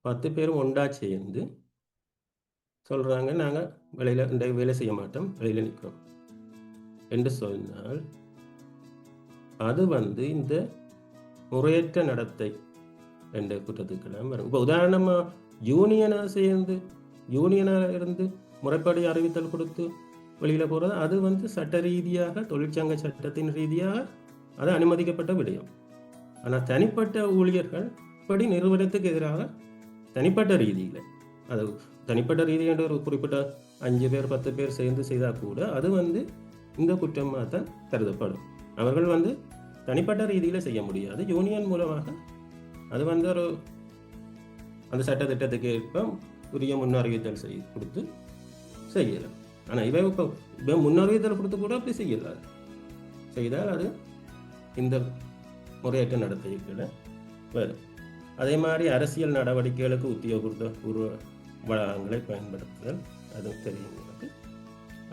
A: 10 பேரும் ஒன்றா சேர்ந்து சொல்கிறாங்க, நாங்கள் வெளியில் வேலை செய்ய மாட்டோம், வெளியில் நிற்கிறோம் என்று சொன்னால் அது வந்து இந்த முறையற்ற நடத்தை என்ற குற்றத்துக்கெல்லாம் வரும். இப்போ உதாரணமாக யூனியனாக இருந்து முறைப்படி அறிவித்தல் கொடுத்து வெளியில் போகிறது, அது வந்து சட்ட ரீதியாக தொழிற்சங்க சட்டத்தின் ரீதியாக அது அனுமதிக்கப்பட்ட விடயம். ஆனால் தனிப்பட்ட ஊழியர்கள் இப்படி நிறுவனத்துக்கு எதிராக தனிப்பட்ட ரீதியில், அது தனிப்பட்ட ரீதியாக ஒரு குறிப்பிட்ட 5 பேர் 10 பேர் சேர்ந்து செய்தால் கூட அது வந்து இந்த குற்றமாக தான் கருதப்படும். அவர்கள் வந்து தனிப்பட்ட ரீதியில் செய்ய முடியாது. யூனியன் மூலமாக அது வந்து ஒரு அந்த சட்டத்திட்டத்துக்கு ஏற்ப உரிய முன்னறிவித்தல் கொடுத்து செய்யலாம். ஆனால் இப்போ முன்னறிவித்தல் கொடுத்து கூட அப்படி செய்யலாம். செய்தால் அது இந்த முறையற்ற நடத்தைகளை வரும். அதே மாதிரி அரசியல் நடவடிக்கைகளுக்கு உத்தியோகபூர்வ வளங்களை பயன்படுத்துதல், அது தெரியும் எனக்கு.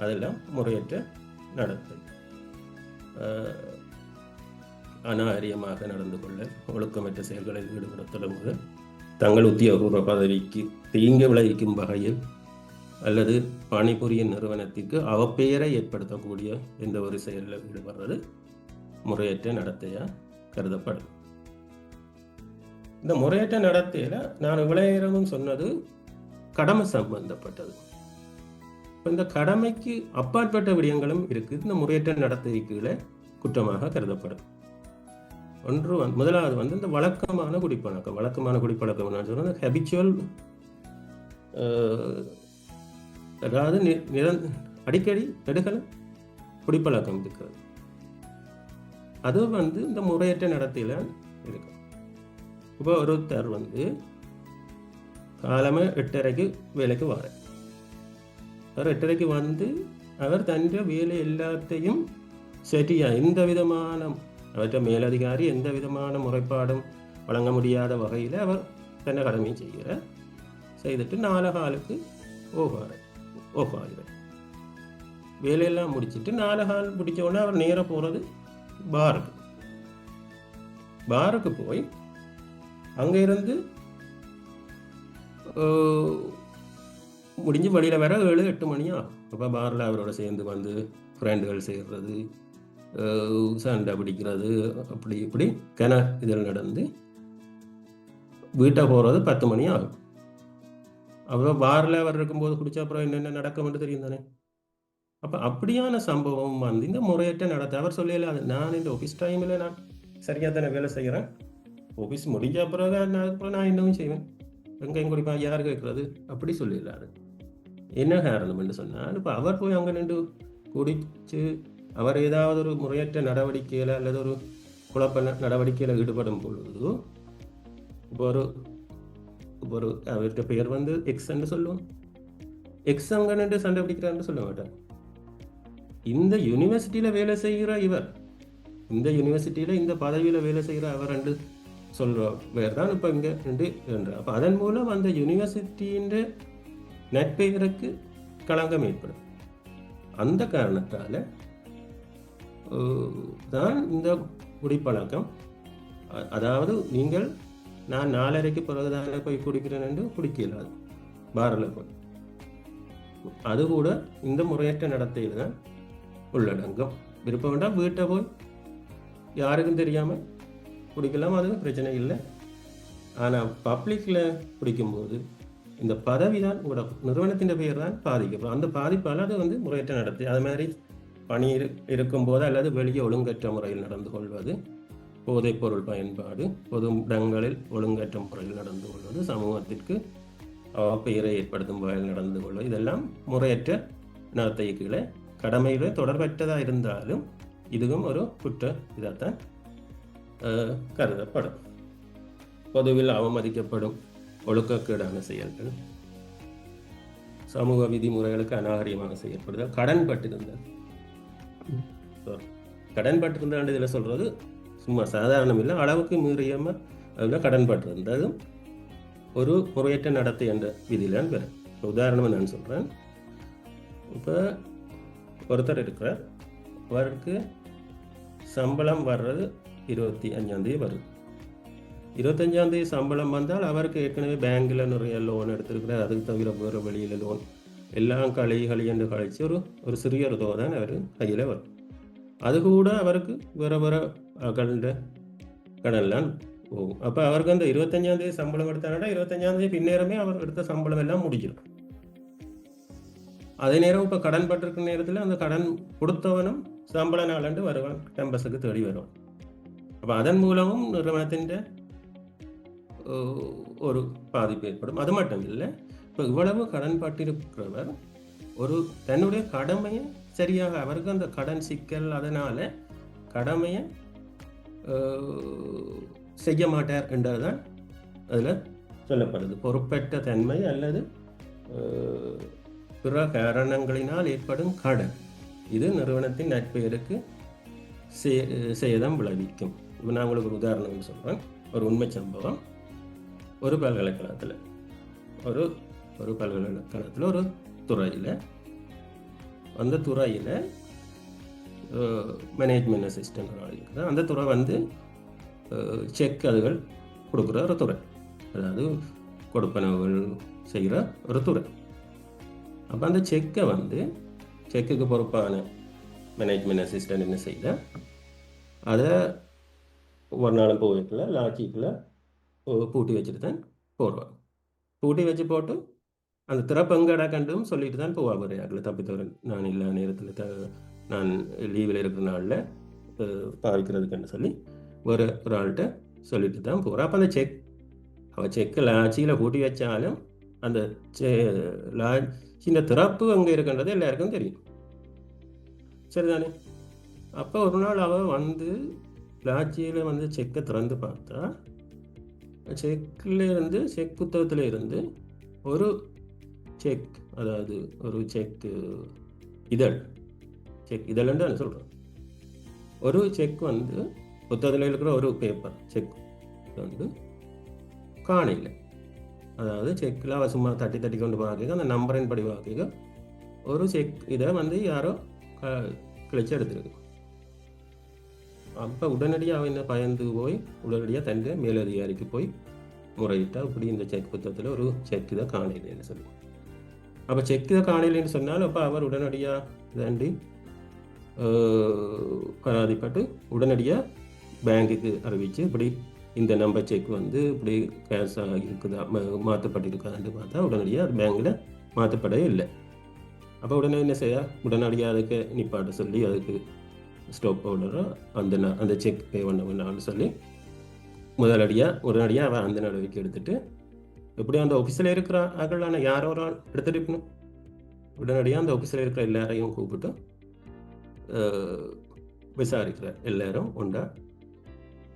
A: அதெல்லாம் முறையற்ற நடத்தை. அநாகரிகமாக நடந்து கொள்ள, ஒழுக்கமற்ற செயல்களில் ஈடுபட தொடங்குதல், தங்கள் உத்தியோகபூர்வ பதவிக்கு தீங்கு விளைவிக்கும் வகையில் அல்லது பணிபுரியும் நிறுவனத்திற்கு அவப்பெயரை ஏற்படுத்தக்கூடிய எந்த ஒரு செயலில் ஈடுபடுறது முறையற்ற நடத்தையாக கருதப்படும். இந்த முறையற்ற நடத்தையில் நான் இவ்வளவு சொன்னது கடமை சம்பந்தப்பட்டது. இப்போ இந்த கடமைக்கு அப்பாற்பட்ட விடயங்களும் இருக்குது. இந்த முறையற்ற நடத்தை கீழே குற்றமாக கருதப்படும். முதலாவது வந்து இந்த வழக்கமான குடிப்பழக்கம். வழக்கமான குடிப்பழக்கம் நான் சொன்னது ஹேபிச்சுவல், அதாவது அடிக்கடி நெடுகல் குடிப்பழக்கம் இருக்கிறது. அது வந்து இந்த முறையற்ற நடத்தையில இருக்கு. இப்போ ஒருத்தர் வந்து காலமே 8:30 வேலைக்கு வர, அவர் 8:30 வந்து அவர் தன் வேலை எல்லாத்தையும் சரியா எந்த விதமான அவற்றை மேலதிகாரி எந்த விதமான முறைப்பாடும் வழங்க முடியாத வகையில் அவர் தன்னை கடமையை செய்துட்டு 4:15 ஓஃப் ஆகிறார். வேலையெல்லாம் முடிச்சுட்டு 4:15 முடிச்ச உடனே அவர் நேராக போகிறது பாருக்கு போய் அங்கே இருந்து முடிஞ்சு வழியில் வர 7-8 மணி ஆகும். அப்போ பாரில் அவரோட சேர்ந்து வந்து ஃப்ரெண்டுகள் செய்கிறது, சண்டை பிடிக்கிறது, அப்படி இப்படி இதில் நடந்து வீட்டை போகிறது 10 மணி ஆகும். அப்புறம் பாரில் அவர் இருக்கும்போது குடிச்ச அப்புறம் என்னென்ன நடக்கும்னு தெரியும் தானே. அப்போ அப்படியான சம்பவம் வந்து இந்த முறையற்ற நடத்த அவர் சொல்லல. அது நான் இந்த ஆஃபீஸ் டைமில் நான் சரியாக தானே வேலை செய்கிறேன், ஆஃபீஸ் முடிஞ்ச பிறகு நான் இன்னமும் செய்வேன், எங்கேயும் குடிப்பேன், யார் கேட்குறது, அப்படி சொல்லிடலாரு. என்ன காரணம்னு சொன்னால், இப்போ அவர் போய் அங்கே நின்று குடிச்சு அவர் ஏதாவது ஒரு முறையற்ற நடவடிக்கையில் அல்லது ஒரு குழப்ப நடவடிக்கையில் ஈடுபடும் பொழுது இப்போ ஒரு அவர்கிட்ட பெயர் வந்து எக்ஸ்ன்னு சொல்லுவோம், எக்ஸ் அங்கே நின்று சண்டை பிடிக்கிறான்னு சொல்ல மாட்டார். இந்த யூனிவர்சிட்டியில் வேலை செய்கிற இவர், இந்த யூனிவர்சிட்டியில் இந்த பதவியில் வேலை செய்கிற அவர் ரெண்டு சொல்கிற பேர் தான் இப்போ இங்கே ரெண்டு என்றார். அப்போ அதன் மூலம் அந்த யூனிவர்சிட்டியின் நட்பெயருக்கு களங்கம் ஏற்படும். அந்த காரணத்தால் தான் இந்த குடிப்பழக்கம், அதாவது நீங்கள் நான் 4:30 பிறகுதானே போய் குடிக்கிறேன் என்று குடிக்கலாது பாரில் போய், அது கூட இந்த முறையற்ற நடத்தையில் தான் உள்ளடங்கும். விருப்பம் வேண்டாம் வீட்டை போய் யாருக்கும் தெரியாமல் குடிக்கலாம், அது பிரச்சனை இல்லை. ஆனால் பப்ளிக்கில் குடிக்கும்போது இந்த பதவி தான் உங்களோட நிறுவனத்தின் பெயர் தான் பாதிக்கப்படும். அந்த பாதிப்பால் அது வந்து முறையற்ற நடத்தை. அது மாதிரி பணி இருக்கும்போது அல்லது வெளியே ஒழுங்கற்ற முறையில் நடந்து கொள்வது, போதைப் பொருள் பயன்பாடு, பொது இடங்களில் ஒழுங்கற்ற முறையில் நடந்து கொள்வது, சமூகத்திற்கு பெயரை ஏற்படுத்தும் வகையில் நடந்து கொள்வது, இதெல்லாம் முறையற்ற நடத்தை கீழே கடமையில தொடர்பற்றதாக இருந்தாலும் இதுவும் ஒரு குற்ற இதாகத்தான் கருதப்படும். பொதுவில் அவமதிக்கப்படும் ஒழுக்கக்கேடான செயல்கள், சமூக விதிமுறைகளுக்கு அநாகரிகமாக செய்யப்படுதல், கடன்பட்டிருந்தால் இதில் சொல்றது சும்மா சாதாரணம் இல்லை, அளவுக்கு மீறியாம அதில் கடன்பட்டிருந்ததும் ஒரு முறையற்ற நடத்தை என்ற விதியிலான் பெற. உதாரணமாக நான் சொல்கிறேன். இப்போ ஒருத்தர் இருக்கிறார், அவருக்கு சம்பளம் வர்றது 25ஆம் தேதி வருது. 25ஆம் தேதி சம்பளம் வந்தால் அவருக்கு ஏற்கனவே பேங்கில் நிறைய லோன் எடுத்திருக்கிறார், அதுக்கு தவிர வேறு வெளியில் லோன் எல்லாம் என்று கழிச்சு ஒரு சிறிய தொகை தான் அவர் கையில் வரும். அது கூட அவருக்கு வேறு வேறு கடன்லாம் போகும். அப்போ அவருக்கு அந்த 25ஆம் தேதி சம்பளம் எடுத்தாங்கன்னா 25ஆம் தேதி பின்னேரமே அவர் எடுத்த சம்பளம் எல்லாம் முடிஞ்சிடும். அதே நேரம் இப்போ கடன் பட்டிருக்கிற நேரத்தில் அந்த கடன் கொடுத்தவனும் சம்பள நாளாண்டு வருவான், கேம்பஸுக்கு தேடி வருவான். அப்போ அதன் மூலமும் நிறுவனத்தின் ஒரு பாதிப்பு ஏற்படும். அது மட்டும் இல்லை, இப்போ இவ்வளவு கடன் பட்டிருக்கிறவர் ஒரு தன்னுடைய கடமையை சரியாக அவருக்கு அந்த கடன் சிக்கல் அதனால கடமையை செய்ய மாட்டார் என்றதுதான் அதில் சொல்லப்படுது. பொறுப்பற்ற தன்மை அல்லது பிற காரணங்களினால் ஏற்படும் கடன் இது நிறுவனத்தின் நற்பெயருக்கு சேதம் விளைவிக்கும். இப்போ நான் உங்களுக்கு ஒரு உதாரணம் சொல்கிறேன். ஒரு உண்மை சம்பவம். ஒரு பல்கலைக்கழகத்தில் ஒரு துறையில் அந்த துறையில் மேனேஜ்மெண்ட் அசிஸ்டன்ட் இருக்குது. அந்த துறை வந்து செக் அதுகள் கொடுக்குற ஒரு துறை, அதாவது கொடுப்பனவுகள் செய்கிற ஒரு துறை. அப்போ அந்த செக்கை வந்து செக்குக்கு பொறுப்பான மேனேஜ்மெண்ட் அசிஸ்டன்ட் என்ன செய்த அதை ஒரு நாளும் போய்க்குள்ள லாட்சிக்குள்ள பூட்டி வச்சுட்டு தான் போடுவாங்க. பூட்டி வச்சு போட்டு அந்த திறப்பங்கடா கண்டும் சொல்லிட்டு தான் போவா வரையாக்களை தப்பித்தவரை நான் இல்லை நேரத்தில் நான் லீவில் இருக்கிற நாளில் பாவிக்கிறதுக்குன்னு சொல்லி ஒரு ஆள்கிட்ட சொல்லிட்டு தான் போகிறான். அப்போ அந்த அவள் செக்கு லாட்சியில் பூட்டி வச்சாலும் அந்த லாட்சியின் திறப்பு அங்கே இருக்கின்றது எல்லாருக்கும் தெரியும், சரிதானே? அப்போ ஒரு நாள் அவள் வந்து லாட்சியில் வந்து செக்கை திறந்து பார்த்தா செக்கில் செக் புத்தகத்தில் இருந்து ஒரு செக், அதாவது ஒரு செக் இதழ்ன்னு சொல்கிறோம். ஒரு செக் வந்து புத்தகத்தில் இருக்கிற ஒரு பேப்பர் செக் வந்து காணையில், அதாவது செக்கில் அவள் சும்மா தட்டி கொண்டு பார்க்க அந்த நம்பரின் படி பார்க்க ஒரு செக் இதை வந்து யாரோ கிழிச்சு எடுத்துருக்கு. அப்போ உடனடியாக அவன் என்ன பயந்து போய் உடனடியாக தன் மேலதிகாரிக்கு போய் முறையிட்டா, இப்படி இந்த செக் புத்தகத்தில் ஒரு செக் இதை காணையில்லைன்னு சொல்லி. அப்போ செக் இதை காணையில்லைன்னு சொன்னாலும் அப்போ அவர் உடனடியாக தாண்டி பராதிப்பட்டு உடனடியாக பேங்குக்கு அறிவித்து இப்படி இந்த நம்பர் செக் வந்து இப்படி கேஷ் இருக்குதா மாற்றப்பட்டிருக்கான்னு பார்த்தா உடனடியாக அது பேங்கில் மாற்றப்படவே இல்லை. அப்போ உடனே என்ன செய்ய உடனடியாக அதுக்கு நிப்பாட்ட சொல்லி அதுக்கு ஸ்டாப் ஆர்டரோ அந்த செக் பே பண்ணான்னு சொல்லி உடனடியாக அவன் அந்த நடவடிக்கை எடுத்துட்டு எப்படி அந்த ஆஃபீஸில் இருக்கிற ஆகலான யாரோ ஒரு ஆள் எடுத்துட்டு இருக்கணும். உடனடியாக அந்த ஆஃபீஸில் இருக்கிற எல்லாரையும் கூப்பிட்டு விசாரிக்கிறார். எல்லாரும் உண்டா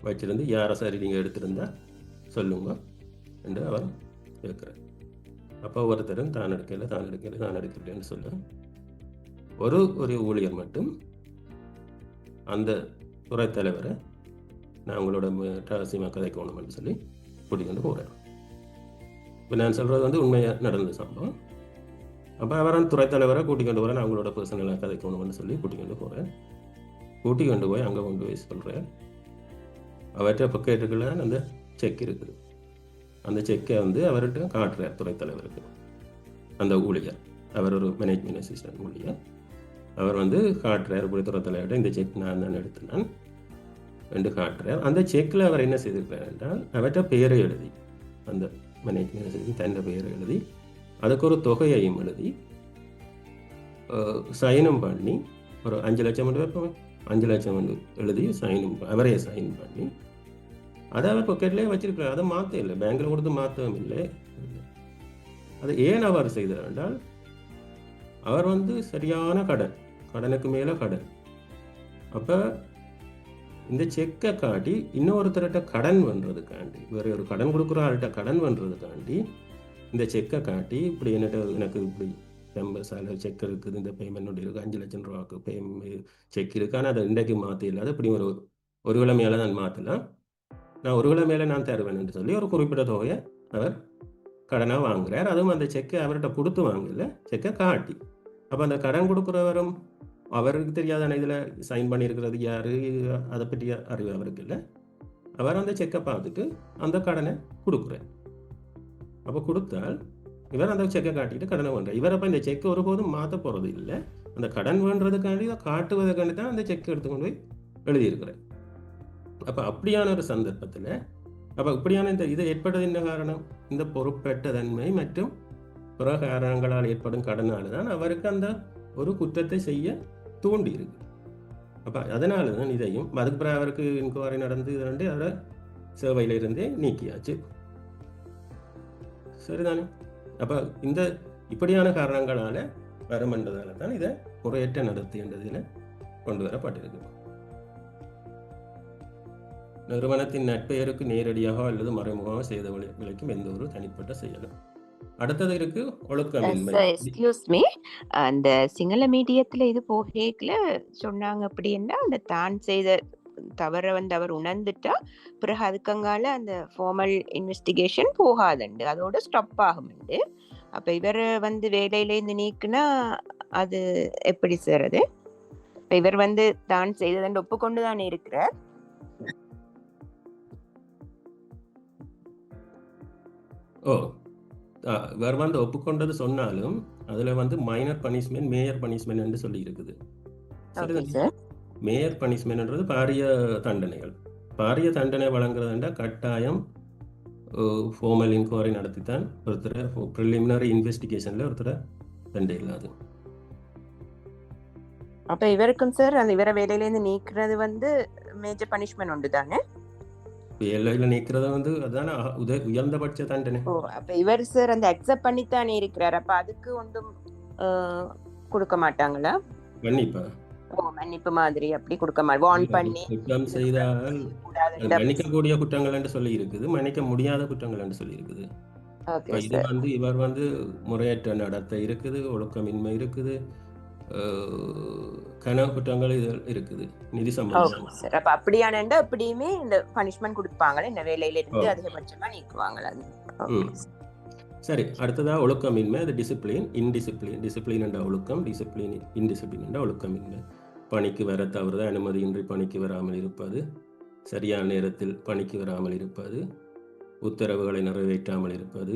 A: வச்சிருந்து யாரை சரி நீங்கள் எடுத்திருந்தா சொல்லுங்க என்று அவர் கேட்குறார். அப்போ ஒருத்தரும் தான் எடுக்கலைன்னு சொல்ல ஒரு ஊழியர் மட்டும் அந்த துறை தலைவரை நான் உங்களோட ரகசியமாக கதைக்கணும்னு சொல்லி கூட்டிக்கொண்டு போகிறார். இப்போ நான் சொல்கிறது வந்து உண்மையாக நடந்த சம்பவம். அப்போ அவரான் துறை தலைவரை கூட்டிக்கொண்டு போகிறேன், நான் அவங்களோட பர்சனலாக கதைக்கணும்னு சொல்லி கூட்டிக்கொண்டு போகிறேன். கூட்டிக்கொண்டு போய் அங்கே கொண்டு போய் சொல்கிறேன். அவர்கிட்ட பக்கெட்டுக்குள்ள அந்த செக் இருக்குது. அந்த செக்கை வந்து அவர்கிட்ட காட்டுறார் துறை தலைவருக்கு. அந்த ஊழியர், அவர் ஒரு மேனேஜ்மெண்ட் அசிஸ்டன்ட் ஊழியர், அவர் வந்து காட்டுறார் இப்படி துறை தலைவர்கிட்ட இந்த செக் நான் தான் எடுத்தேன் என்று காட்டுறார். அந்த செக்கில் அவர் என்ன செய்திருக்கிறார் என்றால் அவர்கிட்ட பெயரை எழுதி, அந்த மேனேஜ்மெண்ட் அசிஸ்டன்ட் தன் பெயரை எழுதி அதுக்கு ஒரு தொகையையும் எழுதி சைனும் பண்ணி ஒரு 5 லட்சம் வைப்போம், 5 லட்சம் எழுதி அவரே சைன் பண்ணி அதை அவர் பாக்கெட்லேயே வச்சிருக்கிறார். அதை மாற்ற இல்லை, பேங்கில் கொடுத்து மாற்றவும் இல்லை. அது ஏன் அவர் செய்தார் என்றால் அவர் வந்து சரியான கடனுக்கு மேலே கடன். அப்போ இந்த செக்கை காட்டி இன்னொருத்தர்கிட்ட கடன் பண்ணுறதுக்காண்டி, வேறு ஒரு கடன் கொடுக்குற ஆள்கிட்ட கடன் பண்ணுறதுக்காண்டி இந்த செக்கை காட்டி இப்படி எனக்கு இப்படி சாலை செக் இருக்குது, இந்த பேமெண்ட் இருக்குது, 5 லட்சம் ரூபாய்க்கு செக் இருக்குது, ஆனால் அதை இன்றைக்கு மாற்ற இல்லாத இப்படி ஒரு வேளை மேலே நான் மாற்றலாம், நான் ஒரு வேளை மேலே நான் தருவேன் என்று சொல்லி ஒரு குறிப்பிட்ட தொகையை அவர் கடனாக வாங்குறார். அதுவும் அந்த செக்கை அவர்கிட்ட கொடுத்து வாங்கல, செக்கை காட்டி. அப்போ அந்த கடன் கொடுக்குறவரும் அவருக்கு தெரியாத இதில் சைன் பண்ணியிருக்கிறது யார், அதை பற்றிய அறிவு அவருக்கு இல்லை. அவர் அந்த செக்கை பார்த்துட்டு அந்த கடனை கொடுக்குறார். அப்போ கொடுத்தால் இவர் அந்த செக்கை காட்டிட்டு கடனை பண்ணுறார். இவர் அப்போ இந்த செக்கை ஒருபோதும் மாற்ற போகிறது இல்லை, அந்த கடன் வேண்டுறதுக்காண்டி இதை காட்டுவதற்காண்டி தான் அந்த செக்கை எடுத்துக்கொண்டு போய் எழுதியிருக்கிறார். அப்போ அப்படியான ஒரு சந்தர்ப்பத்தில் அப்போ இப்படியான இது ஏற்பட்டது என்ன காரணம்? இந்த பொறுப்பற்ற தன்மை மற்றும் பிற காரணங்களால் ஏற்படும் கடனால தான் அவருக்கு அந்த ஒரு குற்றத்தை செய்ய தூண்டி இருக்கு. அப்போ அதனால தான் இதையும் அதுக்கு பிறகு அவருக்கு இன்கொயரி நடந்து இதாண்டு அவரை சேவையிலிருந்தே நீக்கியாச்சு, சரிதானே? அப்போ இந்த இப்படியான காரணங்களால வருமென்றதால தான் இதை முறையற்ற நடத்தி என்றதில் கொண்டு வரப்பட்டிருக்கு. நிறுவனத்தின் நற்பெயருக்கு நேரடியாக அல்லது மறைமுகமாக செய்த விளைக்கும் எந்த ஒரு தனிப்பட்ட செயலும். அடுத்தது இருக்கு ஒழுக்கமின்மை.
D: எக்ஸ்கியூஸ் மீ, அந்த சிங்கள மீடியத்துல இது போகல சொன்னாங்க அப்படின்னா அந்த தான் செய்த தவற அவர் உணர்ந்துட்டா பிறகு அதுக்கங்கால அந்த ஃபார்மல் இன்வெஸ்டிகேஷன் போகாதுண்டு, அதோட ஸ்டாப் ஆகும்ண்டு. அப்ப இவர் வேலையிலேருந்து நீக்குனா அது எப்படி சார்? அது இப்ப இவர் தான் செய்ததுன்னு ஒப்புக்கொண்டு தானே இருக்கிறார்.
A: ஓ, இவர் ஒப்புக்கொண்டது சொன்னாலும் அதுல மைனர் பனிஷ்மெண்ட், மேயர் பனிஷ்மெண்ட் என்று சொல்லி இருக்குது. மேயர் பனிஷ்மெண்ட்ன்றது பாரிய தண்டனைகள். பாரிய தண்டனை வழங்குறதுண்டா கட்டாயம் ஃபார்மல் இன்கொயரி நடத்தித்தான் ஒருத்தரை ப்ரிலிமினரி இன்வெஸ்டிகேஷன்ல ஒருத்தரை தண்டை இல்லாது.
D: அப்ப இவருக்கும் சார் அந்த இவர வேலையிலேருந்து நீக்கிறது மேஜர் பனிஷ்மெண்ட் உண்டு தானே?
A: வேலையில நீக்கிறது அதான உயர்ந்தபட்ச தண்டனை.
D: ஓ, அப்ப இவர் சார் அந்த அக்செப்ட் பண்ணித்தானே இருக்கிறார். அப்ப அதுக்கு ஒன்றும் கொடுக்க மாட்டாங்களா?
A: மன்னிப்பா?
D: ஓ, மன்னிப்பு மாதிரி அப்படி கொடுக்க மாட்டாங்க. வார்ன் பண்ணி
A: குற்றம் செய்தால் மன்னிக்கக்கூடிய குற்றங்கள் என்று சொல்லி இருக்குது, மன்னிக்க முடியாத குற்றங்கள் என்று சொல்லி இருக்குது. இது இவர் முறையற்ற நடத்தை இருக்குது, ஒழுக்கமின்மை இருக்குது, கனவு குற்றங்கள் இது இருக்குது, நிதி சம்பந்தம்.
D: அப்ப அப்படியான அப்படியுமே இந்த பனிஷ்மெண்ட் கொடுப்பாங்களே, இந்த வேலையில இருந்து அதிகபட்சமா நீக்குவாங்களா?
A: சரி, அடுத்ததா ஒழுக்கமின்மை. அது டிசிப்ளின், இன்டிசிப்ளின். டிசிப்ளின் என்ற ஒழுக்கம், டிசிப்ளின் இன்டிசிப்ளின் என்ற ஒழுக்கமின்மை. பணிக்கு வர தவறுத, அனுமதியின்றி பணிக்கு வராமல் இருப்பது, சரியான நேரத்தில் பணிக்கு வராமல் இருப்பது, உத்தரவுகளை நிறைவேற்றாமல் இருப்பது,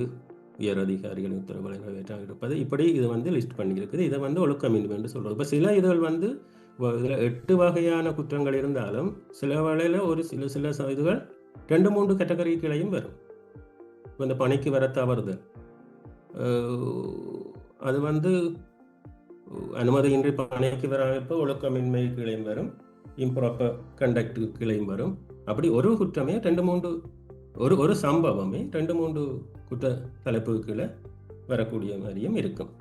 A: உயர் அதிகாரிகளின் உத்தரவுகளை நிறைவேற்றாமல் இருப்பது, இப்படி இது லிஸ்ட் பண்ணி இருக்குது. இதை ஒழுக்கமின்மை என்று சொல்றது. இப்போ சில இதுகள் இதில் 8 வகையான குற்றங்கள் இருந்தாலும் சில வேளையில் ஒரு சில இதுகள் 2-3 கேட்டகரிகளையும் வரும். இப்போ இந்த பணிக்கு வர தவறுதல் அது அனுமதியின்றி பணிக்கு வராமல் ஒழுக்கமின்மை கீழையும் வரும், இம்ப்ராப்பர் கண்டக்ட் கீழையும் வரும். அப்படி ஒரு குற்றமே 2-3 ஒரு சம்பவமே 2-3 குற்ற தலைப்பு கீழே வரக்கூடிய மாதிரியும் இருக்கும்.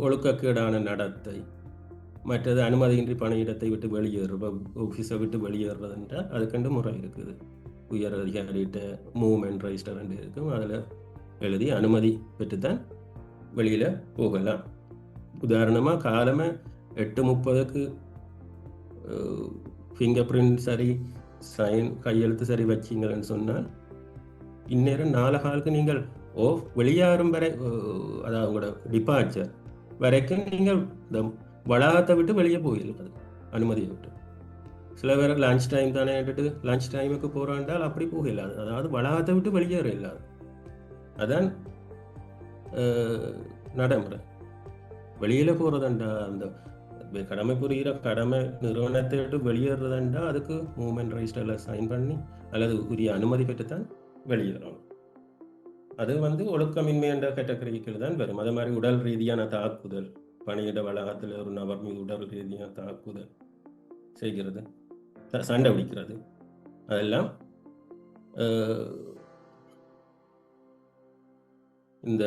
A: ஒழுக்கக்கேடான நடத்தை, மற்றது அனுமதியின்றி பணியிடத்தை விட்டு வெளியேறுவது, ஆஃபீஸை விட்டு வெளியேறுறது என்றால் அதுக்கண்டு முறை இருக்குது. உயர் அதிகாரிகிட்ட மூவ்மெண்ட் ரெஜிஸ்டர் இருக்கும், அதில் எழுதி அனுமதி பெற்றுத்தான் வெளியில் போகலாம். உதாரணமாக காலமாக 8:30க்கு ஃபிங்கர் பிரிண்ட் சரி, சைன் கையெழுத்து சரி வச்சிங்கன்னு சொன்னால் இந்நேரம் 4:15க்கு நீங்கள் வெளியேறும் வரை, அதாவது உங்களோட டிபார்ச்சர் வரைக்கும் நீங்கள் இந்த வளாகத்தை விட்டு வெளியே போயிடலாம் அனுமதியை விட்டு. சில பேர் லஞ்ச் டைம் தானே எடுத்து லஞ்ச் டைமுக்கு போகிறாண்டால் அப்படி போக இல்லாது, அதாவது வளாகத்தை விட்டு வெளியேற இல்லாது. அதான் நடைமுறை. வெளியில் போகிறதுண்டா, அந்த கடமை புரிகிற கடமை நிறுவனத்தை விட்டு வெளியேறதுண்டா அதுக்கு மூவ்மெண்ட் ரெஜிஸ்டரில் சைன் பண்ணி அல்லது உரிய அனுமதி பெற்றுத்தான் வெளியேறணும். அது ஒழுக்கமின்மை என்ற கேட்டகரிக்கு தான் வரும். அதே மாதிரி உடல் ரீதியான தாக்குதல், பணியிட வளாகத்தில் ஒரு நபர் மீது உடல் ரீதியான தாக்குதல் செய்கிறது, சண்டை பிடிக்கிறது, அதெல்லாம் இந்த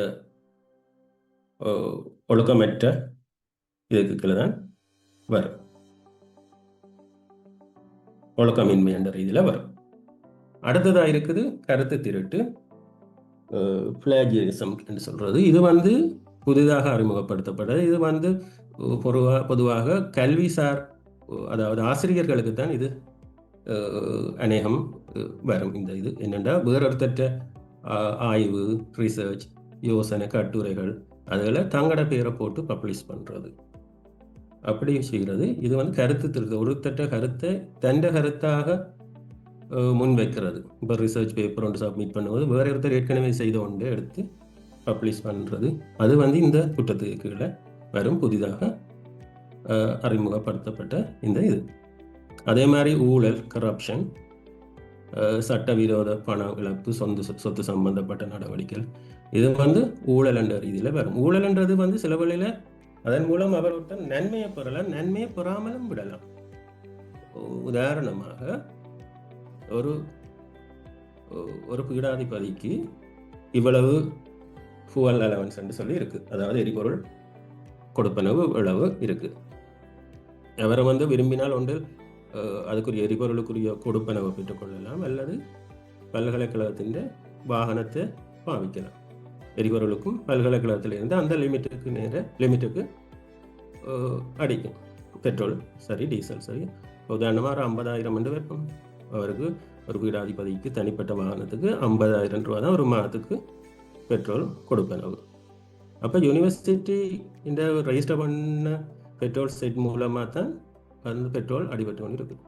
A: ஒழுக்கமற்ற இதுக்கு தான் வரும், ஒழுக்கமின்மை என்ற ரீதியில் வரும். அடுத்ததாக இருக்குது கருத்து திருட்டு, பிளாஜியரிசம் என்று சொல்றது. இது புதிதாக அறிமுகப்படுத்தப்பட்டது. இது பொதுவாக கல்விசார், அதாவது ஆசிரியர்களுக்கு தான் இது அநேகம் வரும். இந்த இது என்னென்னா வேறொருத்தற்ற ஆய்வு, ரிசர்ச், யோசனை, கட்டுரைகள் அதில் தங்களோட பேரை போட்டு பப்ளிஷ் பண்ணுறது, அப்படி செய்கிறது. இது கருத்து திருட்டு, ஒருத்தட்ட கருத்தை தண்ட கருத்தாக முன்வைக்கிறது. இப்போ ரிசர்ச் பேப்பர் ஒன்று சப்மிட் பண்ணுவது வேற ஒருத்தர் ஏற்கனவே செய்த ஒன்று எடுத்து பப்ளிஷ் பண்ணுறது, அது இந்த குற்றத்துக்கு கீழே வரும், புதிதாக அறிமுகப்படுத்தப்பட்ட இந்த இது. அதே மாதிரி ஊழல், கரப்ஷன், சட்டவிரோத பண இழப்பு, சொத்து சம்பந்தப்பட்ட நடவடிக்கைகள், இது ஊழல் என்ற ரீதியில் வரும். ஊழல்ன்றது சில வழியில் அதன் மூலம் அவர் ஒருத்தர் நன்மையை பெறலாம், நன்மையை பெறாமலும் விடலாம். உதாரணமாக ஒரு பீடாதிபதிக்கு இவ்வளவு ஃபுவல் அலவன்ஸ் என்று சொல்லி இருக்கு, அதாவது எரிபொருள் கொடுப்பனவு அளவு இருக்குது. அவரை வந்து விரும்பினால் ஒன்று அதுக்குரிய எரிபொருளுக்குரிய கொடுப்பனவை பெற்றுக்கொள்ளலாம், அல்லது பல்கலைக்கழகத்தின் வாகனத்தை பாவிக்கலாம். எரிபொருளுக்கும் பல்கலைக்கழகத்திலிருந்து அந்த லிமிட்டுக்கு அடிக்கும் பெட்ரோல் சரி, டீசல் சரி. உதாரணமாக ஒரு 50,000 என்று வைப்போம். அவருக்கு ஒரு வீடாதிபதிக்கு தனிப்பட்ட வாகனத்துக்கு 50,000 ரூபா தான் ஒரு மாதத்துக்கு பெட்ரோல் கொடுப்பனவு. அப்போ யூனிவர்சிட்டி இந்த ரெஜிஸ்டர் பண்ண பெட்ரோல் செட் மூலமாக தான் அந்த பெட்ரோல் அடிபட்டு கொண்டு இருக்குது.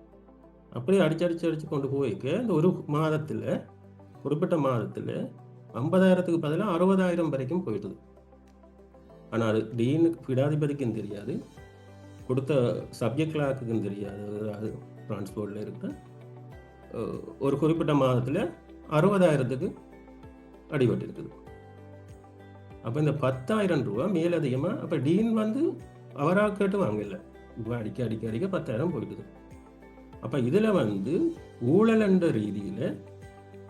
A: அப்படி அடிச்சு கொண்டு போய்க்க இந்த ஒரு மாதத்தில், குறிப்பிட்ட மாதத்தில் 50,000க்கு பதிலாக 60,000 வரைக்கும் போயிடுது. ஆனால் அது டீனுக்கு பீடாதிபதிக்கும் தெரியாது, கொடுத்த சப்ஜெக்ட் கிளாக்குக்கும் தெரியாது. அது டிரான்ஸ்போர்ட்டில் இருக்க ஒரு குறிப்பிட்ட மாதத்தில் 60,000க்கு அடிபட்டு இருக்குது. அப்போ இந்த 10,000 ரூபா மேலதிகமாக அப்போ டீன் வந்து அவராக கேட்டு வாங்கல, இப்போ அடிக்க 10,000 போயிடுது. அப்போ இதில் வந்து ஊழல் என்ற ரீதியில்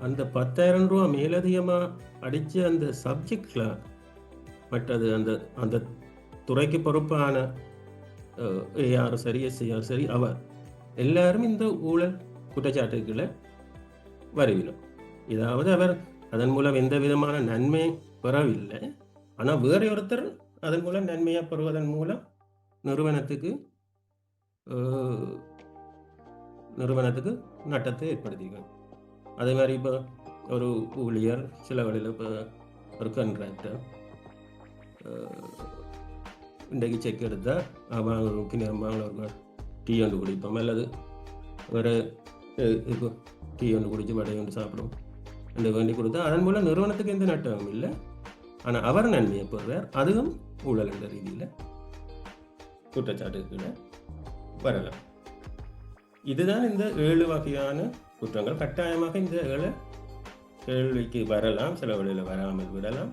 A: அந்த 10,000 ரூபா மேலதிகமாக அடித்த அந்த சப்ஜெக்டில் மற்றது அந்த துறைக்கு பொறுப்பான ஏஆர் சரி, எஸ்ஐஆர் சரி, அவர் எல்லாரும் இந்த ஊழல் குற்றச்சாட்டுகளை வருவினோம். இதாவது அவர் அதன் மூலம் எந்த விதமான நன்மை பெறவில்லை, ஆனால் வேறு ஒருத்தர் அதன் மூலம் நன்மையாக பெறுவதன் மூலம் நிறுவனத்துக்கு நட்டத்தை ஏற்படுத்திக்கணும். அதே மாதிரி இப்போ ஒரு ஊழியர் சில வழியில் இப்போ ஒரு கான்ட்ராக்டர் இன்றைக்கு செக் எடுத்தால் அவங்களுக்கு நேரமாக டீ ஒன்று குடிப்போம், அல்லது வேறு இப்போ டீ ஒன்று குடித்து வடை ஒன்று சாப்பிடும் என்று வேண்டி கொடுத்தா அதன் மூலம் நிறுவனத்துக்கு எந்த நட்டமும் இல்லை, ஆனால் அவர் நன்மையை பெறுவார். அதுவும் ஊழல் என்ற ரீதியில் குற்றச்சாட்டுகளை வரலாம். இதுதான் இந்த 7 வகையான குற்றங்கள். கட்டாயமாக இந்த 7 கேள்விக்கு வரலாம், சில வழியில் வராமல் விடலாம்.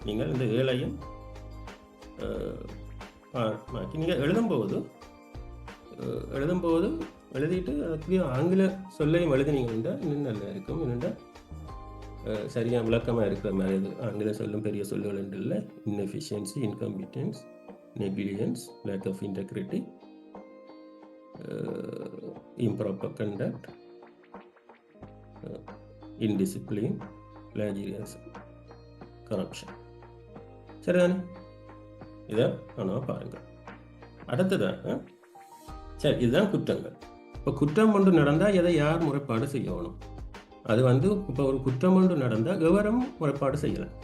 A: நீங்கள் இந்த 7ஐயும் மாற்றி நீங்கள் எழுதும்போது எழுதிட்டு அதுக்குரிய ஆங்கில சொல்லையும் எழுதினீங்கன்னா இன்னும் நல்லா இருக்கும். என்னென்னா சரியாக விளக்கமாக இருக்கிற மாதிரி இது ஆங்கில சொல்லும் பெரிய சொல்லுகள் என்று இல்லை. Inefficiency, incompetence, negligence, lack of integrity, improper conduct, indiscipline, plagiarism, corruption. சரிதானே? இதை ஆனால் பாருங்க. அடுத்ததாக சரி, இதுதான் குற்றங்கள். இப்போ குற்றம் ஒன்று நடந்தால் எதை யார் முறைப்பாடு செய்யணும்? அது வந்து இப்போ ஒரு குற்றம் ஒன்று நடந்தால் எவரும் முறைப்பாடு செய்யலாம்.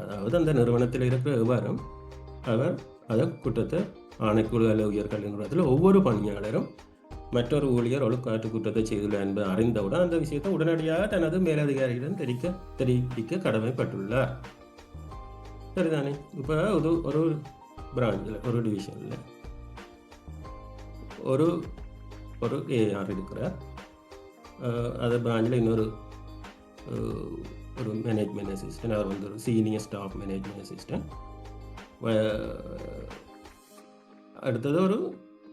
A: அதாவது அந்த நிறுவனத்தில் இருக்கிற எவரும் அவர் அதை குற்றத்தை ஆணைக்குழு அல்லது உயர்கல்வி நிறுவனத்தில் ஒவ்வொரு பணியாளரும் மற்றொரு ஊழியர் ஒழுக்காற்று குற்றத்தை செய்துள்ளார் என்பதை அறிந்தவுடன் அந்த விஷயத்தை உடனடியாக தனது மேலதிகாரியிடம் தெரிவிக்க கடமைப்பட்டுள்ளார். சரிதானே? இப்போ ஒரு பிரான்ச்சில், ஒரு டிவிஷனில் ஒரு ஏஆர் இருக்கிறார். அது பிரான்ச்சில் இன்னொரு ஒரு மேனேஜ்மெண்ட் அசிஸ்டன்ட், அவர் வந்து ஒரு சீனியர் ஸ்டாஃப் மேனேஜ்மெண்ட் அசிஸ்டன்ட். அடுத்தது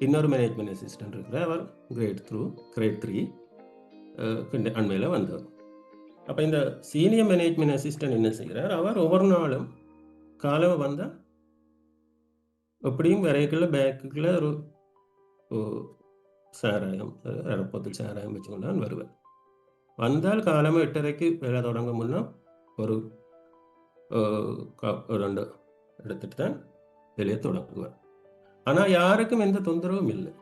A: இன்னொரு மேனேஜ்மெண்ட் அசிஸ்டன்ட் இருக்கிறார். அவர் கிரேட் 3 அண்மையில் வந்தவர். அப்போ இந்த சீனியர் மேனேஜ்மெண்ட் அசிஸ்டன்ட் என்ன செய்கிறார்? அவர் ஒவ்வொரு நாளும் காலம் வந்தால் எப்படியும் வரைக்குள்ள பேக்குள்ள ஒரு சாராயம், அரைப்பத்தில் சாராயம் வச்சுக்கொண்டான் வருவார். வந்தால் காலம் 8:30க்கு வேலை தொடங்க முன்னா ஒரு 2 எடுத்துட்டு தான் வேலையை தொடங்குவார். ஆனால் யாருக்கும் எந்த தொந்தரவும் இல்லை,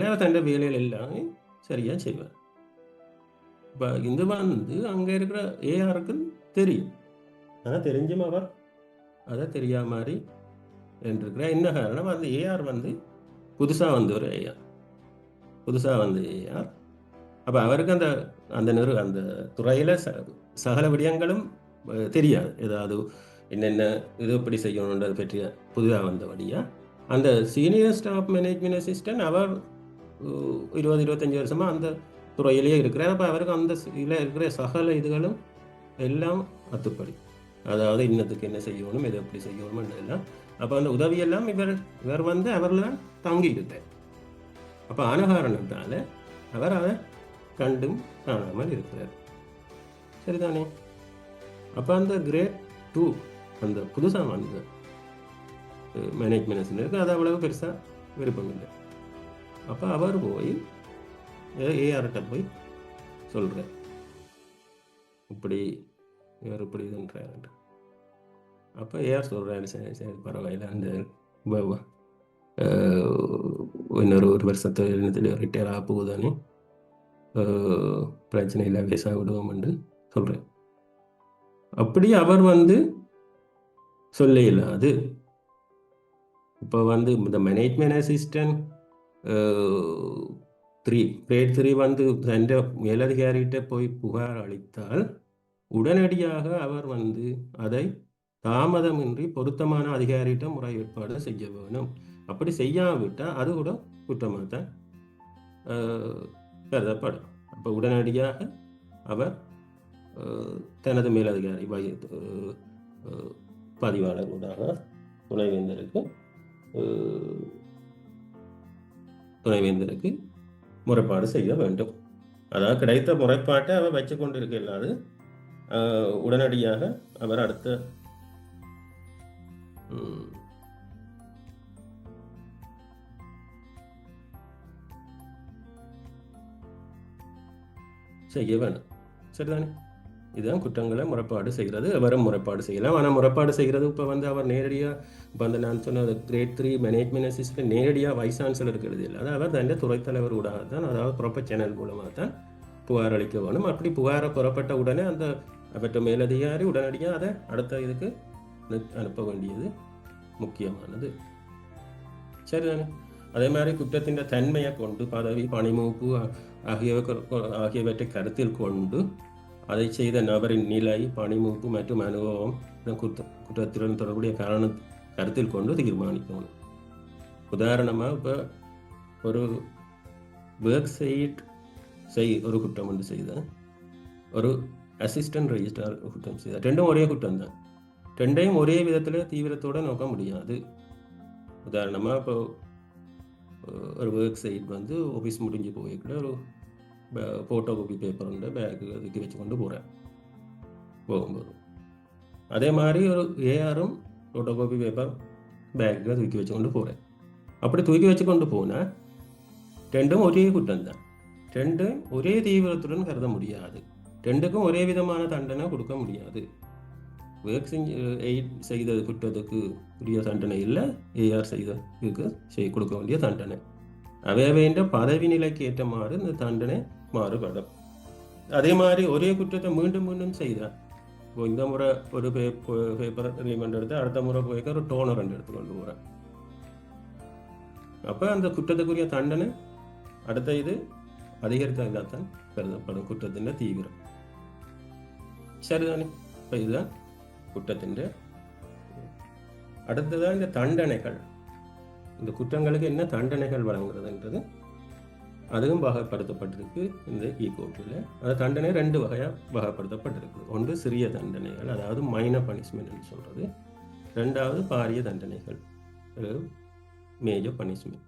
A: அவர் தன் வேலையில் எல்லாமே சரியாக செய்வார். இப்போ இது வந்து அங்கே இருக்கிற ஏஆருக்கு தெரியும், ஆனால் தெரிஞ்சும் அவர் அதை தெரியாத மாதிரி என்றிருக்கிற. என்ன காரணம்? அந்த ஏஆர் வந்து புதுசாக வந்த ஒரு ஏஆர், அப்போ அவருக்கு அந்த துறையில் சகல விடயங்களும் தெரியாது. ஏதாவது என்னென்ன இது எப்படி செய்யணுன்றதை பற்றிய புதிதாக வந்தபடியாக அந்த சீனியர் ஸ்டாஃப் மேனேஜ்மெண்ட் அசிஸ்டன்ட் அவர் 20-25 வருஷமாக அந்த துறையிலேயே இருக்கிறார். அப்போ அவருக்கு அந்த இதில் இருக்கிற சகல இதுகளும் எல்லாம் அத்துப்படி, அதாவது இன்னத்துக்கு என்ன செய்யணும், எது எப்படி செய்யணும் எல்லாம். அப்போ அந்த உதவியெல்லாம் இவர் வந்து அவர்லாம் தங்கி இருக்கார். அப்போ ஆன காரணத்தால் அவர் அதை கண்டும் காணாமல் இருக்கிறார். சரிதானே? அப்போ அந்த கிரேட் 2 அந்த புதுசாக வந்த மேனேஜ்மெண்ட் இருக்குது, அது அவ்வளவு பெருசாக விருப்பம் இல்லை. அப்போ அவர் போய் ஏஆர்கிட்ட போய் சொல்கிறார், இப்படி இவர் இப்படி இதுன்றார். அப்போ ஏஆர் சொல்கிறாரு, சரி சரி பரவாயில்ல, அந்த இன்னொரு ஒரு வருஷத்தில் ரிட்டையர் ஆக போகுதானே, பிரச்சனை இல்லை, விசா விடுவோம் என்று சொல்கிறேன். அப்படி அவர் சொல்ல இல்லாது. இப்போ இந்த மேனேஜ்மெண்ட் அசிஸ்டன்ட் கிரேட் 3 தன் மேலதிகாரிகிட்ட போய் புகார் அளித்தால் உடனடியாக அவர் அதை தாமதமின்றி பொருத்தமான அதிகாரிகிட்ட முறையீடு செய்ய வேணும். அப்படி செய்யாவிட்டால் அது கூட குற்றமாக தான் கருதப்படும். அப்போ உடனடியாக அவர் தனது மேலதிகாரி பதிவாளர்களாக துணைவேந்தருக்கு முறைப்பாடு செய்ய வேண்டும். அதாவது கிடைத்த முறைப்பாட்டை அவர் வச்சு கொண்டிருக்க இல்லாது உடனடியாக அவர் அடுத்த செய்ய வேணும். சரிதானே? இதுதான் குற்றங்களை முறைப்பாடு செய்கிறது. அவரும் முறைப்பாடு செய்யலாம். ஆனால் முறைப்பாடு செய்கிறது இப்போ அவர் நேரடியாக இப்போ நான் சொன்ன கிரேட் 3 மேனேஜ்மெண்ட் அசிஸ்டன்ட் நேரடியாக வைஸ் சான்சலருக்கு எழுதியில்லை. அதாவது தன் துறைத்தலைவர் ஊடாக தான், அதாவது ப்ராப்பர் சேனல் மூலமாக தான் புகார் அளிக்க வேணும். அப்படி புகாரை புறப்பட்ட உடனே அவற்றை மேலதிகாரி உடனடியாக அதை அடுத்த இதுக்கு அனுப்ப வேண்டியது முக்கியமானது. சரிதானே? அதே மாதிரி குற்றத்தின் தன்மையை கொண்டு பதவி, பணிமூப்பு ஆகியவற்றை கருத்தில் கொண்டு அதை செய்த நபரின் நிலை, பணிமூப்பு மற்றும் அனுபவம் குற்றத்துடன் தொடர்புடைய காரணம் கருத்தில் கொண்டு தீர்மானிக்கணும். உதாரணமாக இப்போ ஒரு ஒர்க் ஒரு குற்றம் ஒன்று செய்த ஒரு அசிஸ்டன்ட் ரெஜிஸ்ட்ரார் குற்றம் செய்த, ரெண்டும் ஒரே குற்றம் தான். ரெண்டையும் ஒரே விதத்தில் தீவிரத்தோடு நோக்க முடியாது. உதாரணமாக இப்போ ஒரு ஒர்க் சைட் ஆஃபீஸ் முடிஞ்சு போய்க்குள்ள ஒரு ஃபோட்டோ காப்பி பேப்பர் உண்டு, பேக்கு தூக்கி வச்சு கொண்டு போகும்போது அதே மாதிரி ஒரு ஏஆரும் ஃபோட்டோ காப்பி பேப்பர் பேக்கு தூக்கி வச்சு கொண்டு போகிறேன். அப்படி தூக்கி வச்சு கொண்டு போனால் ரெண்டும் ஒரே குற்றம் தான். ரெண்டும் ஒரே தீவிரத்துடன் கருத முடியாது. ரெண்டுக்கும் ஒரே விதமான தண்டனை கொடுக்க முடியாது. ஒர்க் செய்த குற்றத்துக்கு உரிய தண்டனை இல்லை, ஏஆர் செய்ததுக்கு கொடுக்க வேண்டிய தண்டனை. அவையவைன்ற பதவி நிலைக்கு ஏற்ற மாதிரி இந்த தண்டனை மாறுபடும். அதே மாதிரி ஒரே குற்றத்தை மீண்டும் மீண்டும் செய்தால், இந்த முறை ஒரு பேப்பர் ரீமெண்ட் எடுத்து அடுத்த முறை போய்க்க ஒரு டோனர் எடுத்து கொண்டு போகிறேன். அப்போ அந்த குற்றத்துக்குரிய தண்டனை அடுத்த இது அதிகரித்தான் தான் கருதப்படும் குற்றத்தின் தீவிரம். சரிதானே? இப்போ இதுதான் குற்றத்தின். அடுத்ததான் இந்த தண்டனைகள். இந்த குற்றங்களுக்கு என்ன தண்டனைகள் வழங்குறதுன்றது அதுவும் வகைப்படுத்தப்பட்டிருக்கு இந்த கோர்ட்டில். அந்த தண்டனை 2 வகையாக வகைப்படுத்தப்பட்டிருக்கு. ஒன்று சிறிய தண்டனைகள், அதாவது மைனர் பனிஷ்மெண்ட் சொல்கிறது. 2வது பாரிய தண்டனைகள், மேஜர் பனிஷ்மெண்ட்.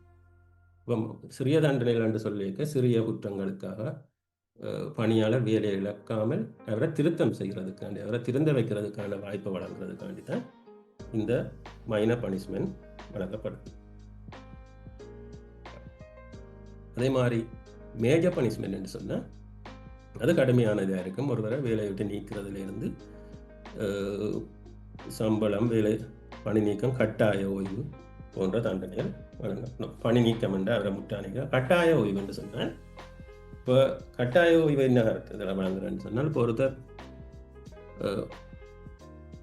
A: இப்போ சிறிய தண்டனைகள் என்று சொல்லியிருக்க சிறிய குற்றங்களுக்காக பணியாளர் வேலையை இழக்காமல் அவரை திருத்தம் செய்கிறதுக்காண்டி, அவரை திருந்த வைக்கிறதுக்கான வாய்ப்பை வழங்குறதுக்காண்டி தான் இந்த மைனர் பனிஷ்மெண்ட் வழங்கப்படுது. அதே மாதிரி மேஜர் பனிஷ்மெண்ட் என்று சொன்னால் அது கடுமையானதாக இருக்கும். ஒருவரை வேலையை விட்டு நீக்கிறதுலேருந்து சம்பளம், வேலை, பணி நீக்கம், கட்டாய ஓய்வு போன்ற தண்டனைகள் வழங்கப்படும். பணி நீக்கம் என்று அவரை முட்டாணிக்க கட்டாய ஓய்வு என்று சொன்னால், இப்போ கட்டாய ஓய்வு என்ன இதில் வழங்குறேன்னு சொன்னால், இப்போ ஒருத்தர்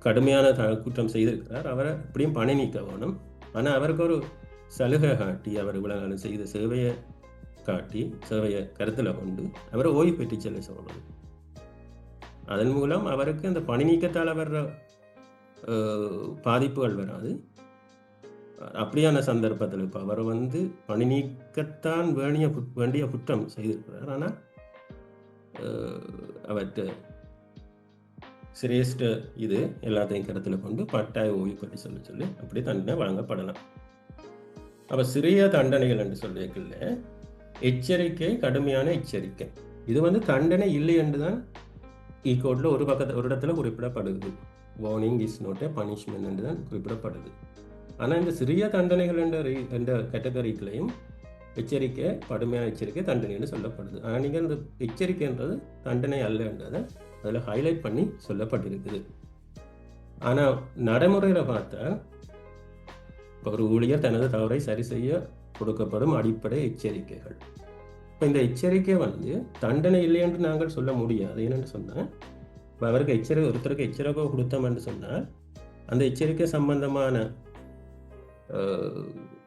A: கடுமையான குற்றம் செய்திருக்கிறார், அவரை எப்படியும் பணி நீக்க வேணும். ஆனால் அவருக்கு ஒரு சலுகை காட்டி, அவர் இவ்வளவு செய்த சேவையை காட்டி, சேவையை கருத்தில் கொண்டு அவரை ஓய்வு பெற்று செல்ல சொல்லணும். அதன் மூலம் அவருக்கு அந்த பணி நீக்கத்தால் வர்ற பாதிப்புகள் வராது. அப்படியான சந்தர்ப்பத்தில் இப்போ அவர் பணி நீக்கத்தான் வேண்டிய குற்றம் செய்திருக்கிறார், ஆனால் அவற்றை சிரேஷ்ட இது எல்லாத்தையும் கருத்தில் கொண்டு கட்டாய ஓய்வு பெற்று சொல்லி அப்படி தண்டனை வழங்கப்படலாம். அப்போ சிறிய தண்டனைகள் என்று சொல்லியிருக்கல, எச்சரிக்கை, கடுமையான எச்சரிக்கை. இது தண்டனை இல்லை என்று தான் கோர்ட்டில் ஒரு இடத்துல குறிப்பிடப்படுது. Warning is not a punishment என்று தான் குறிப்பிடப்படுது. ஆனால் இந்த சிறிய தண்டனைகள் என்ற கேட்டகரிகளையும் எச்சரிக்கை, கடுமையான எச்சரிக்கை தண்டனைன்னு சொல்லப்படுது. ஆனால் நீங்கள் இந்த எச்சரிக்கைன்றது தண்டனை அல்லன்றதை அதில் ஹைலைட் பண்ணி சொல்லப்பட்டிருக்குது. ஆனால் நடைமுறையில் பார்த்தா ஒரு ஊழியர் தனது தவறை சரி செய்ய கொடுக்கப்படும் அடிப்படை எச்சரிக்கைகள். இப்போ இந்த எச்சரிக்கை தண்டனை இல்லை என்று நாங்கள் சொல்ல முடியாது. என்னென்னு சொன்னால், இப்போ அவருக்கு ஒருத்தருக்கு எச்சரிக்கை கொடுத்தோம் என்று சொன்னால் அந்த எச்சரிக்கை சம்பந்தமான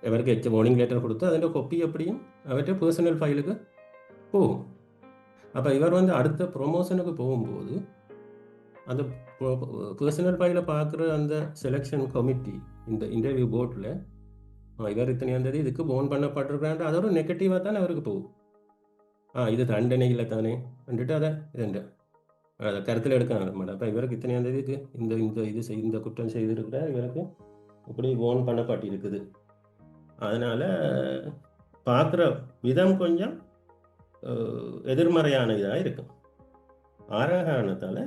A: அவருக்கு வார்னிங் லெட்டர் கொடுத்து அதில் கொப்பி எப்படியும் அவற்றை பர்சனல் ஃபைலுக்கு போகும். அப்போ இவர் அடுத்த ப்ரொமோஷனுக்கு போகும்போது அந்த பர்சனல் ஃபைலை பார்க்குற அந்த செலெக்ஷன் கமிட்டி, இந்த இன்டர்வியூ போர்டில் இவர் இத்தனையாம் தேதி இதுக்கு போன் பண்ணப்பட்டிருக்கிறான், அதோட நெகட்டிவாக தானே அவருக்கு போகும். இது தண்டனை இல்லை தானே வந்துட்டு அதை அதை கருத்தில் எடுக்க மேடம். அப்போ இவருக்கு இத்தனையாம் தேதிக்கு இந்த குற்றம் செய்திருக்கிற இவருக்கு இப்படி போன் பண்ணப்பட்டிருக்குது. அதனால் பார்க்குற விதம் கொஞ்சம் எதிர்மறையான இதாக இருக்கும். காரணத்தால்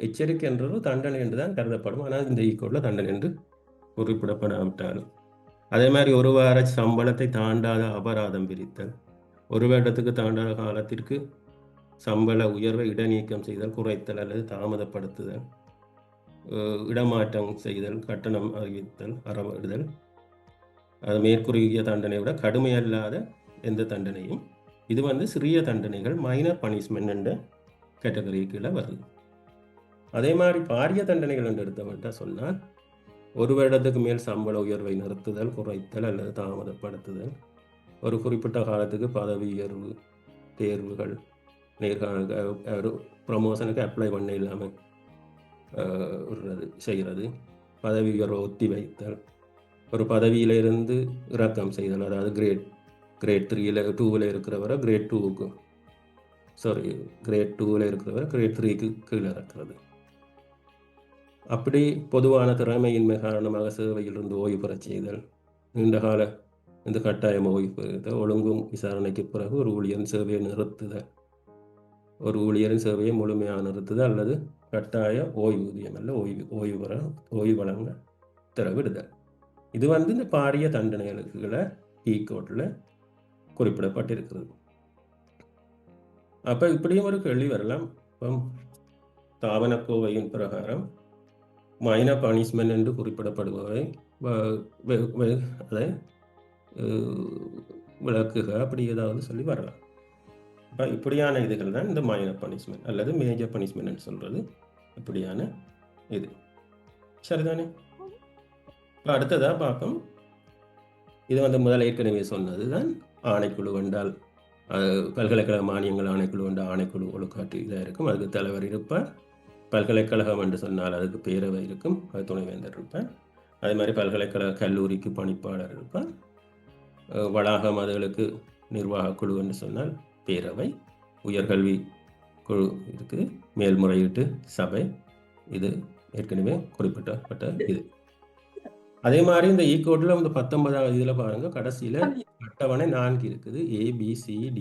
A: எச்சரிக்கைன்றது தண்டனை என்று தான் கருதப்படும். ஆனால் இந்த ஈக்கோடில் தண்டனை என்று குறிப்பிடப்படாவிட்டாலும், அதே மாதிரி ஒரு வார சம்பளத்தை தாண்டாத அபராதம் பிரித்தல், ஒரு வருடத்துக்கு தாண்டாத காலத்திற்கு சம்பள உயர்வை இடைநீக்கம் செய்தல், குறைத்தல் அல்லது தாமதப்படுத்துதல், இடமாற்றம் செய்தல், கட்டணம் அறிவித்தல், அறவிடுதல், அது மேற்கூறிய தண்டனை விட கடுமையல்லாத எந்த தண்டனையும், இது சிறிய தண்டனைகள், மைனர் பனிஷ்மெண்ட் என்ற கேட்டகரி கீழே வருது. அதே மாதிரி பாரிய தண்டனைகள் என்று எடுத்தவன்ட்ட சொன்னால், ஒரு வருடத்துக்கு மேல் சம்பள உயர்வை நிறுத்துதல், குறைத்தல் அல்லது தாமதப்படுத்துதல், ஒரு குறிப்பிட்ட காலத்துக்கு பதவி உயர்வு, தேர்வுகள், நேர்காணல், ஒரு ப்ரமோஷனுக்கு அப்ளை பண்ண இல்லாமல் செய்கிறது, பதவி உயர்வை ஒத்தி வைத்தல், ஒரு பதவியிலிருந்து இறக்கம் செய்தல், அதாவது கிரேட் 2ல் இருக்கிறவரை கிரேட் 2க்கு கிரேட் 2ல் இருக்கிறவரை கிரேட் 3க்கு கீழே இறக்கிறது. அப்படி பொதுவான திறமையின்மை காரணமாக சேவையிலிருந்து ஓய்வு பெறச் செய்தல், நீண்டகால இந்த கட்டாயம் ஓய்வு பெறுதல், ஒழுங்கும் விசாரணைக்கு பிறகு ஒரு ஊழியரின் சேவையை நிறுத்துதல், ஒரு ஊழியரின் சேவையை முழுமையாக நிறுத்துதல் அல்லது கட்டாய ஓய்வூதியம் அல்ல ஓய்வு வழங்க திறவிடுதல். இது இந்த பாரிய தண்டனைகளுக்குள்ள ஈக்கோட்டில் குறிப்பிடப்பட்டிருக்கிறது. அப்போ இப்படியும் ஒரு கேள்வி வரலாம். இப்போ தாவனக்கோவையின் பிரகாரம் மைனர் பனிஷ்மெண்ட் என்று குறிப்பிடப்படுபவை அதை விளக்குக, அப்படி ஏதாவது சொல்லி வரலாம். இப்போ இப்படியான இதுகள் தான் இந்த மைனர் பனிஷ்மெண்ட் அல்லது மேஜர் பனிஷ்மெண்ட் சொல்கிறது. இப்படியான இது சரிதானே? இப்போ அடுத்ததாக பார்ப்போம். இது முதல் ஏற்கனவே சொன்னது தான் ஆணைக்குழு என்றால் பல்கலைக்கழக மானியங்கள் ஆணைக்குழு என்றால் ஆணைக்குழு ஒழுக்காற்று இதாக இருக்கும். அதுக்கு தலைவர் இருப்பார். பல்கலைக்கழகம் என்று சொன்னால் அதுக்கு பேரவை இருக்கும், அது துணைவேந்தர் இருப்பார். அதே மாதிரி பல்கலைக்கழக கல்லூரிக்கு பணிப்பாளர் இருப்பார். வளாகம் அதுகளுக்கு நிர்வாக குழு என்று சொன்னால் பேரவை, உயர்கல்வி குழு இருக்குது, மேல்முறையீட்டு சபை, இது ஏற்கனவே குறிப்பிட்டப்பட்ட இது. அதே மாதிரி இந்த ஈக்கோட்டில் 19வது இதில் பாருங்க, கடைசியில் அட்டவணை 4 இருக்குது, ABCD.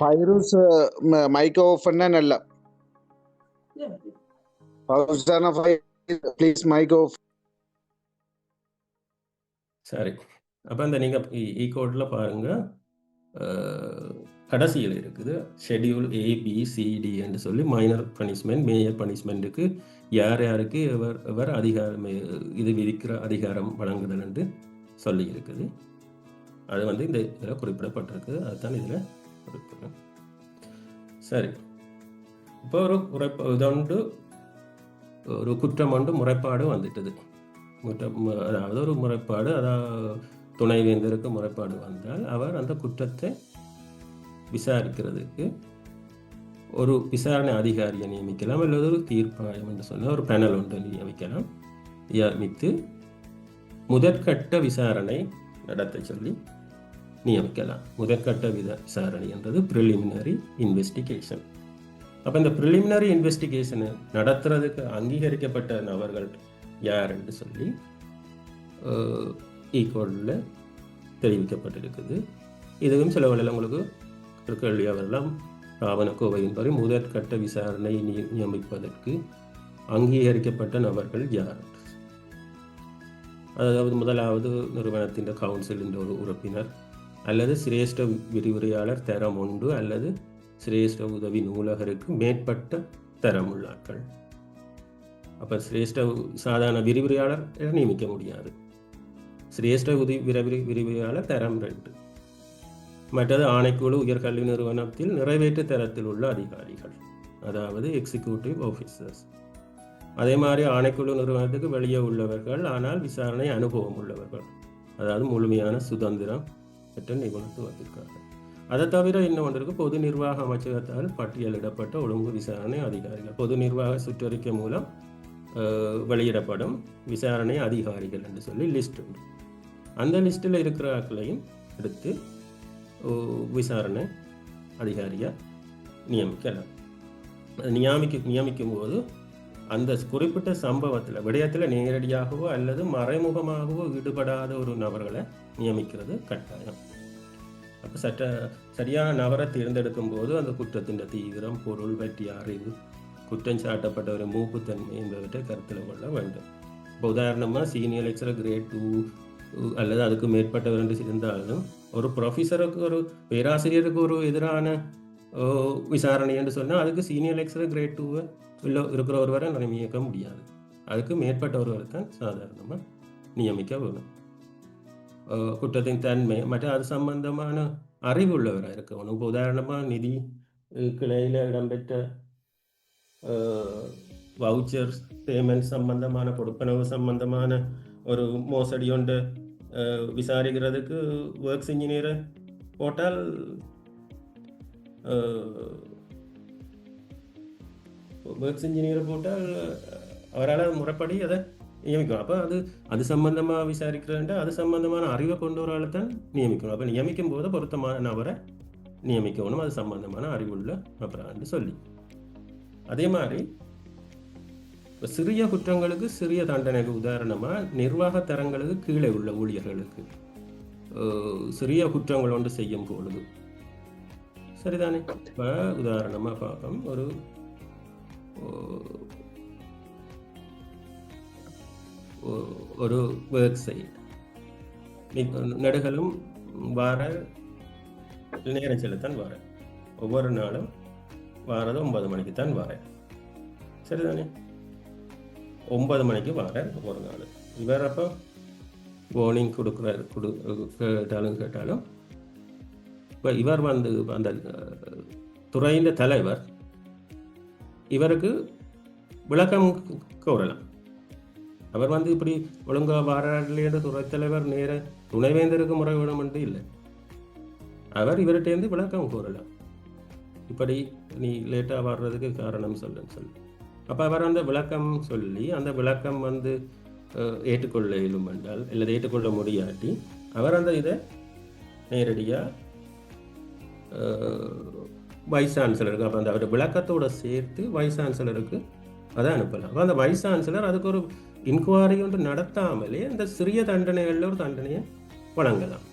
B: ஃபைரூஸ் மைக் ஆஃப் பண்ண நல்ல ப்ளீஸ் மைக் ஆஃப்.
A: சரி, அப்போ இந்த நீங்கள் ஈக்கோட்டில் பாருங்க, கடைசியில் இருக்குது ஷெடியூல் ABCD என்று சொல்லி மைனர் பனிஷ்மெண்ட் மேஜர் பனிஷ்மெண்ட்டுக்கு யார் யாருக்கு எவர் அதிகாரம் இது விதிக்கிற அதிகாரம் வழங்குதல் என்று சொல்லி இருக்குது. அது இந்த இதில் குறிப்பிடப்பட்டிருக்கு, அதுதான் இதில் குறிப்பிடும். சரி, இப்போ ஒரு குற்றம் ஒன்று முறைப்பாடு வந்துட்டது. அதாவது ஒரு முறைப்பாடு, அதாவது துணைவேந்தருக்கு முறைப்பாடு வந்தால் அவர் அந்த குற்றத்தை விசாரிக்கிறதுக்கு ஒரு விசாரணை அதிகாரியை நியமிக்கலாம், அல்லது ஒரு தீர்ப்பாயம் என்று சொன்னால் ஒரு பேனல் ஒன்று நியமிக்கலாம். நியமித்து முதற்கட்ட விசாரணை நடத்த சொல்லி நியமிக்கலாம். முதற்கட்ட விசாரணை என்றது ப்ரிலிமினரி இன்வெஸ்டிகேஷன். அப்போ இந்த ப்ரிலிமினரி இன்வெஸ்டிகேஷனை நடத்துறதுக்கு அங்கீகரிக்கப்பட்ட நபர்கள் யார் என்று சொல்லி ஈக்கோடில் தெரிவிக்கப்பட்டிருக்குது. இதுவும் சில வேளையில் உங்களுக்கு கேள்வியாக வரலாம். ஆவணக்கோவையின்படி முதற்கட்ட விசாரணை நியமிப்பதற்கு அங்கீகரிக்கப்பட்ட நபர்கள் யார்? அதாவது முதலாவது நிறுவனத்தின் கவுன்சிலின் ஒரு உறுப்பினர் அல்லது சிரேஷ்ட விரிவுரையாளர் தரம் 1 அல்லது சிரேஷ்ட உதவி நூலகருக்கு மேற்பட்ட தரம் உள்ளார்கள். அப்போ சிரேஷ்ட சாதாரண விரிவுரையாளர் நியமிக்க முடியாது. சிரேஷ்ட விரிவுரையாளர் தரம் 2. மற்றது ஆணைக்குழு உயர்கல்வி நிறுவனத்தில் நிறைவேற்று தரத்தில் உள்ள அதிகாரிகள், அதாவது எக்ஸிக்யூட்டிவ் ஆஃபீஸர்ஸ். அதே மாதிரி ஆணைக்குழு நிறுவனத்துக்கு வெளியே உள்ளவர்கள், ஆனால் விசாரணை அனுபவம் உள்ளவர்கள், அதாவது முழுமையான சுதந்திரம் பெற்ற நிபுணத்துவத்திற்காக. அதை தவிர இன்னொன்று இருக்கு, பொது நிர்வாக அமைச்சகத்தால் பட்டியலிடப்பட்ட ஒழுங்கு விசாரணை அதிகாரிகள். பொது நிர்வாக சுற்றறிக்கை மூலம் வெளியிடப்படும் விசாரணை அதிகாரிகள் என்று சொல்லி லிஸ்ட் உண்டு. அந்த லிஸ்ட்டில் இருக்கிற ஆட்களையும் எடுத்து விசாரணை அதிகாரியாக நியமிக்கலாம். நியமிக்கும் போது அந்த குறிப்பிட்ட சம்பவத்தில் விடயத்தில் நேரடியாகவோ அல்லது மறைமுகமாகவோ ஈடுபடாத ஒரு நபர்களை நியமிக்கிறது கட்டாயம். அப்போ சரியான நபரை தேர்ந்தெடுக்கும் போது அந்த குற்றத்தின் தீவிரம், பொருள் பற்றிய அறிவு, குற்றம் சாட்டப்பட்டவரின் மூப்புத்தன்மை என்பவற்றை கருத்தில் கொள்ள வேண்டும். இப்போ உதாரணமாக சீனியர் லெக்சரர் கிரேட் 2 அல்லது அதுக்கு மேற்பட்டவர் என்று இருந்தாலும் ஒரு ப்ரொஃபஸருக்கு, ஒரு பேராசிரியருக்கு ஒரு எதிரான விசாரணை என்று சொன்னால் அதுக்கு சீனியர் லெக்சரர் கிரேட் 2 இல்லை இருக்கிற ஒருவரை நியமிக்க முடியாது. அதுக்கு மேற்பட்ட ஒருவரை தான் சாதாரணமாக நியமிக்க வேணும். குற்றத்தின் தன்மை மற்றும் அது சம்பந்தமான அறிவு உள்ளவராக இருக்கணும். இப்போ உதாரணமாக நிதி கிளையில் இடம்பெற்ற வவுச்சர்ஸ் பேமெண்ட் சம்பந்தமான, கொடுப்பனவு சம்பந்தமான ஒரு மோசடி ஒன்று விசாரிக்கிறதுக்கு ஒர்க்ஸ் இன்ஜினியரை போட்டால் அவரால் முறைப்படி அதை நியமிக்கணும். அப்போ அது சம்பந்தமாக விசாரிக்கிறேன்ட்டு அது சம்பந்தமான அறிவை கொண்டு ஒரு ஆளை தான் நியமிக்கணும். அப்போ நியமிக்கும் போது பொருத்தமான நபரை நியமிக்கணும், அது சம்பந்தமான அறிவுள்ள நபரான்னு சொல்லி. அதே மாதிரி சிறிய குற்றங்களுக்கு சிறிய தண்டனைக்கு, உதாரணமாக நிர்வாக தரங்களுக்கு கீழே உள்ள ஊழியர்களுக்கு சிறிய குற்றங்கள் ஒன்று செய்யும் பொழுது, சரிதானே? இப்போ உதாரணமாக பார்ப்போம், ஒரு ஒர்க் சைட் நடுகளும் வார நேரம் செல்லத்தான் வாரேன், ஒவ்வொரு நாளும் வாரது 9 மணிக்கு தான் வாரேன், சரிதானே? 9 மணிக்கு வாரேன் ஒவ்வொரு நாள். இவர் அப்போ வார்னிங் கேட்டாலும் இப்போ இவர் வந்து அந்த துறையின் தலைவர் இவருக்கு விளக்கம் கோரலாம். அவர் வந்து இப்படி ஒழுங்காக வாராடலேன்னு துறை தலைவர் நேர துணைவேந்தருக்கு முறை வேணும் என்று இல்லை, அவர் இவர்கிட்டேருந்து விளக்கம் கோரலாம். இப்படி நீ லேட்டாக வர்றதுக்கு காரணம் சொல்லுன்னு சொல்லி. அப்போ அவர் அந்த விளக்கம் சொல்லி, அந்த விளக்கம் வந்து ஏற்றுக்கொள்ள இயலும் என்றால் இல்லை ஏற்றுக்கொள்ள முடியாட்டி அவர் அந்த இதை நேரடியாக வைஸ் சான்சலருக்கு, அப்போ அந்த அவர் விளக்கத்தோடு சேர்த்து வைஸ் சான்சலருக்கு அதை அனுப்பலாம். அப்போ அந்த வைஸ் சான்சலர் அதுக்கு ஒரு இன்குவாரி ஒன்று நடத்தாமலே அந்த சிறிய தண்டனைகளில் ஒரு தண்டனையை வழங்கலாம்.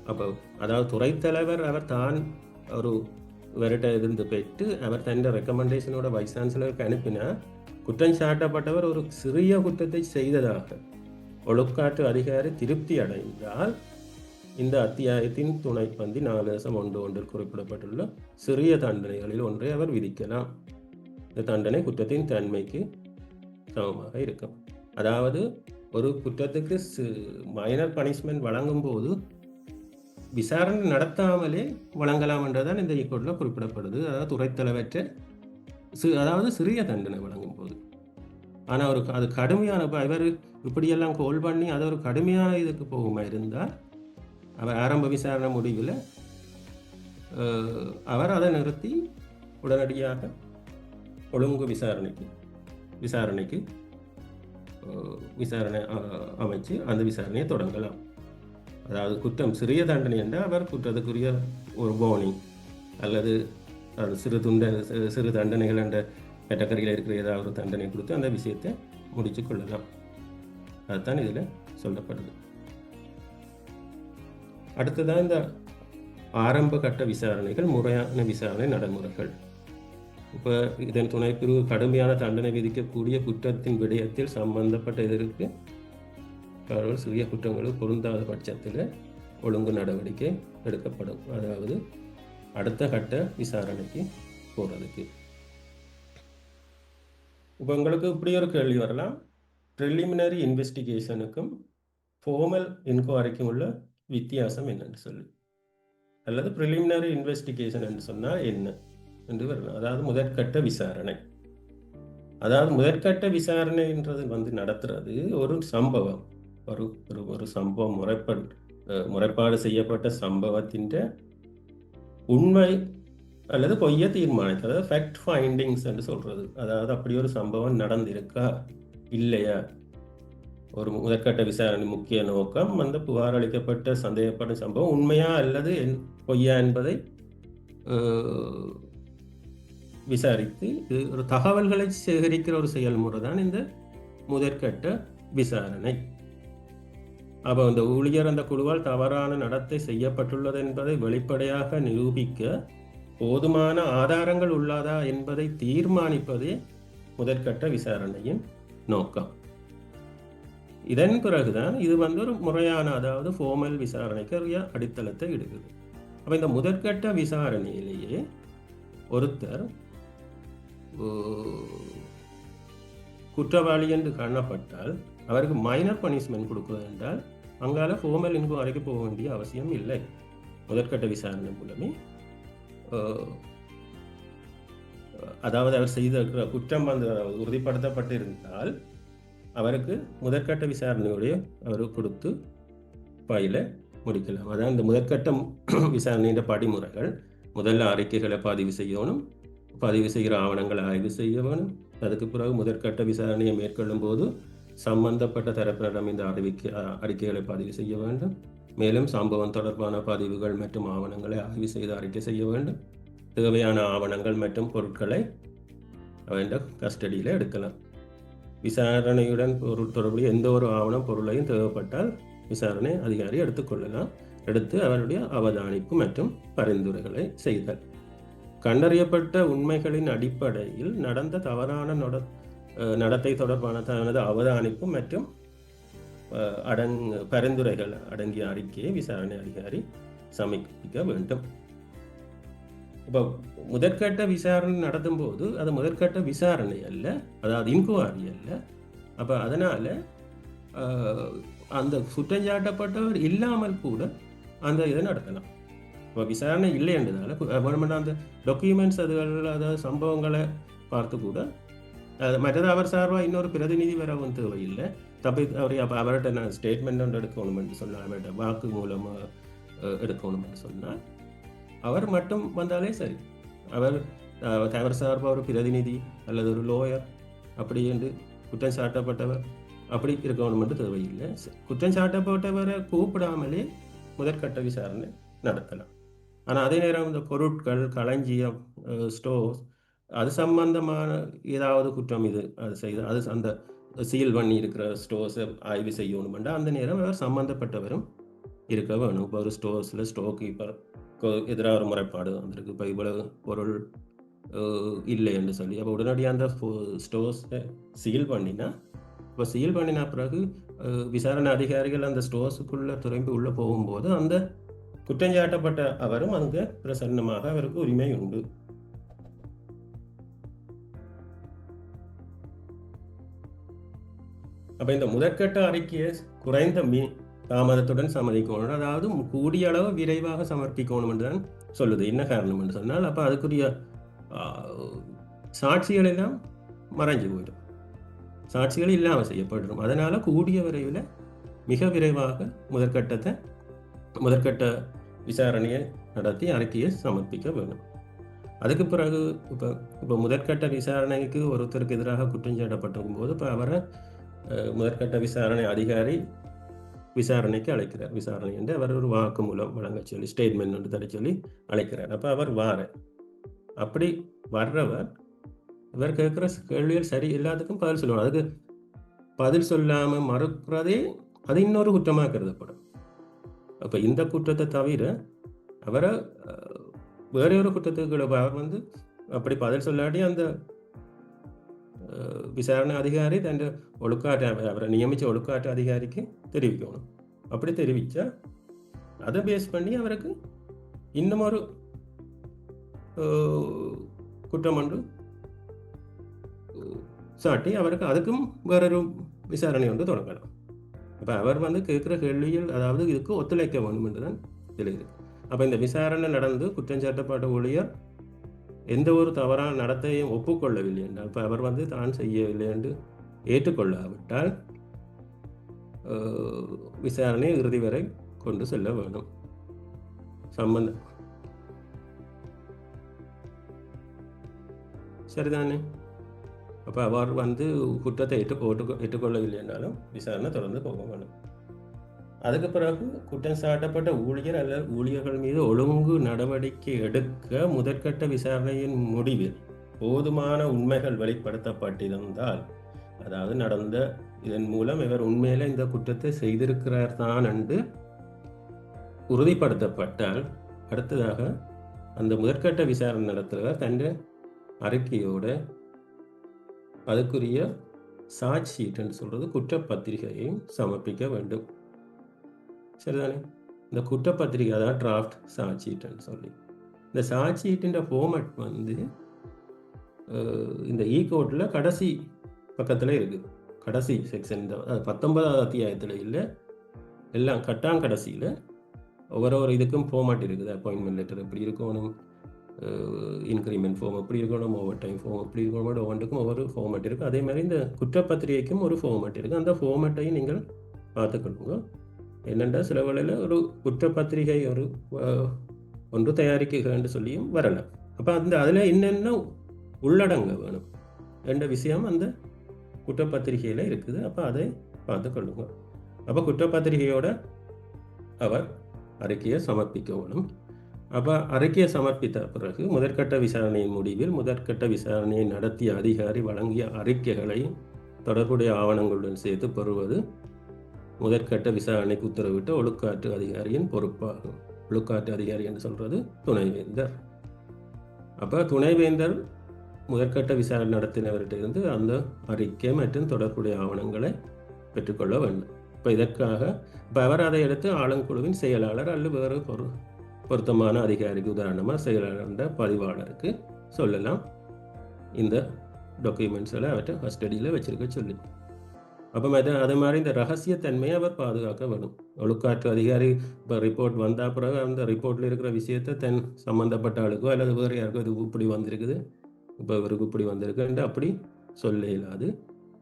A: அப்போ அதாவது துறைத்தலைவர் அவர் தான் ஒரு இவர்கிட்ட இருந்து பெற்று அவர் தன் ரெக்கமெண்டேஷனோட வைஸ் சான்சலருக்கு அனுப்பினா, குற்றம் சாட்டப்பட்டவர் ஒரு சிறிய குற்றத்தை செய்ததாக ஒழுக்காற்று அதிகாரி திருப்தி அடைந்தால் இந்த அத்தியாயத்தின் துணைப்பந்தி 4.1 குறிப்பிடப்பட்டுள்ள சிறிய தண்டனைகளில் ஒன்றை அவர் விதிக்கலாம். இந்த தண்டனை குற்றத்தின் தன்மைக்கு சமமாக இருக்கும். அதாவது ஒரு குற்றத்துக்கு மைனர் பனிஷ்மெண்ட் வழங்கும் போது விசாரணை நடத்தாமலே வழங்கலாம் என்றதான் இந்த ஈக்கோட்டில் குறிப்பிடப்படுது. அதாவது துறைத்தலைவற்ற அதாவது சிறிய தண்டனை வழங்கும் போது. ஆனால் அது கடுமையான, இவர் இப்படியெல்லாம் கோல் பண்ணி அது ஒரு கடுமையான இதுக்கு போகுமா இருந்தால் அவர் ஆரம்ப விசாரணை முடிவில் அவர் அதை நிறுத்தி உடனடியாக ஒழுங்கு விசாரணைக்கு விசாரணை அமைச்சு அந்த விசாரணையை தொடங்கலாம். அதாவது குற்றம் சிறிய தண்டனை என்றால் அவர் குற்றத்துக்குரிய ஒரு வார்னிங் அல்லது அது சிறு தண்டனைகள் என்ற கேட்டகரியில் இருக்கிற ஏதாவது ஒரு தண்டனை கொடுத்து அந்த விஷயத்தை முடிச்சு கொள்ளலாம். அதுதான் இதில் சொல்லப்படுது. அடுத்ததான் இந்த ஆரம்ப கட்ட விசாரணைகள், முறையான விசாரணை நடைமுறைகள். இப்போ இதன் துணைப்பிரிவு கடுமையான தண்டனை விதிக்கக்கூடிய குற்றத்தின் விடயத்தில் சம்பந்தப்பட்ட இதற்கு சிறிய குற்றங்கள் பொருந்தாத பட்சத்தில் ஒழுங்கு நடவடிக்கை எடுக்கப்படும். அதாவது அடுத்த கட்ட விசாரணைக்கு போகிறதுக்கு. இப்போ உங்களுக்கு இப்படி ஒரு கேள்வி வரலாம், ப்ரிலிமினரி இன்வெஸ்டிகேஷனுக்கும் ஃபார்மல் இன்கொயரிக்கும் உள்ள வித்தியாசம் என்னன்னு சொல்லி, அல்லது ப்ரிலிமினரி இன்வெஸ்டிகேஷன் என்று சொன்னால் என்ன என்று வரலாம். அதாவது முதற்கட்ட விசாரணை. அதாவது முதற்கட்ட விசாரணைன்றது நடத்துறது ஒரு சம்பவம், ஒரு சம்பவம் முறைப்பாடு செய்யப்பட்ட சம்பவத்தின் உண்மை அல்லது பொய்யை தீர்மானிக்க, அதாவது ஃபேக்ட் ஃபைண்டிங்ஸ் என்று சொல்றது. அதாவது அப்படி ஒரு சம்பவம் நடந்திருக்கா இல்லையா. ஒரு முதற்கட்ட விசாரணை முக்கிய நோக்கம் அந்த புகார் அளிக்கப்பட்ட சந்தேகப்பட்ட சம்பவம் உண்மையா அல்லது பொய்யா என்பதை விசாரித்து ஒரு தகவல்களை சேகரிக்கிற ஒரு செயல்முறை தான் இந்த முதற்கட்ட விசாரணை. அப்போ அந்த ஊழியர் அந்த குழுவால் தவறான நடத்தை செய்யப்பட்டுள்ளது என்பதை வெளிப்படையாக நிரூபிக்க போதுமான ஆதாரங்கள் உள்ளதா என்பதை தீர்மானிப்பதே முதற்கட்ட விசாரணையின் நோக்கம். இதன் பிறகுதான் இது ஒரு முறையான, அதாவது ஃபார்மல் விசாரணைக்கு அடித்தளத்தை இடுகிறது. அப்போ இந்த முதற்கட்ட விசாரணையிலேயே ஒருத்தர் குற்றவாளி என்று காணப்பட்டால் அவருக்கு மைனர் பனிஷ்மெண்ட் கொடுக்குவது என்றால் அங்கால ஃபார்மல் இன்கொயரிக்கு போக வேண்டிய அவசியம் இல்லை. முதற்கட்ட விசாரணை மூலமே அதாவது அவர் செய்த குற்றம் உறுதிப்படுத்தப்பட்டிருந்தால் அவருக்கு முதற்கட்ட விசாரணையோடைய அவர் கொடுத்து பயில முடிக்கலாம். அதான் இந்த முதற்கட்ட விசாரணையின் படிமுறைகள். முதல்ல அறிக்கைகளை பதிவு செய்யணும், பதிவு செய்கிற ஆவணங்களை ஆய்வு செய்ய வேணும். அதுக்கு பிறகு முதற்கட்ட விசாரணையை மேற்கொள்ளும் போது சம்பந்தப்பட்ட தரப்பினரிடம் இந்த அறிக்கைகளை பதிவு செய்ய வேண்டும். மேலும் சம்பவம் தொடர்பான பதிவுகள் மற்றும் ஆவணங்களை ஆய்வு செய்து அறிக்கை செய்ய வேண்டும். தேவையான ஆவணங்கள் மற்றும் பொருட்களை அவன் கஸ்டடியில் எடுக்கலாம். விசாரணையுடன் தொடர்புடைய எந்த ஒரு ஆவணம் பொருளையும் தேவைப்பட்டால் விசாரணை அதிகாரி எடுத்துக்கொள்ளலாம். எடுத்து அவருடைய அவதானிப்பு மற்றும் பரிந்துரைகளை செய்தல். கண்டறியப்பட்ட உண்மைகளின் அடிப்படையில் நடந்த தவறான நடத்தை தொடர்பான தனது அவதானிப்பு மற்றும் பரிந்துரைகள் அடங்கிய அறிக்கையை விசாரணை அதிகாரி சமர்ப்பிக்க வேண்டும். இப்போ முதற்கட்ட விசாரணை நடத்தும் போது அது முதற்கட்ட விசாரணை அல்ல, அதாவது இன்குவாரி அல்ல. அப்போ அதனால அந்த குற்றஞ்சாட்டப்பட்டவர் இல்லாமல் கூட அந்த இதை நடத்தலாம். இப்போ விசாரணை இல்லை என்றதால அந்த டாக்குமெண்ட்ஸ் அதாவது சம்பவங்களை பார்த்து கூட மற்றது அவர் சார்பாக இன்னொரு பிரதிநிதி வரவும் தேவையில்லை. அவர்கிட்ட நான் ஸ்டேட்மெண்ட் ஒன்று எடுக்கணும்னு சொன்னால், அவர்கிட்ட வாக்கு மூலமாக எடுக்கணும்னு சொன்னால் அவர் மட்டும் வந்தாலே சரி. அவர் சார்பாக ஒரு பிரதிநிதி அல்லது ஒரு லோயர் அப்படி என்று குற்றம் சாட்டப்பட்டவர் அப்படி இருக்கணும்னு தேவையில்லை. குற்றம் சாட்டப்பட்டவரை கூப்பிடாமலே முதற்கட்ட விசாரணை நடத்தலாம். ஆனால் அதே நேரம் இந்த பொருட்கள், களஞ்சியம், ஸ்டோர்ஸ் அது சம்பந்தமான ஏதாவது குற்றம் அது செய்து அது அந்த சீல் பண்ணி இருக்கிற ஸ்டோர்ஸை ஆய்வு செய்யணுமெண்டா அந்த நேரம் அவர் சம்பந்தப்பட்டவரும் இருக்க வேணும். இப்போ ஒரு ஸ்டோர்ஸில் ஸ்டோர் கீப்பர் எதிராக ஒரு முறைப்பாடு வந்திருக்கு, இப்போ இவ்வளவு பொருள் இல்லை என்று சொல்லி, அப்போ உடனடியாக அந்த ஸ்டோர்ஸை சீல் பண்ணினா, இப்போ சீல் பண்ணின பிறகு விசாரணை அதிகாரிகள் அந்த ஸ்டோர்ஸுக்குள்ளே திரும்பி உள்ளே போகும்போது அந்த குற்றஞ்சாட்டப்பட்ட அவரும் அங்கே பிரசன்னமாக அவருக்கு உரிமை உண்டு. அப்போ இந்த முதற்கட்ட அறிக்கையை குறைந்த தாமதத்துடன் சமர்ப்பிக்கணும், அதாவது கூடிய அளவு விரைவாக சமர்ப்பிக்கணும் என்று தான் சொல்லுது. என்ன காரணம் என்று சொன்னால், அப்போ அதுக்குரிய சாட்சிகள் எல்லாம் மறைஞ்சு போயிடும், சாட்சிகள் இல்லாமல் செய்யப்படும். அதனால கூடிய விரைவில் மிக விரைவாக முதற்கட்ட விசாரணையை நடத்தி அறிக்கையை சமர்ப்பிக்க வேண்டும். அதுக்கு பிறகு இப்போ முதற்கட்ட விசாரணைக்கு ஒருத்தருக்கு எதிராக குற்றஞ்சாட்டப்பட்டிருக்கும் போது இப்போ அவரை முதற்கட்ட விசாரணை அதிகாரி விசாரணைக்கு அழைக்கிறார். விசாரணை என்று அவர் ஒரு வாக்கு மூலம் வழங்க சொல்லி ஸ்டேட்மெண்ட் ஒன்று தர சொல்லி அழைக்கிறார். அப்போ அவர் அப்படி வர்றவர் இவர் கேட்குற கேள்விகள் சரி எல்லாத்துக்கும் பதில் சொல்லுவாங்க. அதுக்கு பதில் சொல்லாமல் மறுக்கிறதே அது இன்னொரு குற்றமாக கருதப்படும். அப்போ இந்த குற்றத்தை தவிர அவரை வேற ஒரு குற்றத்துக்கு அவர் வந்து அப்படி பதில் சொல்லாட்டி அந்த விசாரணை அதிகாரி தன் ஒழுக்காற்று அவரை நியமித்த ஒழுக்காற்று அதிகாரிக்கு தெரிவிக்கணும். அப்படி தெரிவித்தா அதை பேஸ் பண்ணி அவருக்கு இன்னும் ஒரு குற்றம் ஒன்று சாட்டி அவருக்கு அதுக்கும் வேறொரு விசாரணை ஒன்று தொடங்கலாம். அப்போ அவர் வந்து கேட்குற கேள்விகள் அதாவது இதுக்கு ஒத்துழைக்க வேண்டும் என்று தான் தெரியுது. அப்போ இந்த விசாரணை நடந்து குற்றஞ்சாட்டப்பட்ட ஊழியர் எந்த ஒரு தவறான நடத்தையும் ஒப்புக்கொள்ளவில்லை என்றால், இப்போ அவர் வந்து தான் செய்யவில்லை என்று ஏற்றுக்கொள்ளாவிட்டால் விசாரணை இறுதி வரை கொண்டு செல்ல வேண்டும். சம்பந்தம் சரிதானே? அப்போ அவர் வந்து குற்றத்தை ஏற்றுக்கொள்ளவில்லை என்றாலும் விசாரணை தொடர்ந்து போக வேண்டும். அதுக்கு பிறகு குற்றம் சாட்டப்பட்ட ஊழியர் அல்லது ஊழியர்கள் மீது ஒழுங்கு நடவடிக்கை எடுக்க முதற்கட்ட விசாரணையின் முடிவில் போதுமான உண்மைகள் வெளிப்படுத்தப்பட்டிருந்தால், அதாவது நடந்த இதன் மூலம் இவர் உண்மையில இந்த குற்றத்தை செய்திருக்கிறார் தான் என்று உறுதிப்படுத்தப்பட்டால், அடுத்ததாக அந்த முதற்கட்ட விசாரணை நடத்துகிறவர் தன் அறிக்கையோட அதுக்குரிய சார்ஜ் ஷீட்னு சொல்றது குற்றப்பத்திரிகையையும் சமர்ப்பிக்க வேண்டும். சரிதானே? இந்த குற்றப்பத்திரிகை அதான் டிராஃப்ட் சார்ஜ் ஷீட்னு சொல்லி, இந்த சார்ஜ் ஷீட்டின் ஃபார்மட் வந்து இந்த கோட்ல கடைசி பக்கத்தில் இருக்குது. கடைசி செக்ஷன் 19வது அத்தியாயத்தில் இல்லை, எல்லாம் கடைசியில் ஒவ்வொரு இதுக்கும் ஃபார்மட் இருக்குது. அப்பாயின்மெண்ட் லெட்டர் எப்படி இருக்கணும், இன்க்ரிமெண்ட் ஃபார்ம் எப்படி இருக்கணும், ஓவர் டைம் ஃபார்ம் எப்படி இருக்கணும், ஒவ்வொன்றுக்கும் ஒவ்வொரு ஃபார்மட் இருக்குது. அதே மாதிரி இந்த குற்றப்பத்திரிகைக்கும் ஒரு ஃபார்மட் இருக்குது. அந்த ஃபார்மட்டையும் நீங்கள் பார்த்துக்கொள்ளுங்க. என்னென்னா சில வேளையில் ஒரு குற்றப்பத்திரிகை ஒன்று தயாரிக்க சொல்லியும் வரலாம். அப்போ அதில் என்னென்ன உள்ளடங்க வேணும் என்ற விஷயம் அந்த குற்றப்பத்திரிகையில் இருக்குது. அப்போ அதை பார்த்துக்கொள்ளுங்க. அப்போ குற்றப்பத்திரிகையோட அவர் அறிக்கையை சமர்ப்பிக்க வேணும். அப்போ அறிக்கையை சமர்ப்பித்த பிறகு முதற்கட்ட விசாரணையின் முடிவில் முதற்கட்ட விசாரணையை நடத்திய அதிகாரி வழங்கிய அறிக்கைகளை தொடர்புடைய ஆவணங்களுடன் சேர்த்து பெறுவது முதற்கட்ட விசாரணைக்கு உத்தரவிட்ட ஒழுக்காற்று அதிகாரியின் பொறுப்பாகும். ஒழுக்காற்று அதிகாரி என்று சொல்றது துணைவேந்தர். அப்போ துணைவேந்தர் முதற்கட்ட விசாரணை நடத்தினவர்கிட்ட அந்த அறிக்கை மற்றும் தொடர்புடைய ஆவணங்களை பெற்றுக்கொள்ள வேண்டும். இப்போ இதற்காக இப்போ அவர் அதை எடுத்து ஆளுங்குழுவின் செயலாளர் அல்லது வேறு பொருத்தமான அதிகாரிக்கு, உதாரணமாக செயலாளர் பதிவாளருக்கு சொல்லலாம். இந்த டாக்குமெண்ட்ஸில் அவற்றை கஸ்டடியில் வச்சிருக்க சொல்லி. அப்போ அதே மாதிரி இந்த ரகசியத்தன்மையை அவர் பாதுகாக்க வேணும். ஒழுக்காற்று அதிகாரி இப்போ ரிப்போர்ட் வந்தால் பிறகு அந்த ரிப்போர்ட்டில் இருக்கிற விஷயத்தை தன் சம்மந்தப்பட்ட ஆளுக்கோ அல்லது வேறு யாருக்கோ இது இப்படி வந்திருக்குது, இப்போ இவருக்கு இப்படி வந்திருக்கு அப்படி சொல்ல இயலாது.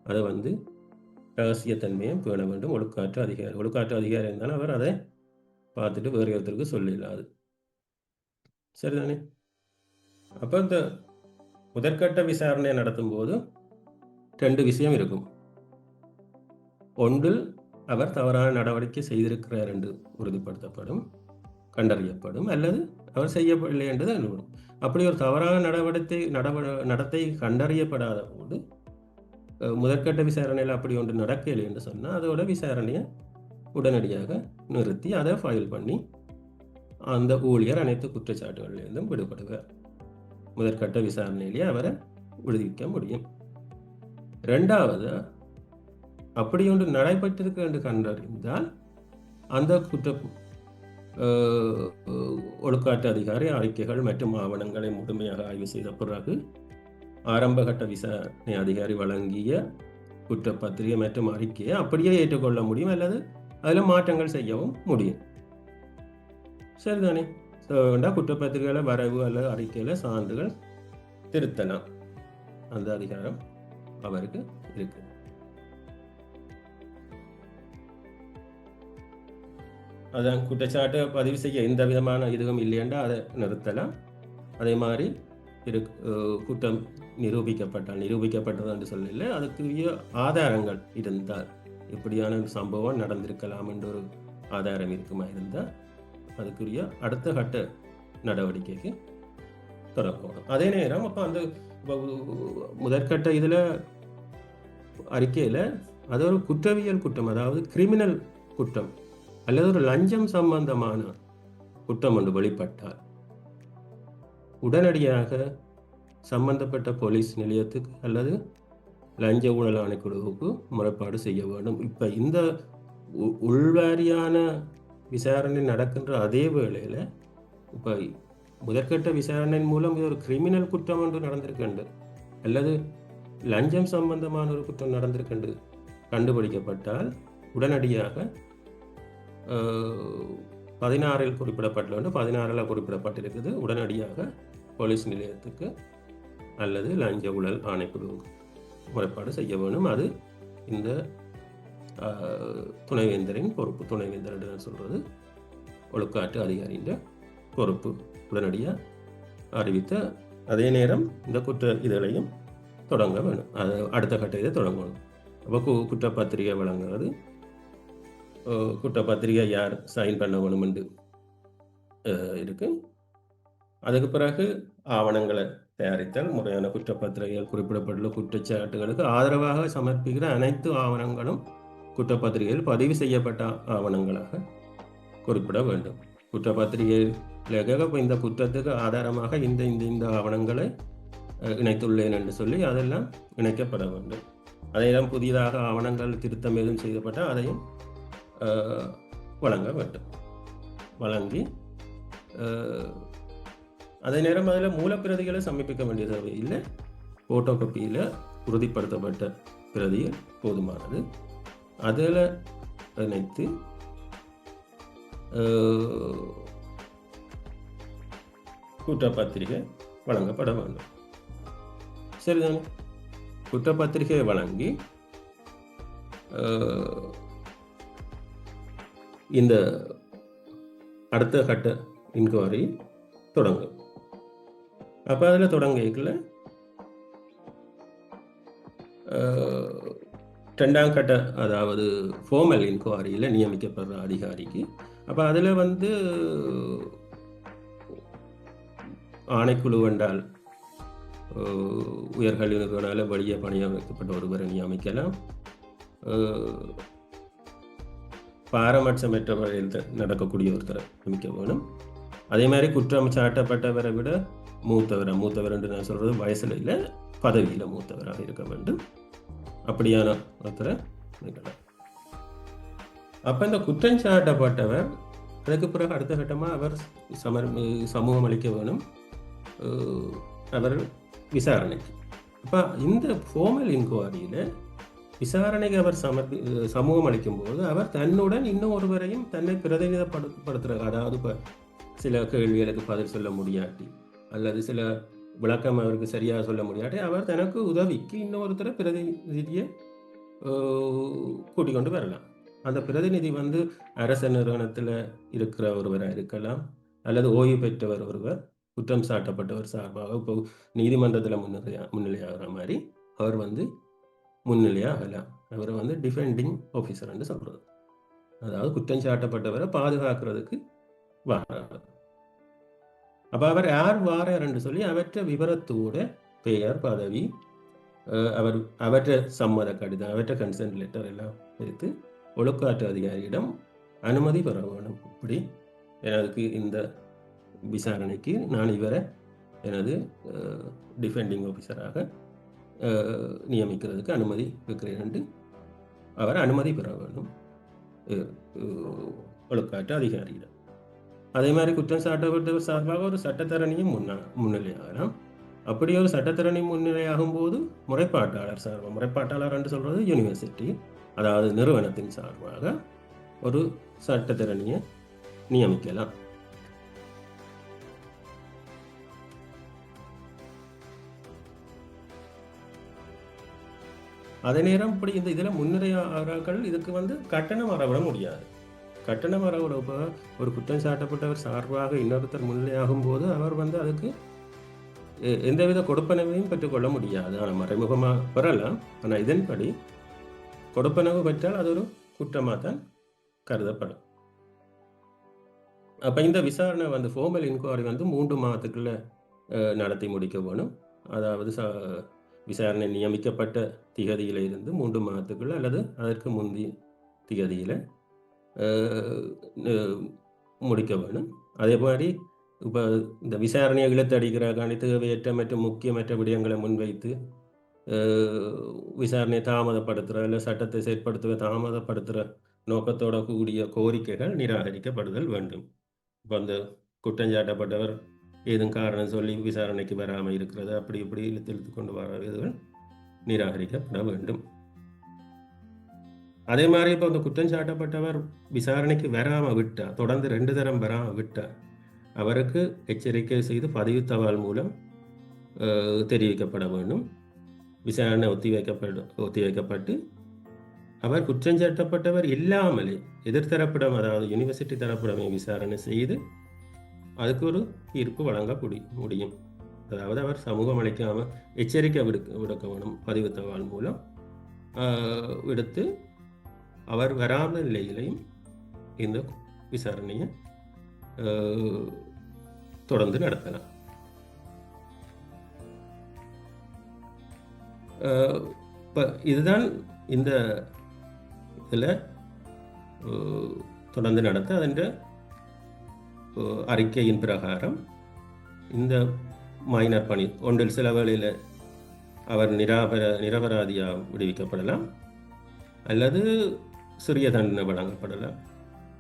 A: அதை வந்து ரகசியத்தன்மையை பேண வேண்டும் ஒழுக்காற்று அதிகாரி. ஒழுக்காற்று அதிகாரி இருந்தாலும் அவர் அதை பார்த்துட்டு வேறு இடத்திற்கு சொல்ல இயலாது. சரிதானே? அப்போ இந்த முதற்கட்ட விசாரணை நடத்தும் போது 2 விஷயம் இருக்கும். ஒன்றில் அவர் தவறான நடவடிக்கை செய்திருக்கிறார் என்று உறுதிப்படுத்தப்படும், கண்டறியப்படும், அல்லது அவர் செய்யவில்லை என்றது அனுபவம். அப்படி ஒரு தவறான நடத்தை கண்டறியப்படாத போது முதற்கட்ட விசாரணையில் அப்படி ஒன்று நடக்கலை என்று சொன்னால் அதோட விசாரணையை உடனடியாக நிறுத்தி அதை ஃபைல் பண்ணி அந்த ஊழியர் அனைத்து குற்றச்சாட்டுகளிலிருந்தும் விடுபடுவார். முதற்கட்ட விசாரணையிலேயே அவரை விடுவிக்க முடியும். 2வது, அப்படி ஒன்று நடைபெற்றிருக்கு என்று கண்டறிந்தால் அந்த ஒழுக்காற்று அதிகாரி அறிக்கைகள் மற்றும் ஆவணங்களை முழுமையாக ஆய்வு செய்த பிறகு ஆரம்பகட்ட விசாரணை அதிகாரி வழங்கிய குற்றப்பத்திரிகை மற்றும் அறிக்கையை அப்படியே ஏற்றுக்கொள்ள முடியும், அல்லது அதில் மாற்றங்கள் செய்யவும் முடியும். சரிதானே? குற்றப்பத்திரிகையில வரைவு அல்லது அறிக்கையில சான்றுகள் திருத்தலாம். அந்த அதிகாரம் அவருக்கு இருக்கு. அதான் குற்றச்சாட்டு பதிவு செய்ய எந்த விதமான இதுவும் இல்லையென்றா அதை நிறுத்தலாம். அதே மாதிரி குற்றம் நிரூபிக்கப்பட்டது என்று சொல்லல, அதுக்குரிய ஆதாரங்கள் இருந்தால், இப்படியான சம்பவம் நடந்திருக்கலாம் என்ற ஒரு ஆதாரம் இருக்குமா இருந்தால் அதுக்குரிய அடுத்த கட்ட நடவடிக்கைக்கு தொடங்கணும். அதே நேரம் அப்போ அந்த முதற்கட்ட இதில் அறிக்கையில் அது ஒரு குற்றவியல் குற்றம், அதாவது கிரிமினல் குற்றம் அல்லது ஒரு லஞ்சம் சம்பந்தமான குற்றம் ஒன்று வெளிப்பட்டால் உடனடியாக சம்பந்தப்பட்ட போலீஸ் நிலையத்துக்கு அல்லது லஞ்ச ஊழல் ஆணைக்குழுவுக்கு முறைப்பாடு செய்ய வேண்டும். இப்போ இந்த உள்வாரியான விசாரணை நடக்கின்ற அதே வேளையில் இப்போ முதற்கட்ட விசாரணையின் மூலம் இது ஒரு கிரிமினல் குற்றம் ஒன்று நடந்திருக்கின்ற அல்லது லஞ்சம் சம்பந்தமான ஒரு குற்றம் நடந்திருக்கின்ற கண்டுபிடிக்கப்பட்டால் உடனடியாக 16 குறிப்பிடப்பட்டுள்ள 16 குறிப்பிடப்பட்டிருக்குது. உடனடியாக போலீஸ் நிலையத்துக்கு அல்லது லஞ்ச ஊழல் ஆணைக்குழுவுக்கு முறைப்பாடு செய்ய வேணும். அது இந்த துணைவேந்தரின் பொறுப்பு. துணைவேந்தர் சொல்றது ஒழுக்காற்று அதிகாரியின் பொறுப்பு. உடனடியாக அறிவித்த அதே நேரம் இந்த குற்ற இதழையும் தொடங்க வேணும். அது அடுத்த கட்ட இதை தொடங்கணும். அப்போ குற்றப்பத்திரிகை வழங்குறது, குற்றப்பத்திரிகை யார் சைன் பண்ண வேணுமென்று இருக்கு. அதுக்கு பிறகு ஆவணங்களை தயாரித்தல், முறையான குற்றப்பத்திரிகைகள் குறிப்பிடப்பட்டுள்ள குற்றச்சாட்டுகளுக்கு ஆதரவாக சமர்ப்பிக்கிற அனைத்து ஆவணங்களும் குற்றப்பத்திரிகையில் பதிவு செய்யப்பட்ட ஆவணங்களாக குறிப்பிட வேண்டும். குற்றப்பத்திரிகையில் இந்த குற்றத்துக்கு ஆதாரமாக இந்த இந்த இந்த ஆவணங்களை இணைத்துள்ளேன் என்று சொல்லி அதெல்லாம் இணைக்கப்பட வேண்டும். அதையெல்லாம் புதிதாக ஆவணங்கள் திருத்தம் ஏதும் செய்யப்பட்டால் அதையும் வழங்க வேண்டும். வழங்கி அதே நேரம் அதில் மூலப்பிரதிகளை சமர்ப்பிக்க வேண்டிய தேவை இல்லை. ஃபோட்டோ காப்பியில் உறுதிப்படுத்தப்பட்ட பிரதிகள் போதுமானது. அதில் இணைத்து குற்றப்பத்திரிகை வழங்கப்பட வேண்டும். சரிதானே? குற்றப்பத்திரிகை வழங்கி இந்த அடுத்த கட்ட இன்குவரி தொடங்கும். அப்போ அதில் தொடங்கல ரெண்டாம் கட்ட, அதாவது ஃபார்மல் இன்குவரியில் நியமிக்கப்படுற அதிகாரிக்கு அப்போ அதில் ஆணைக்குழு என்றால் உயர்கல்வி நிறுவனால வழியே பணியமைக்கப்பட்ட ஒருவரை நியமிக்கலாம். பாரபட்சமற்ற வகையில் நடக்கக்கூடிய ஒருத்தரை நியமிக்க வேணும். அதே மாதிரி குற்றம் சாட்டப்பட்டவரை விட மூத்தவர் என்று நான் சொல்றது வயசுல இல்லை, பதவியில் மூத்தவராக இருக்க வேண்டும். அப்படியான ஒருத்தரை நியமிக்கலாம். அப்போ இந்த குற்றம் சாட்டப்பட்டவர் அதுக்கு பிறகு அடுத்த கட்டமாக அவர் சமூகம் அளிக்க வேணும் அவர் விசாரணைக்கு. அப்போ இந்த ஃபார்மல் இன்குவரியில் விசாரணைக்கு அவர் சமூகம் அளிக்கும் போது அவர் தன்னுடன் இன்னும் ஒருவரையும் தன்னை பிரதிநிதிப்படுத்துகிறார். அதாவது இப்போ சில கேள்விகளுக்கு பதில் சொல்ல முடியாட்டி அல்லது சில விளக்கம் அவருக்கு சரியாக சொல்ல முடியாட்டி அவர் தனக்கு உதவிக்கு இன்னொருத்தரை பிரதிநிதியை கூட்டிக் கொண்டு வரலாம். அந்த பிரதிநிதி அரச நிறுவனத்தில் இருக்கிற ஒருவராக இருக்கலாம் அல்லது ஓய்வு பெற்றவர் ஒருவர், குற்றம் சாட்டப்பட்டவர் சார்பாக இப்போ நீதிமன்றத்தில் முன்னிலையாகிற மாதிரி அவர் முன்னிலையாகலாம். அவர் டிஃபெண்டிங் ஆஃபீஸர் என்று சொல்றது. அதாவது குற்றம் சாட்டப்பட்டவரை பாதுகாக்கிறதுக்கு வாரார். அப்போ அவர் யார் வாரார் என்று சொல்லி அவற்ற விவரத்தோட பெயர், பதவி, அவற்ற சம்மத கடிதம், அவற்ற கன்சென்ட் லெட்டர் எல்லாம் எடுத்து ஒழுக்காற்று அதிகாரியிடம் அனுமதி பெற வேணும். இப்படி எனக்கு இந்த விசாரணைக்கு நான் இவரை எனது டிஃபெண்டிங் ஆஃபீஸராக நியமிக்கிறதுக்கு அனுமதி இருக்கிறேன் என்று அவர் அனுமதி பெற வேண்டும் ஒழுக்காற்று அதிகாரியிடம். அதே மாதிரி குற்றம் சாட்டப்பட்டவர் சார்பாக ஒரு சட்டத்தரணியும் முன்னிலையாகலாம். அப்படி ஒரு சட்டத்தரணி முன்னிலையாகும் போது முறைப்பாட்டாளர் என்று சொல்றது யூனிவர்சிட்டி, அதாவது நிறுவனத்தின் சார்பாக ஒரு சட்டத்தரணியை நியமிக்கலாம். அதே நேரம் இப்படி இந்த இதில் முன்னிலையாளர்கள் இதுக்கு கட்டணம் வரவிட முடியாது. கட்டணம் வரவிட ஒரு குற்றம் சாட்டப்பட்டவர் சார்பாக இன்னொருத்தர் முன்னிலையாகும் போது அவர் அதுக்கு எந்தவித கொடுப்பனவையும் பெற்றுக்கொள்ள முடியாது. ஆனால் மறைமுகமாக பெறலாம். ஆனால் இதன்படி கொடுப்பனவு பெற்றால் அது ஒரு குற்றமாக தான் கருதப்படும். அப்போ இந்த விசாரணை ஃபார்மல் இன்குவரி 3 மாதத்துக்குள்ள நடத்தி முடிக்க வேணும். அதாவது விசாரணை நியமிக்கப்பட்ட திகதியில இருந்து 3 மாதத்துக்குள்ள அல்லது அதற்கு முந்தைய திகதியில முடிக்க வேணும். அதே மாதிரி இப்போ இந்த விசாரணையை இழுத்தடிக்கிறக்காண்டி தேவையற்ற மற்றும் முக்கியமற்ற விடயங்களை முன்வைத்து விசாரணையை தாமதப்படுத்துகிற இல்லை சட்டத்தை செயற்படுத்துவதை தாமதப்படுத்துகிற நோக்கத்தோட கூடிய கோரிக்கைகள் நிராகரிக்கப்படுதல் வேண்டும். இப்போ அந்த குற்றஞ்சாட்டப்பட்டவர் ஏதும் காரணம் சொல்லி விசாரணைக்கு வராமல் இருக்கிறது அப்படி இப்படி இழுத்து கொண்டு வர இதுகள் நிராகரிக்கப்பட வேண்டும். அதே மாதிரி இப்போ அந்த குற்றஞ்சாட்டப்பட்டவர் விசாரணைக்கு வராமல் விட்டால், தொடர்ந்து 2 தரம் வராமல் விட்டால், அவருக்கு எச்சரிக்கை செய்து பதிவு தபால் மூலம் தெரிவிக்கப்பட வேண்டும். விசாரணை ஒத்திவைக்கப்பட்டு அவர் குற்றஞ்சாட்டப்பட்டவர் இல்லாமலே எதிர்த்தரப்பிடம், அதாவது யூனிவர்சிட்டி தரப்பிடமே விசாரணை செய்து அதுக்கு ஒரு தீர்ப்பு வழங்க முடியும். அதாவது அவர் சமூகம் அளிக்காமல் எச்சரிக்கை விடுக்க வேணும். பதிவு தபால் மூலம் விடுத்து அவர் வராத நிலையிலையும் இந்த விசாரணையை தொடர்ந்து நடத்தலாம். இப்போ இதுதான் இந்த இதில் தொடர்ந்து நடத்த அதன் அறிக்கையின் பிரகாரம் இந்த மைனர் பணி ஒன்றில் சில வேளையில் அவர் நிரபராதியாக விடுவிக்கப்படலாம், அல்லது சிறிய தண்டனை வழங்கப்படலாம்,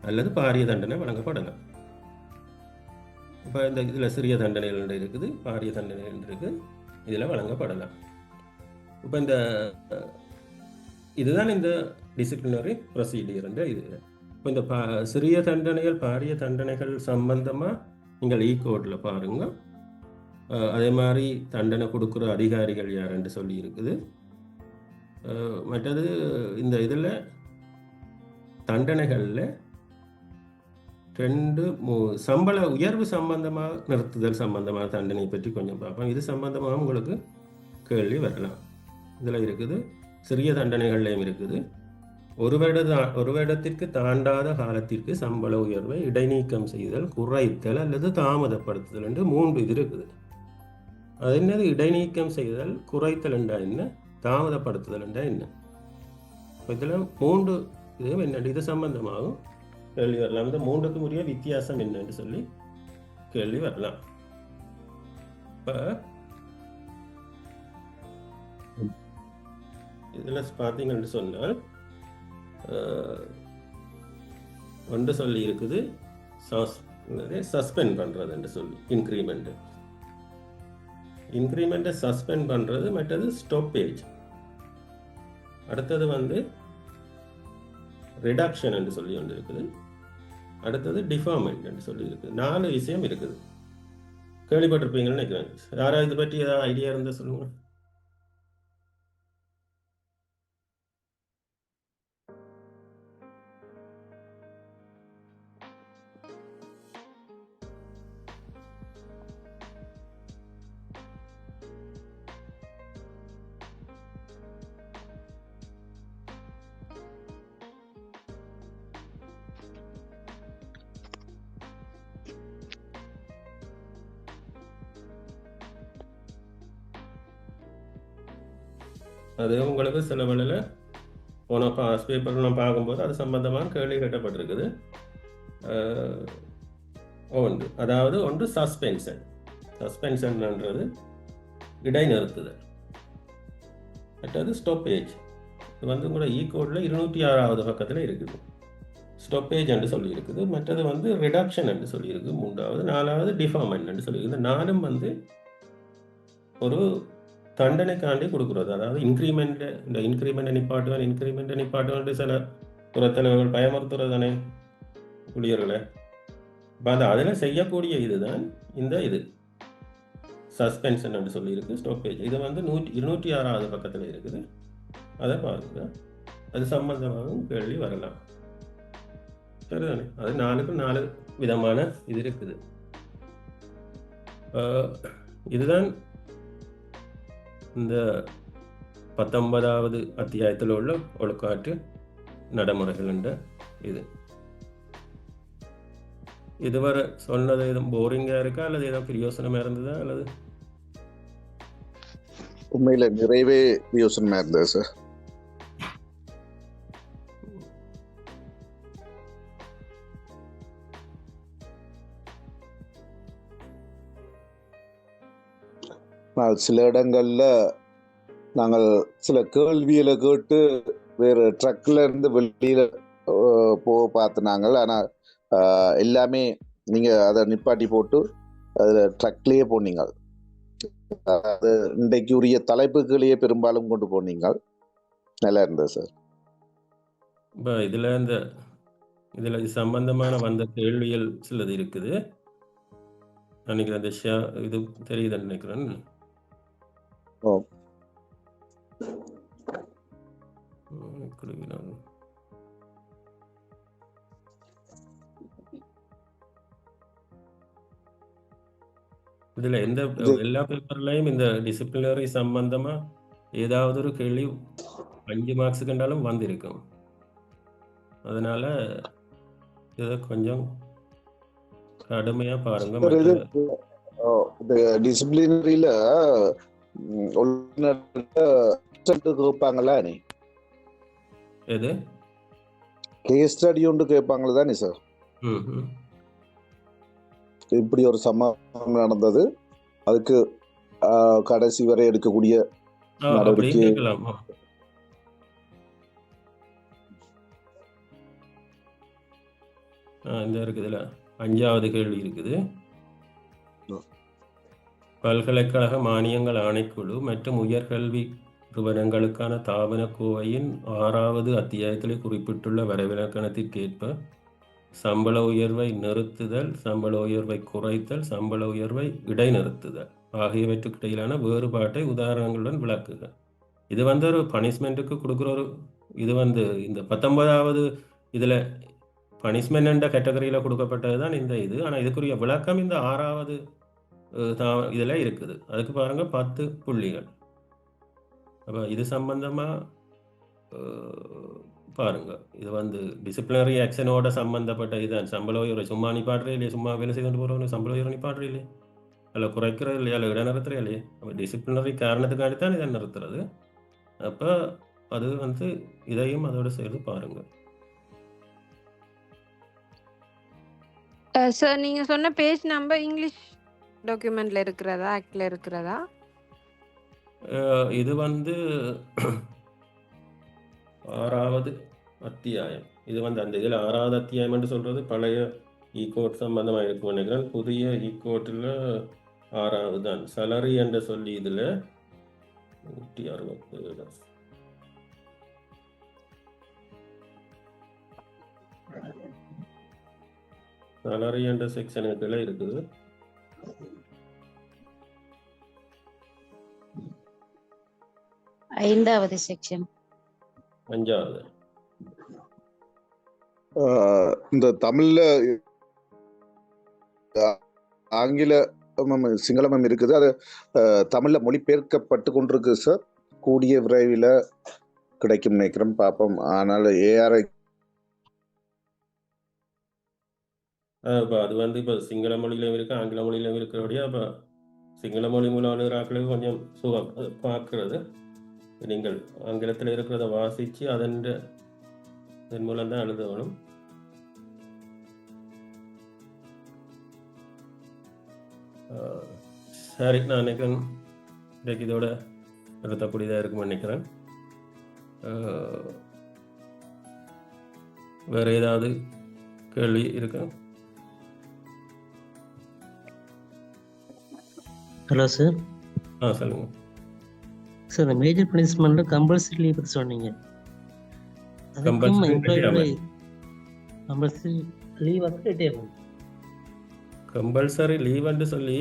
A: அல்லது பாரிய தண்டனை வழங்கப்படலாம். இப்போ இந்த இதில் சிறிய தண்டனைகள் இருக்குது, பாரிய தண்டனைகள் இருக்குது, இதில் வழங்கப்படலாம். இப்போ இதுதான் இந்த டிசிப்ளினரி ப்ரொசீடியர் என்ற இது. இப்போ இந்த சிறிய தண்டனைகள் பாரிய தண்டனைகள் சம்பந்தமாக நீங்கள் கோர்ட்டில் பாருங்கள். அதே மாதிரி தண்டனை கொடுக்குற அதிகாரிகள் யாருன்னு சொல்லி இருக்குது. மற்றது இந்த இதில் தண்டனைகளில் 2 சம்பள உயர்வு சம்பந்தமாக, நிறுத்துதல் சம்பந்தமாக தண்டனை பற்றி கொஞ்சம் பார்ப்போம். இது சம்பந்தமாக உங்களுக்கு கேள்வி வரலாம். இதில் இருக்குது, சிறிய தண்டனைகள்லையும் இருக்குது. ஒரு வருடத்திற்கு தாண்டாத காலத்திற்கு சம்பள உயர்வை இடைநீக்கம் செய்தல், குறைத்தல் அல்லது தாமதப்படுத்துதல் என்று 3 இது இருக்குது. அது என்னது? இடைநீக்கம் செய்தல், குறைத்தல் என்றா என்ன, தாமதப்படுத்துதல் என்றா என்ன? இதில் 3 இது என்னென்று இது சம்பந்தமாகவும் கேள்வி வரலாம். இந்த 3க்கும் உரிய வித்தியாசம் என்னன்னு சொல்லி கேள்வி வரலாம். இப்போ இதில் பார்த்தீங்கன்னு சொன்னால் ஒன்று சொல்லி இருக்குது சஸ்பெண்ட் பண்ணுறது என்று சொல்லி இன்க்ரிமெண்ட்டை சஸ்பெண்ட் பண்ணுறது. மற்றது ஸ்டாப்பேஜ். அடுத்தது ரிடக்ஷன் என்று சொல்லி ஒன்று இருக்குது. அடுத்தது டிஃபார்மெண்ட் என்று சொல்லி இருக்குது. 4 விஷயம் இருக்குது. கேள்விப்பட்டிருப்பீங்கன்னு நினைக்கிறேன். யாராவது இது பற்றி ஏதாவது ஐடியா இருந்தால் சொல்லுங்கள். அது உங்களுக்கு சில வேளையில் போன பாஸ் பேப்பர் நான் பார்க்கும்போது அது சம்பந்தமாக கேள்வி கேட்டப்பட்டிருக்குது. அதாவது ஒன்று சஸ்பென்ஷன்ன்றது இடைநிறுத்துதல். மற்றது ஸ்டாப்பேஜ். இது கூட கோடில் 206வது பக்கத்தில் இருக்குது. ஸ்டாப்பேஜ் என்று சொல்லி இருக்குது. மற்றது ரிடக்ஷன் என்று சொல்லியிருக்கு 3வது. 4வது டிஃபார்மெண்ட் என்று சொல்லியிருக்கு. இந்த 4ம் ஒரு தண்டனைக்காண்டி கொடுக்குறது. அதாவது இன்க்ரிமெண்ட்டை நிப்பாட்டுவேன் சில புறத்தலைவர்கள் பயமுறுத்துறதானே ஊழியர்களை. இப்போ அதில் செய்யக்கூடிய இதுதான் இது சஸ்பென்ஷன் என்று சொல்லியிருக்கு. ஸ்டாப்பேஜ் இது 206வது பக்கத்தில் இருக்குது. அதை பாருங்க. அது சம்பந்தமாகவும் கேள்வி வரலாம். சரிதானே? அது 4க்கும் 4 விதமான இது இருக்குது. இதுதான் இந்த 19வது அத்தியாயத்தில் உள்ள ஒழுக்காற்று நடைமுறைகள் என்ற இதுவரை சொன்னது எதுவும் போரிங்காக இருக்கா அல்லது ஏதோ பிரயோசனமாக இருந்ததா? அல்லது
B: உண்மையில நிறைவே பிரயோசனமாக இருந்தது சார். ஆனால் சில இடங்கள்ல நாங்கள் சில கேள்வியில கேட்டு வேறு ட்ரக்ல இருந்து வெளியில போக பார்த்தினாங்க. ஆனால் எல்லாமே நீங்க அதை நிப்பாட்டி போட்டு அதுல ட்ரக்லயே போனீங்க. அது இன்றைக்கு உரிய தலைப்புகளையே பெரும்பாலும் கொண்டு போனீங்க. நல்லா இருந்தது சார்.
A: இப்போ இதுல இது சம்பந்தமான வந்த கேள்விகள் சிலது இருக்குது. நினைக்கிறேன் அந்த இது தெரியுதுன்னு நினைக்கிறேன்.
B: ஓ
A: இதுல எல்லா பேப்பர்லயும் இந்த டிசிப்ளினரி சம்பந்தமா ஏதாவது ஒரு கேள்வி 5 மார்க்ஸ் கண்டாலும் வந்திருக்கும். அதனால இதை கொஞ்சம் கடுமையா பாருங்க.
B: டிசிப்ளினரியில கேட்பாங்களா?
A: எது
B: கேஸ் ஸ்டடி ஒன்று கேட்பாங்களா தானே சார்? இப்படி ஒரு சம்பவம் நடந்தது, அதுக்கு கடைசி வரை எடுக்கக்கூடிய நடவடிக்கை.
A: இந்த இருக்குதுல 5வது கேள்வி இருக்குது. பல்கலைக்கழக மானியங்கள் ஆணைக்குழு மற்றும் உயர்கல்வி நிறுவனங்களுக்கான தாபன கோவையின் 6வது அத்தியாயத்தில் குறிப்பிட்டுள்ள வரைவிலக்கணத்திற்கேற்ப சம்பள உயர்வை நிறுத்துதல், சம்பள உயர்வை குறைத்தல், சம்பள உயர்வை இடைநிறுத்துதல் ஆகியவற்றுக்கு இடையிலான வேறுபாட்டை உதாரணங்களுடன் விளக்குக. இது ஒரு பனிஷ்மெண்ட்டுக்கு கொடுக்குற ஒரு இது இந்த 19வது இதில் பனிஷ்மெண்ட் என்ற கேட்டகரியில் கொடுக்கப்பட்டது தான் இந்த இது. ஆனால் இதுக்குரிய விளக்கம் இந்த 6வது இதில் இருக்குது. அதுக்கு பாருங்கள் 10 புள்ளிகள். அப்போ இது சம்பந்தமாக பாருங்க. இது டிசிப்ளினரி ஆக்ஷனோட சம்பந்தப்பட்ட இதுதான். சம்பள உயர்வை சும்மா நிப்பாடுறே இல்லையே, சும்மா வேலை செய்து கொண்டு போகிறவங்க சம்பள உயர்வு நிப்பாடுறே இல்லையே, அதில் குறைக்கிறது இல்லையா, அதில் இட நிறுத்துறே இல்லையே. அப்போ டிசிப்ளினரி காரணத்துக்காண்டி தான் இதை நிறுத்துறது. அப்போ அது இதையும் அதோட சேர்த்து பாருங்க.
G: சார் நீங்க சொன்ன பேஜ் நம்பர் இங்கிலீஷ் டாக்குமெண்ட்ல இருக்கிறதா, ஆக்ட்ல இருக்கிறதா?
A: இது 6வது அத்தியாயம். இது அந்த இதில் 6வது அத்தியாயம் என்று சொல்றது பழைய ஈகோட் சம்பந்தமாக இருக்கும் நினைக்கிறேன். புதிய ஈகோட்டில் 6வது தான் சலரி என்ற சொல்லி இதில் 167 சலரி என்ற செக்ஷனுக்குள்ள இருக்குது.
H: ஐந்தாவது செக்ஷன்
A: 5வது.
B: இந்த தமிழ்ல ஆங்கில சிங்களமும் இருக்குது. அது தமிழ்ல மொழிபெயர்க்கப்பட்டு கொண்டிருக்கு சார். கூடிய விரைவில் கிடைக்கும் நினைக்கிறோம், பார்ப்போம். ஆனால் ஏஆர்ஐ
A: இப்போ அது இப்போ சிங்கள மொழியிலும் இருக்கு, ஆங்கில மொழியிலும் இருக்கிறபடியா இப்போ சிங்கள மொழி மூலம் எழுதுறாக்களுக்கு கொஞ்சம் சுகம் பார்க்கறது. நீங்கள் ஆங்கிலத்தில் இருக்கிறத வாசித்து அதன் மூலம் தான் எழுதணும். சரி, நான் நினைக்கிறேன் இன்றைக்கு இதோட நிறுத்தக்கூடியதாக இருக்குன்னு நினைக்கிறேன். வேற ஏதாவது கேள்வி இருக்கா?
I: Hello sir.
A: சொல்லுங்க
I: சார். இந்த மேஜர் பனிஷ்மெண்ட்ல கம்பல்சரி லீவ் பத்தி சொன்னீங்க.
A: கம்பல்சரி லீவ்னு சொல்லி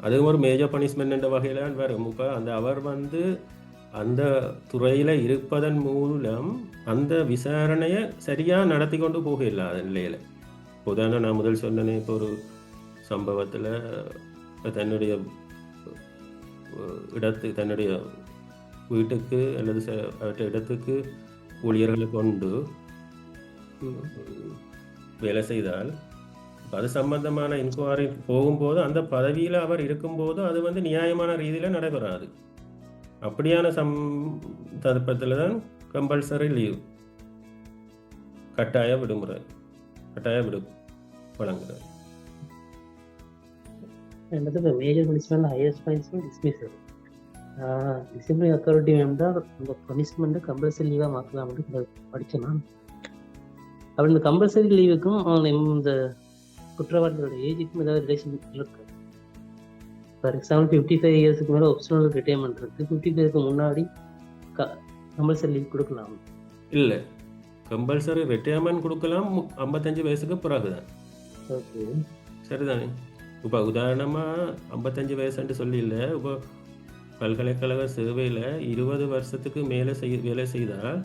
A: அது ஒரு மேஜர் பனிஷ்மெண்ட் என்ற வகையில வரும். இப்போ அவர் அந்த துறையில இருப்பதன் மூலம் அந்த விசாரணையை சரியா நடத்தி கொண்டு போகல அந்த நிலையில. உதாரணம் நான் முதல் சொன்னேனே, இப்போ ஒரு சம்பவத்தில் தன்னுடைய தன்னுடைய வீட்டுக்கு அல்லது அவற்றை இடத்துக்கு ஊழியர்களை கொண்டு வேலை செய்தால் அது சம்பந்தமான இன்குவாரி போகும்போது அந்த பதவியில் அவர் இருக்கும்போது அது நியாயமான ரீதியில் நடைபெறாது. அப்படியான சந்தர்ப்பத்தில் தான் கம்பல்சரி லீவ், கட்டாய விடுமுறை, கட்டாய வழங்குறது.
I: என்னது இப்போ major punishment highest punishment dismissal. Discipline authority வேணும்னா அந்த பனிஷ்மெண்ட்டை கம்பல்சரி லீவாக மாற்றலாம்னு படித்தேன் நான். அப்படி இந்த கம்பல்சரி லீவுக்கும் இந்த குற்றவாளிகளோட ஏஜுக்கும் ஏதாவது ரிலேஷன் இருக்கு? ஃபார் எக்ஸாம்பிள் 55 இயர்ஸுக்கு மேலே ஆப்ஷனல் ரிட்டையர்மெண்ட் இருக்குது, 55க்கு முன்னாடி கம்பல்சரி லீவ் கொடுக்கலாம்?
A: இல்லை, கம்பல்சரி ரிட்டையர்மெண்ட் கொடுக்கலாம் 55 வயசுக்கு பிறகுதான்.
I: ஓகே,
A: சரிதானே? இப்போ உதாரணமாக 55 வயசுன்ட்டு சொல்லி இல்லை, இப்போ பல்கலைக்கழக சேவையில் 20 வருஷத்துக்கு மேலே வேலை செய்தால்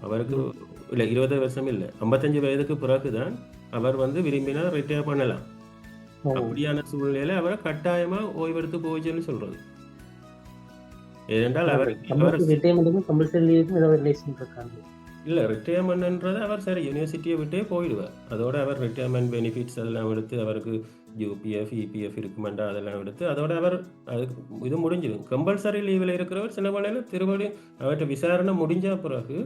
A: அவருக்கு இல்லை 20 வருஷம் இல்லை 55 வயதுக்கு பிறகுதான் அவர் வந்து விரும்பினா ரிட்டையர் பண்ணலாம். அப்படியான சூழ்நிலையில அவரை கட்டாயமா ஓய்வெடுத்து போச்சுன்னு சொல்றது. ஏனென்றால் அவர் இல்ல ரிட்டையர்மெண்ட்ன்றது அவர் சரி யூனிவர்சிட்டியை விட்டே போயிடுவார். அதோட அவர் ரிட்டையர்மெண்ட் பெனிஃபிட்ஸ் அதெல்லாம் எடுத்து அவருக்கு யூபிஎஃப் இபிஎஃப் இருக்குமெண்டா அதெல்லாம் எடுத்து அதோட அவர் அது இது முடிஞ்சிடும். கம்பல்சரி லீவில் இருக்கிறவர் சில வேளையில திரும்படியும் அவர்கிட்ட விசாரணை முடிஞ்ச பிறகு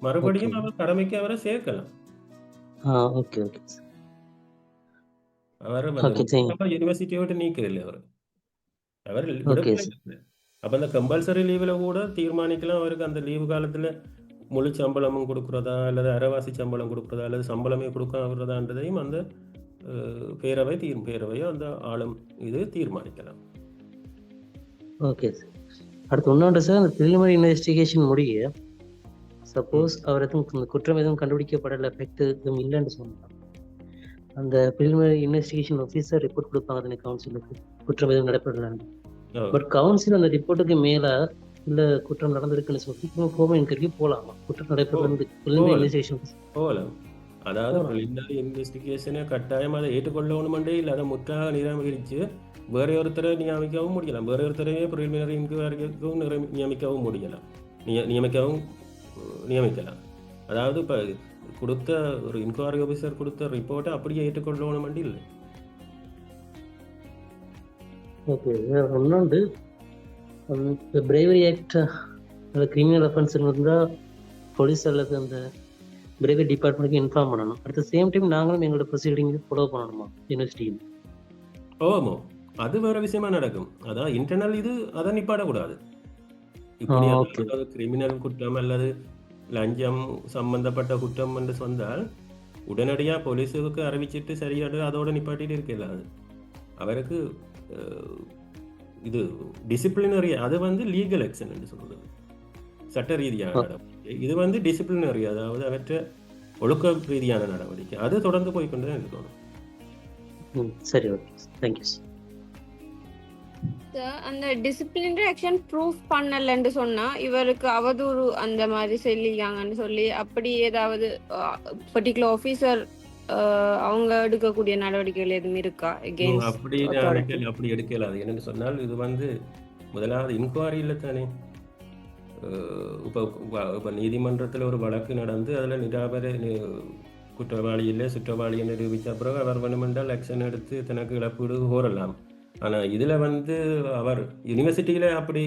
A: மறுபடியும் அவர் கடமைக்கு அவரை சேர்க்கலாம். அவர் யூனிவர்சிட்டியை விட்டு நீக்கல அவர் அப்ப அந்த கம்பல்சரி லீவ்ல கூட தீர்மானிக்கலாம் அவருக்கு அந்த லீவு காலத்துல முழு சம்பளமும் கொடுக்கறதா அல்லது அரைவாசி சம்பளம் கொடுக்கறதா அல்லது சம்பளமே கொடுக்கறதான்றதையும் அந்த பேரவையோ அந்த ஆளும் இது தீர்மானிக்கலாம்.
I: Okay sir. அடுத்து ஒன்னொன்று சார், அந்த பிரிலிமினரி இன்வெஸ்டிகேஷன் முடிய சப்போஸ் அவர் எதுவும் குற்றம் எதுவும் கண்டுபிடிக்கப்படலை, எஃபெக்ட் எதுவும் இல்லைன்னு சொன்னாங்க, அந்த பிரிலிமினரி இன்வெஸ்டிகேஷன் ஆஃபீஸர் ரிப்போர்ட் கொடுப்பாங்க தானே கவுன்சிலுக்கு, குற்றம் எதுவும் நடைபெறலான்னு. பட் கவுன்சில் அந்த ரிப்போர்ட்டுக்கு மேல இல்ல குற்றம் நடந்திருக்குன்னு சொல்லி ஃபோர்மல் என்கொயரிக்கு போகலாமா? குற்றம் நடைபெறது
A: போகலாம். அதாவது பிரிலிமினரி இன்வெஸ்டிகேஷனை கட்டாயம் அதை ஏற்றுக்கொள்ளணுமெண்டே இல்லை, அதை முற்றாக நிராகரித்து வேற ஒருத்தரை நியமிக்கவும் முடியலாம். வேற ஒருத்தரையே பிரிலிமினரி இன்கொயரிக்கும் நியமிக்கலாம். அதாவது இப்போ கொடுத்த ஒரு இன்கொயரி ஆஃபீஸர் கொடுத்த ரிப்போர்ட்டை அப்படியே ஏற்றுக்கொள்ளணுமெண்டு இல்லை.
I: ஓகே. இன்னொன்று, பிரேவரி ஆக்ட் அந்த கிரிமினல் அஃபென்ஸ் இருந்தால் போலீஸ் அல்லது அந்த பிரேவரி டிபார்ட்மெண்ட்டுக்கு இன்ஃபார்ம் பண்ணணும். அட் த சேம் டைம் நாங்களும் எங்களோட ப்ரொசீடிங் ஃபாலோ பண்ணணுமா யூனிவர்சிட்டியில்?
A: ஓமோ, அது வேற விஷயமா நடக்கும். அதான் இன்டர்னல் இது அதை நிப்பாடக்கூடாது. இப்படி கிரிமினல் குற்றம் அல்லது லஞ்சம் சம்பந்தப்பட்ட குற்றம் என்று சொன்னால் உடனடியாக போலீஸுக்கு அறிவிச்சிட்டு சரியாக அதோட நிப்பாட்டிட்டு இருக்கல. அது அவருக்கு இது டிசிப்ளினரி, அது வந்து லீகல் ஆக்ஷன் என்று சொல்றது, சட்ட ரீதியான நடவடிக்கை. இது வந்து டிசிப்ளினரி, அதாவது அவற்றை ஒழுக்க ரீதியான நடவடிக்கை. அது தொடர்ந்து போய்கொண்டு தான் இருக்கணும்.
I: சரி, ஓகே, தேங்க்யூ.
G: அந்த டிசிப்ளினரி ஆக்ஷன் ப்ரூஃப் பண்ணலன்னு சொன்னா இவருக்கு அவதூறு அந்த மாதிரி சொல்லியாங்கன்னு சொல்லி அப்படி ஏதாவது பர்டிகுலர் ஆஃபீஸர் அவங்க எடுக்கக்கூடிய நடவடிக்கைகள் எதுவும் இருக்கா?
A: அப்படி எடுக்கல. அது என்னன்னு சொன்னால் இது வந்து முதலாவது இன்கொயரியில தானே. இப்போ நீதிமன்றத்தில் ஒரு வழக்கு நடந்து அதில் நிராபர குற்றவாளி இல்லை சுற்றவாளியை நிரூபித்த பிறகு அவர் வேணுமென்றால் ஆக்ஷன் எடுத்து தனக்கு இழப்பீடு கோரலாம். ஆனால் இதில் வந்து அவர் யூனிவர்சிட்டியில் அப்படி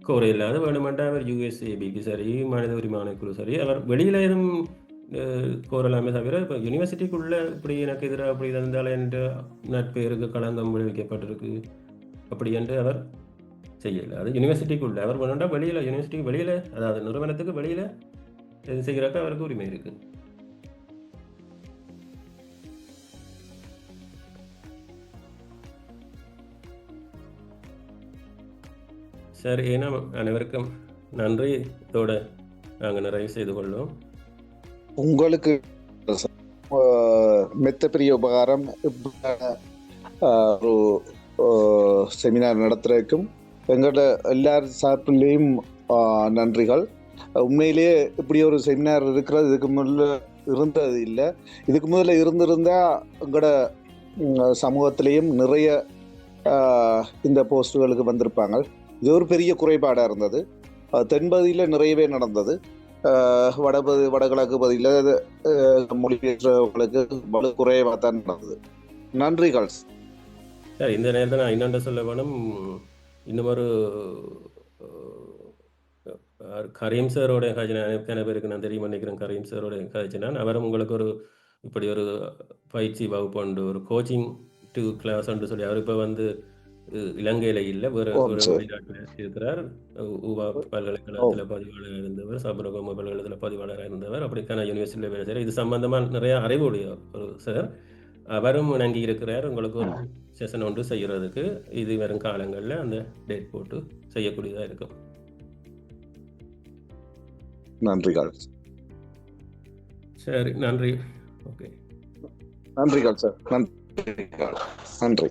A: கோர இல்லாத வேணுமென்றால் அவர் யூஎஸ்ஏபிக்கு சரி மனித உரிமை ஆணைக்குழு சரி அவர் வெளியில் எதுவும் கோரலாமே தவிர இப்போ யூனிவர்சிட்டிக்குள்ளே இப்படி எனக்கு எதிராக அப்படி இருந்தால் என்ற நட்பேருக்கு களங்கம் விளைவிக்கப்பட்டிருக்கு அப்படி என்று அவர் செய்யலை. அது யூனிவர்சிட்டிக்குள்ளே அவர் வேணும்னா வெளியில் யூனிவர்சிட்டிக்கு வெளியில் அதாவது நிறுவனத்துக்கு வெளியில் இது செய்கிறக்க அவருக்கு உரிமை இருக்கு. சரி, ஏன்னா அனைவருக்கும் நன்றி. இதோட நாங்கள் நிறைவு செய்து கொள்வோம்.
B: உங்களுக்கு மெத்த பெரிய உபகாரம் ஒரு செமினார் நடத்துறதுக்கும் எங்களோட எல்லார் சார்பிலையும் நன்றிகள். உண்மையிலேயே இப்படி ஒரு செமினார் இருக்கிறது இதுக்கு முதல்ல இருந்தது இல்லை. இதுக்கு முதல்ல இருந்திருந்தா எங்களோட சமூகத்திலையும் நிறைய இந்த போஸ்டுகளுக்கு வந்திருப்பாங்க. இது ஒரு பெரிய குறைபாடாக இருந்தது. தென்பகுதியில் நிறையவே நடந்தது. வடகிழக்கு பகுதியில் மொழிபெயர்த்தவர்களுக்கு வலு குறைவாக தான் நடந்தது. நன்றிகள்.
A: சார், இந்த நேரத்தில் நான் இன்னொன்று சொல்ல வேணும். இன்னும் ஒரு கரீம் சாரோட காய்ச்சி எத்தனை பேருக்கு நான் தெரியும் நினைக்கிறேன். கரீம் சாரோட காய்ச்சி அவரும் உங்களுக்கு ஒரு இப்படி ஒரு பயிற்சி வகுப்பு உண்டு, ஒரு கோச்சிங் டூ கிளாஸ்ன்னு சொல்லி அவர் இப்போ வந்து இலங்கையில் இல்லை, வேறு
B: ஓம்
A: ஒரு
B: சார்.
A: வெளிநாட்டில் இருக்கிறார். ஊவா பல்கலைக்கழகத்தில் பதிவாளராக இருந்தவர், சபரகம பல்கலைக்கழகத்தில் பதிவாளராக இருந்தவர், அப்படிக்கான யூனிவர்சிட்டியில் வேலை செய்கிறார். இது சம்பந்தமாக நிறைய அறிவுடைய ஒரு சார். அவரும் இணங்கி இருக்கிறார் உங்களுக்கு ஒரு செஷன் ஒன்று செய்கிறதுக்கு. இது வரும் காலங்களில் அந்த டேட் போட்டு செய்யக்கூடியதாக இருக்கும்.
B: நன்றிகள்.
A: சரி, நன்றி. ஓகே,
B: நன்றிகள் சார். நன்றிகள். நன்றி.